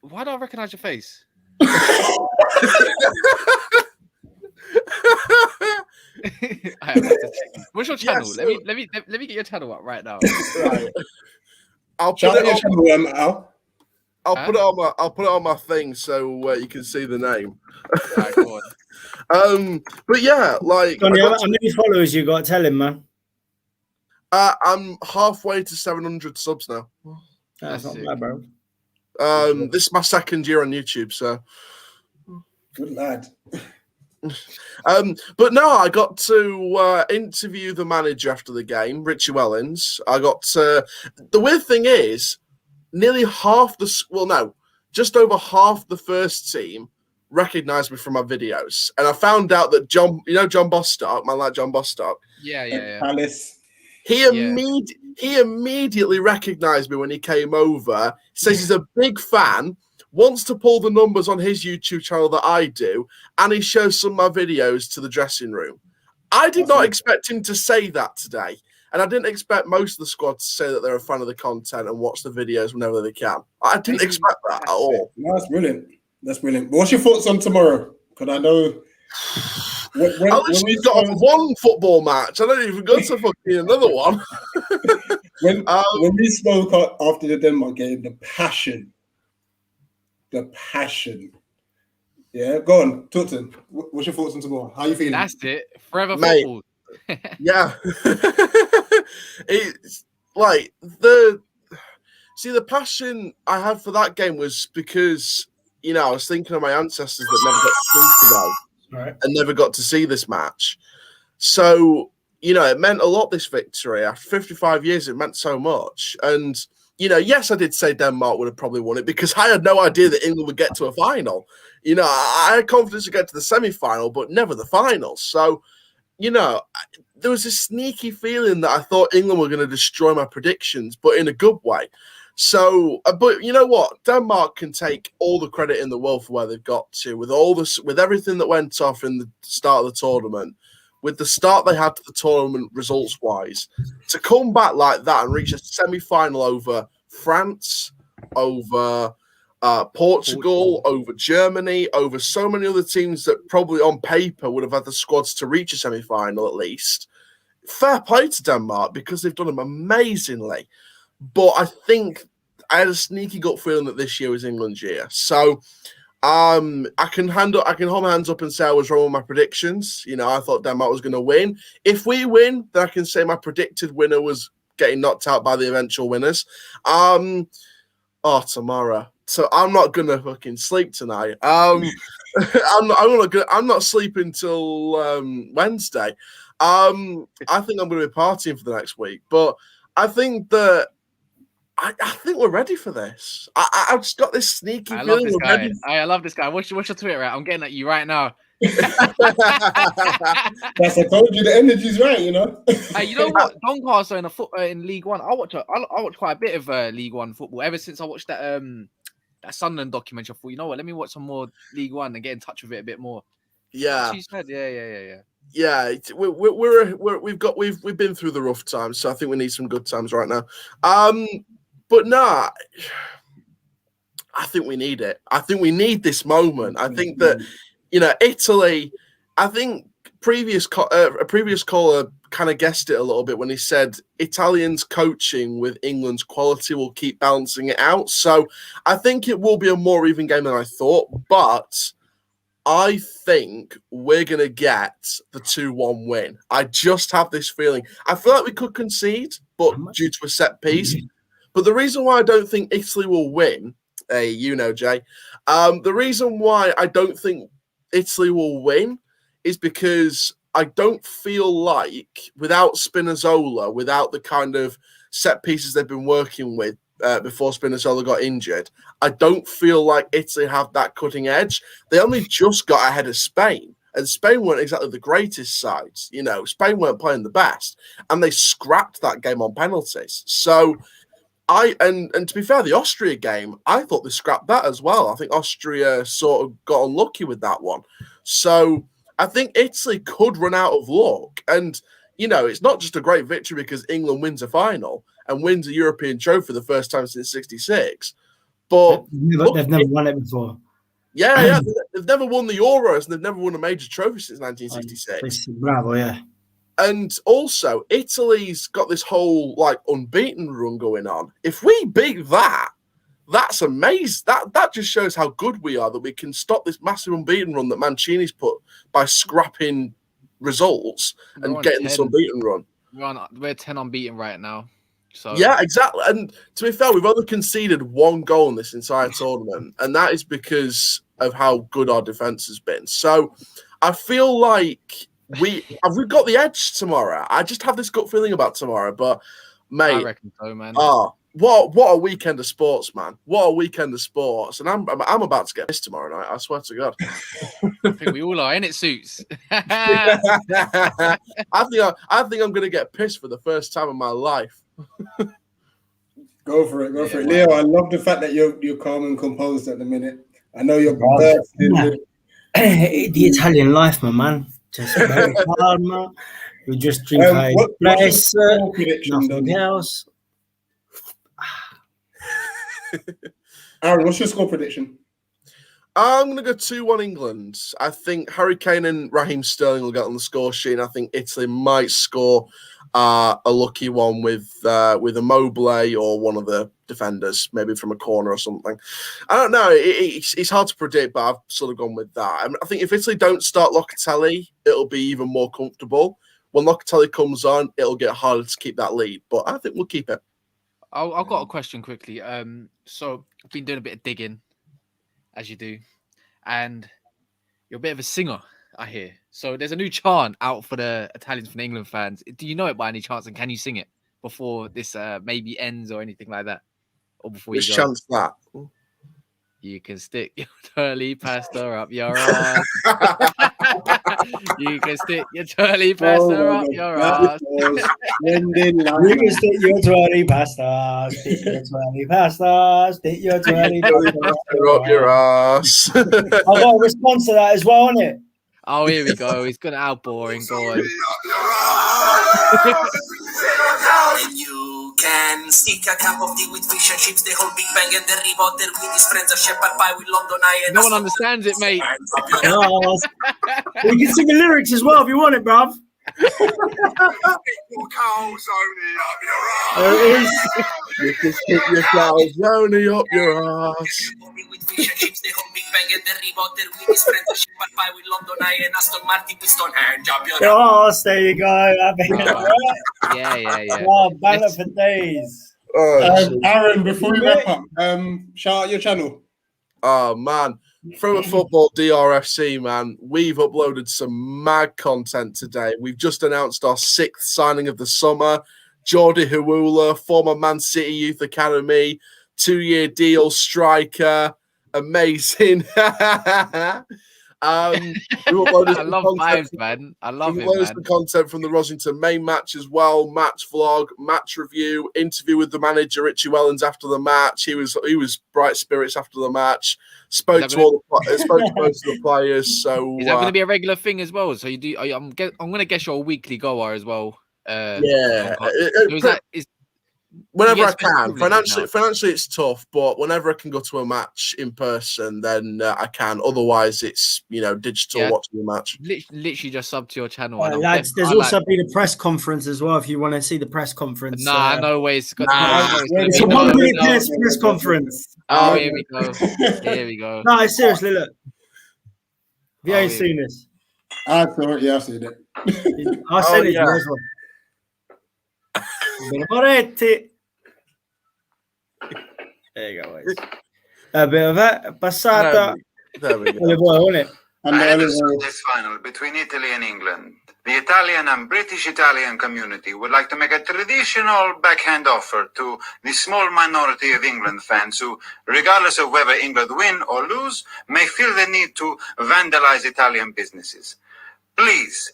Speaker 3: Why do I recognise your face? What's your channel?
Speaker 9: Yes,
Speaker 3: let me get your channel up right now.
Speaker 9: Right. I'll put it on my thing so you can see the name.
Speaker 3: Right, go on.
Speaker 9: But yeah, like
Speaker 2: Donny, how many followers you got? Tell him, man.
Speaker 9: I'm halfway to 700 subs now.
Speaker 2: That's not bad, bro.
Speaker 9: This is my second year on YouTube, so
Speaker 1: good lad.
Speaker 9: But no, I got to interview the manager after the game, Richie Wellens. I got the weird thing is, nearly half the just over half the first team recognized me from my videos. And I found out that John Bostock, man like John Bostock.
Speaker 3: Yeah.
Speaker 1: Alice.
Speaker 9: He immediately recognized me when he came over. Says he's a big fan, wants to pull the numbers on his YouTube channel that I do, and he shows some of my videos to the dressing room. I did not expect him to say that today. And I didn't expect most of the squad to say that they're a fan of the content and watch the videos whenever they can. I didn't expect that at all.
Speaker 1: No, that's brilliant. That's brilliant. What's your thoughts on tomorrow? Because I know
Speaker 9: I literally got off one football match. I don't even go to fucking another one.
Speaker 1: when we spoke after the Denmark game, the passion. Yeah, go on, Tutton. What's your thoughts on tomorrow? How are you feeling?
Speaker 3: That's it. Forever
Speaker 9: Mate,
Speaker 3: football.
Speaker 9: Yeah. It's like the passion I had for that game was because, I was thinking of my ancestors that never got to see today and never got to see this match. So, it meant a lot, this victory. After 55 years, it meant so much. And, yes, I did say Denmark would have probably won it because I had no idea that England would get to a final. I had confidence to get to the semi-final, but never the final. So, there was a sneaky feeling that I thought England were going to destroy my predictions, but in a good way. So, but you know what? Denmark can take all the credit in the world for where they've got to, with everything that went off in the start of the tournament, with the start they had to the tournament results-wise, to come back like that and reach a semi-final over France, over Portugal, over Germany, over so many other teams that probably on paper would have had the squads to reach a semi-final at least. Fair play to Denmark because they've done them amazingly. But I think I had a sneaky gut feeling that this year was England's year. So I can hold my hands up and say I was wrong with my predictions. I thought Denmark was going to win. If we win, then I can say my predicted winner was getting knocked out by the eventual winners. Tomorrow. So I'm not gonna fucking sleep tonight. I'm not sleeping till Wednesday. I think I'm gonna be partying for the next week. But I think that I think we're ready for this. I've just got this sneaky feeling.
Speaker 3: I love this guy. What's your Twitter at? I'm getting at you right now.
Speaker 1: That's I told you the energy's right,
Speaker 3: You know what? Doncaster in League One. I watch quite a bit of League One football ever since I watched that Sunderland documentary. I thought, you know what? Let me watch some more League One and get in touch with it a bit more.
Speaker 9: Yeah.
Speaker 3: She said, yeah.
Speaker 9: Yeah, we've been through the rough times, so I think we need some good times right now. But nah, I think we need it. I think we need this moment. I think that Italy. I think a previous caller kind of guessed it a little bit when he said Italians coaching with England's quality will keep balancing it out. So I think it will be a more even game than I thought, but I think we're going to get the 2-1 win. I just have this feeling. I feel like we could concede, but due to a set piece. But the reason why I don't think Italy will win, Jay, the reason why I don't think Italy will win is because I don't feel like without Spinazzola, without the kind of set pieces they've been working with before Spinazzola got injured, I don't feel like Italy have that cutting edge. They only just got ahead of Spain, and Spain weren't exactly the greatest sides. Spain weren't playing the best, and they scrapped that game on penalties. So and to be fair, the Austria game, I thought they scrapped that as well. I think Austria sort of got unlucky with that one. So I think Italy could run out of luck. And, it's not just a great victory because England wins a final and wins a European trophy for the first time since '66. But
Speaker 2: they've never won it before.
Speaker 9: Yeah. They've never won the Euros and they've never won a major trophy since 1966.
Speaker 2: Bravo, yeah.
Speaker 9: And also, Italy's got this whole unbeaten run going on. If we beat that, that's amazing. That just shows how good we are, that we can stop this massive unbeaten run that Mancini's put by scrapping results and getting 10. This unbeaten run.
Speaker 3: We're 10 unbeaten right now. So
Speaker 9: yeah, exactly. And to be fair, we've only conceded one goal in this entire tournament, and that is because of how good our defense has been. So I feel like we've got the edge tomorrow. I just have this gut feeling about tomorrow, but mate,
Speaker 3: I reckon so, man.
Speaker 9: what a weekend of sports, man! What a weekend of sports, and I'm about to get this tomorrow night. I swear to God.
Speaker 3: I think we all are, innit, Suits?
Speaker 9: I think I'm gonna get pissed for the first time in my life.
Speaker 1: Go for it, Leo. I love the fact that you're calm and composed at the minute. I know you're bursting.
Speaker 2: The Italian life, my man. Just very calm, man. We just drink ice, nothing else.
Speaker 1: Aaron, what's your score prediction?
Speaker 9: I'm going to go 2-1 England. I think Harry Kane and Raheem Sterling will get on the score sheet. I think Italy might score a lucky one with Immobile or one of the defenders, maybe from a corner or something. I don't know. It's hard to predict, but I've sort of gone with that. I think if Italy don't start Locatelli, it'll be even more comfortable. When Locatelli comes on, it'll get harder to keep that lead, but I think we'll keep it.
Speaker 3: I've got a question quickly. So I've been doing a bit of digging, as you do, and you're a bit of a singer, I hear. So there's a new chant out for the Italians, for the England fans. Do you know it by any chance, and can you sing it before this maybe ends or anything like that, or before
Speaker 9: Which
Speaker 3: you go?
Speaker 9: chant's that?
Speaker 3: You can stick your twirly pasta up your ass. You can stick your twirly pasta up your ass.
Speaker 2: You can stick your twirly pasta, stick your twirly pasta, stick your twirly pasta
Speaker 9: up your ass.
Speaker 2: I've got a response to that as well, isn't it?
Speaker 3: Oh, here we go. He's gonna outboring. Go on.
Speaker 10: You can stick a cup of tea with fish and chips, the whole Big Bang and the Harry Potter with his friends, a shepherd pie with London Eye. And
Speaker 3: no one understands it, mate.
Speaker 2: We can sing the lyrics as well if you want it, bruv.
Speaker 10: Your cows only up your ass.
Speaker 2: There it is.
Speaker 9: You can stick your cows only up your ass.
Speaker 10: With fish and chips, the whole Big Bang and the Harry Potter with his friends, a shepherd pie with London Eye and Aston Martin piston hand up your ass.
Speaker 2: There you go.
Speaker 3: Yeah.
Speaker 2: Oh, banner for days.
Speaker 1: Aaron, before we wrap up, shout out your channel.
Speaker 9: Oh man, from a football DRFC, man, we've uploaded some mad content today. We've just announced our 6th signing of the summer. Jordi Hawula, former Man City Youth Academy, 2-year deal, striker, amazing. I
Speaker 3: love vibes, man. I love it, man.
Speaker 9: Some content from the Rosington main match as well. Match vlog, match review, interview with the manager Richie Wellens after the match. He was bright spirits after the match. Spoke to most of the players. So
Speaker 3: is that going to be a regular thing as well? So you do. I'm going to guess you're a weekly goer as well.
Speaker 9: Whenever I can. Financially, it's tough, but whenever I can go to a match in person, then I can. Otherwise, it's digital watching the match.
Speaker 3: Literally just sub to your channel.
Speaker 2: Lads, there's also been a press conference as well. If you want to see the press conference,
Speaker 3: no way. It's a
Speaker 2: 1-minute press conference.
Speaker 3: Oh, here we go. Here we go.
Speaker 2: No, seriously, look. Have you ain't seen this?
Speaker 1: I saw it. Yeah, I've seen it.
Speaker 2: I'll send it to you as well. Moretti. There you go, guys. A bit of that. Passata.
Speaker 9: There we go.
Speaker 10: Ahead of Sunday's final between Italy and England, the Italian and British Italian community would like to make a traditional backhand offer to the small minority of England fans who, regardless of whether England win or lose, may feel the need to vandalize Italian businesses. Please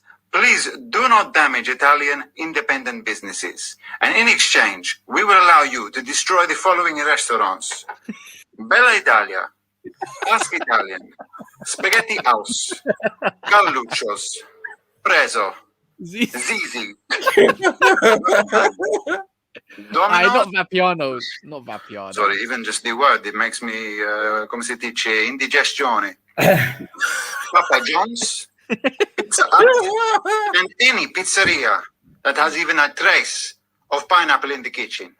Speaker 10: do not damage Italian independent businesses. And in exchange, we will allow you to destroy the following restaurants: Bella Italia, Ask Italian, Spaghetti House, Galluccios, Preso, Zizi.
Speaker 3: Not Vapiano.
Speaker 10: Sorry, even just the word, it makes me, come si dice, indigestione. Papa John's, Pizza Hut, and any pizzeria that has even a trace of pineapple in the kitchen.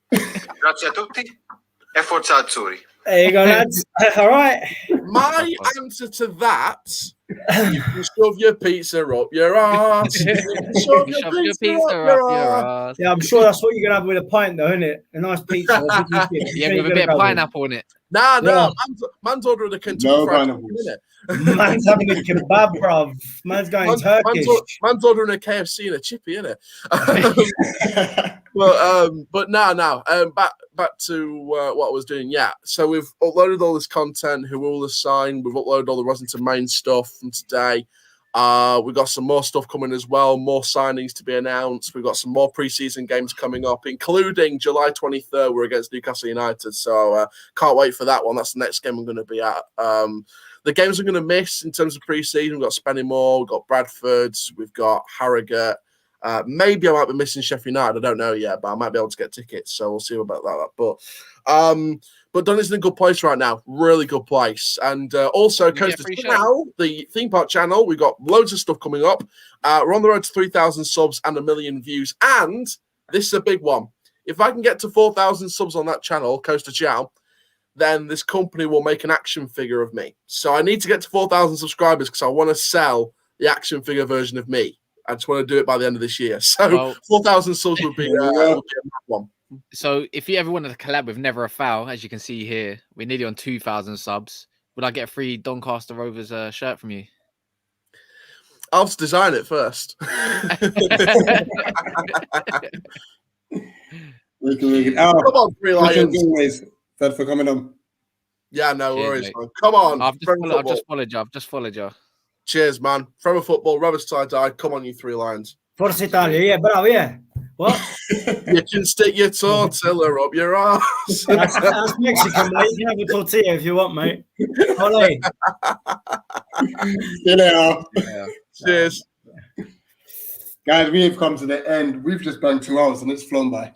Speaker 10: Grazie a tutti e forza azzurri.
Speaker 2: There you go, lads. All right.
Speaker 9: My answer to that: you can shove your pizza up your ass. Shove your pizza up your ass.
Speaker 2: Yeah, I'm sure that's what you're gonna have with a pint, though, isn't it? A nice pizza.
Speaker 3: Yeah, with a bit of pineapple on it.
Speaker 9: Nah,
Speaker 2: Yeah.
Speaker 9: man's ordering a Kentucky
Speaker 1: No
Speaker 9: Fried
Speaker 1: pineapples.
Speaker 9: Chicken,
Speaker 2: Man's having a kebab, bruv. Man's going Turkish.
Speaker 9: man's ordering a KFC and a chippy, innit? But now, back to what I was doing. Yeah, so we've uploaded all this content. Who will assign? We've uploaded all the Rossington Main stuff from today. We've got some more stuff coming as well. More signings to be announced. We've got some more preseason games coming up, including July 23rd. We're against Newcastle United, so can't wait for that one. That's the next game I'm going to be at. The games I'm going to miss in terms of preseason, we've got Spennymoor, we've got Bradford, we've got Harrogate. Maybe I might be missing Sheffield United. I don't know yet, but I might be able to get tickets. So we'll see about that. But Dunedin's in a good place right now. Really good place. And also, Coast of Channel, the theme park channel, we've got loads of stuff coming up. We're on the road to 3,000 subs and 1 million views. And this is a big one. If I can get to 4,000 subs on that channel, Coast of Channel, then this company will make an action figure of me. So I need to get to 4,000 subscribers because I want to sell the action figure version of me. I just want to do it by the end of this year. So 4,000 subs would be a one.
Speaker 3: So if you ever wanted to collab with Never a Foul, as you can see here, we're nearly on 2,000 subs. Would I get a free Doncaster Rovers shirt from you?
Speaker 9: I'll just design it first.
Speaker 1: Wicked.
Speaker 9: Come on, 3 Lions.
Speaker 1: Thanks for coming on.
Speaker 9: Yeah, no
Speaker 3: Cheers,
Speaker 9: worries,
Speaker 3: mate.
Speaker 9: man. Come on.
Speaker 3: I've just followed you.
Speaker 9: Cheers, man. From a football, Rovers tie-dye. Come on, you 3 Lions.
Speaker 2: Forza Italia, yeah, bravo, yeah. What?
Speaker 9: You can stick your tortilla up your arse.
Speaker 2: That's Mexican, mate. You can have a tortilla if you want, mate. Olé.
Speaker 1: See you later.
Speaker 3: Yeah.
Speaker 9: Cheers.
Speaker 1: Guys, we have come to the end. We've just done 2 hours and it's flown by.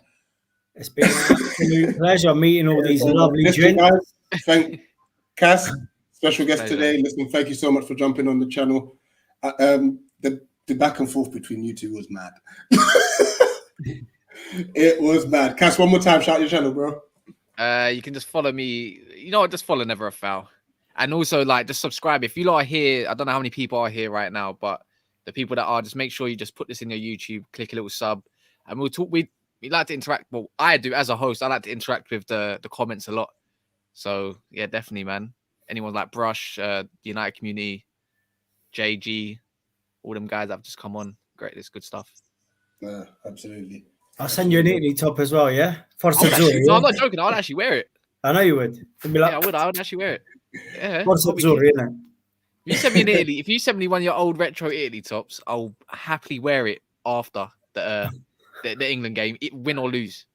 Speaker 2: It's been an absolute pleasure meeting all these lovely
Speaker 1: Listen,
Speaker 2: gents.
Speaker 1: guys, thank Cass, special guest
Speaker 3: Pleasure.
Speaker 1: today. Listen, thank you so much for jumping on the channel. The back and forth between you two was mad. It was mad. Cass, one more time, shout your channel, bro.
Speaker 3: You can just follow me. You know what? Just follow Never a Foul. And also, like, just subscribe. If you lot are here, I don't know how many people are here right now, but the people that are, just make sure you just put this in your YouTube, click a little sub, and we'll talk. We like to interact. Well, I do as a host. I like to interact with the comments a lot. So yeah, definitely, man. Anyone like Brush, United Community, JG, all them guys that have just come on. Great, it's good stuff.
Speaker 1: Absolutely.
Speaker 2: I'll send you an Italy top as well, yeah? Forza
Speaker 3: No,
Speaker 2: Azzurri.
Speaker 3: I'm not joking. I would actually wear it.
Speaker 2: I know you would. It'd be like,
Speaker 3: Yeah, I would actually wear it. Yeah.
Speaker 2: Forza Azzurri, isn't it?
Speaker 3: If you send me an Italy, if you send me one of your old retro Italy tops, I'll happily wear it after the England game, win or lose.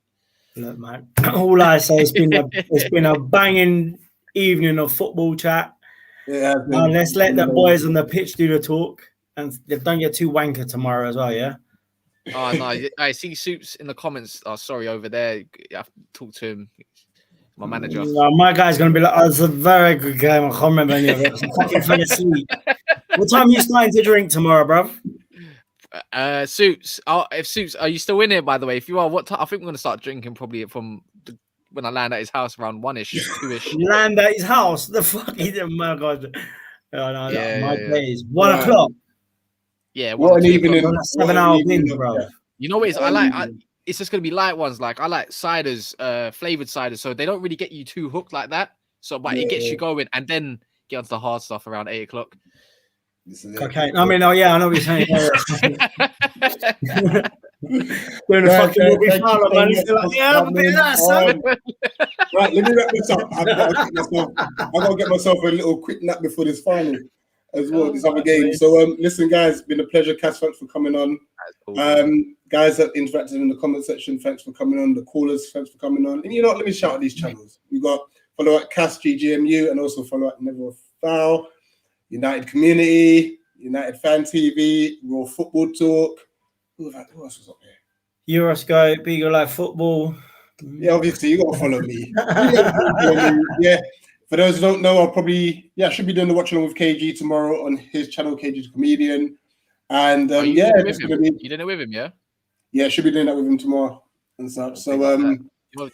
Speaker 2: Look, man. All I say, it's been a banging evening of football chat.
Speaker 1: Yeah.
Speaker 2: Let's let the boys on the pitch do the talk, and don't get too wanker tomorrow as well, yeah.
Speaker 3: Oh no, I see Soups in the comments. Oh, sorry, over there. I have to talk to him. My manager.
Speaker 2: No, my guy's gonna be like, oh, it's a very good game. I can't remember any of it. I fucking fell asleep. What time are you starting to drink tomorrow, bruv?
Speaker 3: Soups. If Soups, are you still in here? By the way, if you are, what time? I think we're gonna start drinking probably from when I land at his house around 1ish, 2ish.
Speaker 2: Land at his house. The fuck? Oh my god. Oh, no,
Speaker 3: Yeah,
Speaker 2: my
Speaker 3: yeah.
Speaker 2: days. 1 o'clock.
Speaker 3: Yeah,
Speaker 1: What an evening.
Speaker 2: 7-hour binge, bro.
Speaker 3: You know what it is? It's just gonna be light ones. Like I like ciders, flavored ciders, so they don't really get you too hooked like that. So, but it gets you going, and then get onto the hard stuff around 8 o'clock.
Speaker 2: Okay. I mean, oh yeah, I know what you're saying. Doing the fucking Robbie Fowler, man. He's like, yeah, I'm a bit of that, son.
Speaker 1: Right, let me wrap this up. I've got to get myself a little quick nap before this final as well, this other game. So, listen, guys, been a pleasure. Cass, thanks for coming on. Guys that interacted in the comment section, thanks for coming on. The callers, thanks for coming on. And you know what? Let me shout out these channels. We got follow at Cass GGMU and also follow at Never a Foul, United Community, United Fan TV, Raw Football Talk. Who else was up here?
Speaker 2: Euroscope, Beagle Live Football.
Speaker 1: Yeah, obviously you gotta follow me. Yeah. For those who don't know, I'll probably should be doing the watch along with KG tomorrow on his channel, KG the Comedian. And
Speaker 3: you did it with him, yeah?
Speaker 1: Yeah, should be doing that with him tomorrow and such. So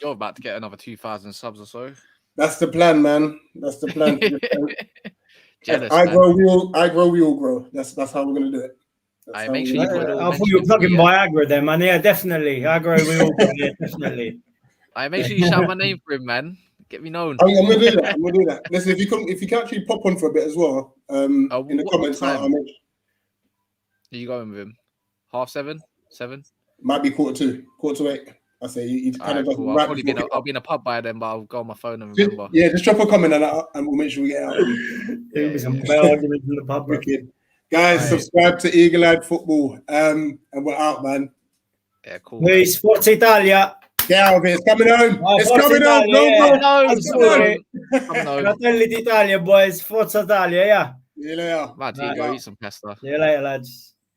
Speaker 3: you're about to get another 2,000 subs or so.
Speaker 1: That's the plan, man. That's the plan.
Speaker 3: Jealous,
Speaker 1: I grow, we all grow. That's how we're gonna do it.
Speaker 3: I make sure you put it all.
Speaker 2: I thought you were plugging Viagra there, man. Yeah, definitely. I grow, we all grow. Yeah, definitely.
Speaker 3: I make sure you shout my name for him, man. Get me known.
Speaker 1: I'm gonna do that. I'm gonna do that. Listen, if you can actually pop on for a bit as well, in the comments,
Speaker 3: Are you going with him? 7:30? 7?
Speaker 1: Might be 7:45. I say you kind of
Speaker 3: cool. I'll be in a pub by then, but I'll go on my phone and remember.
Speaker 1: Just drop a comment and we'll make sure we get out.
Speaker 2: Some bell arguments in the pub.
Speaker 1: Guys, subscribe to Eagle Eyed Football. And we're out, man.
Speaker 3: Yeah, cool.
Speaker 2: Peace, Forza Italia.
Speaker 1: Get out of it. It's coming home. It's coming home.
Speaker 2: Fratelli d'Italia, boys. Forza Italia, yeah.
Speaker 1: See you later.
Speaker 3: Right, go eat some pasta.
Speaker 2: See you later, lads.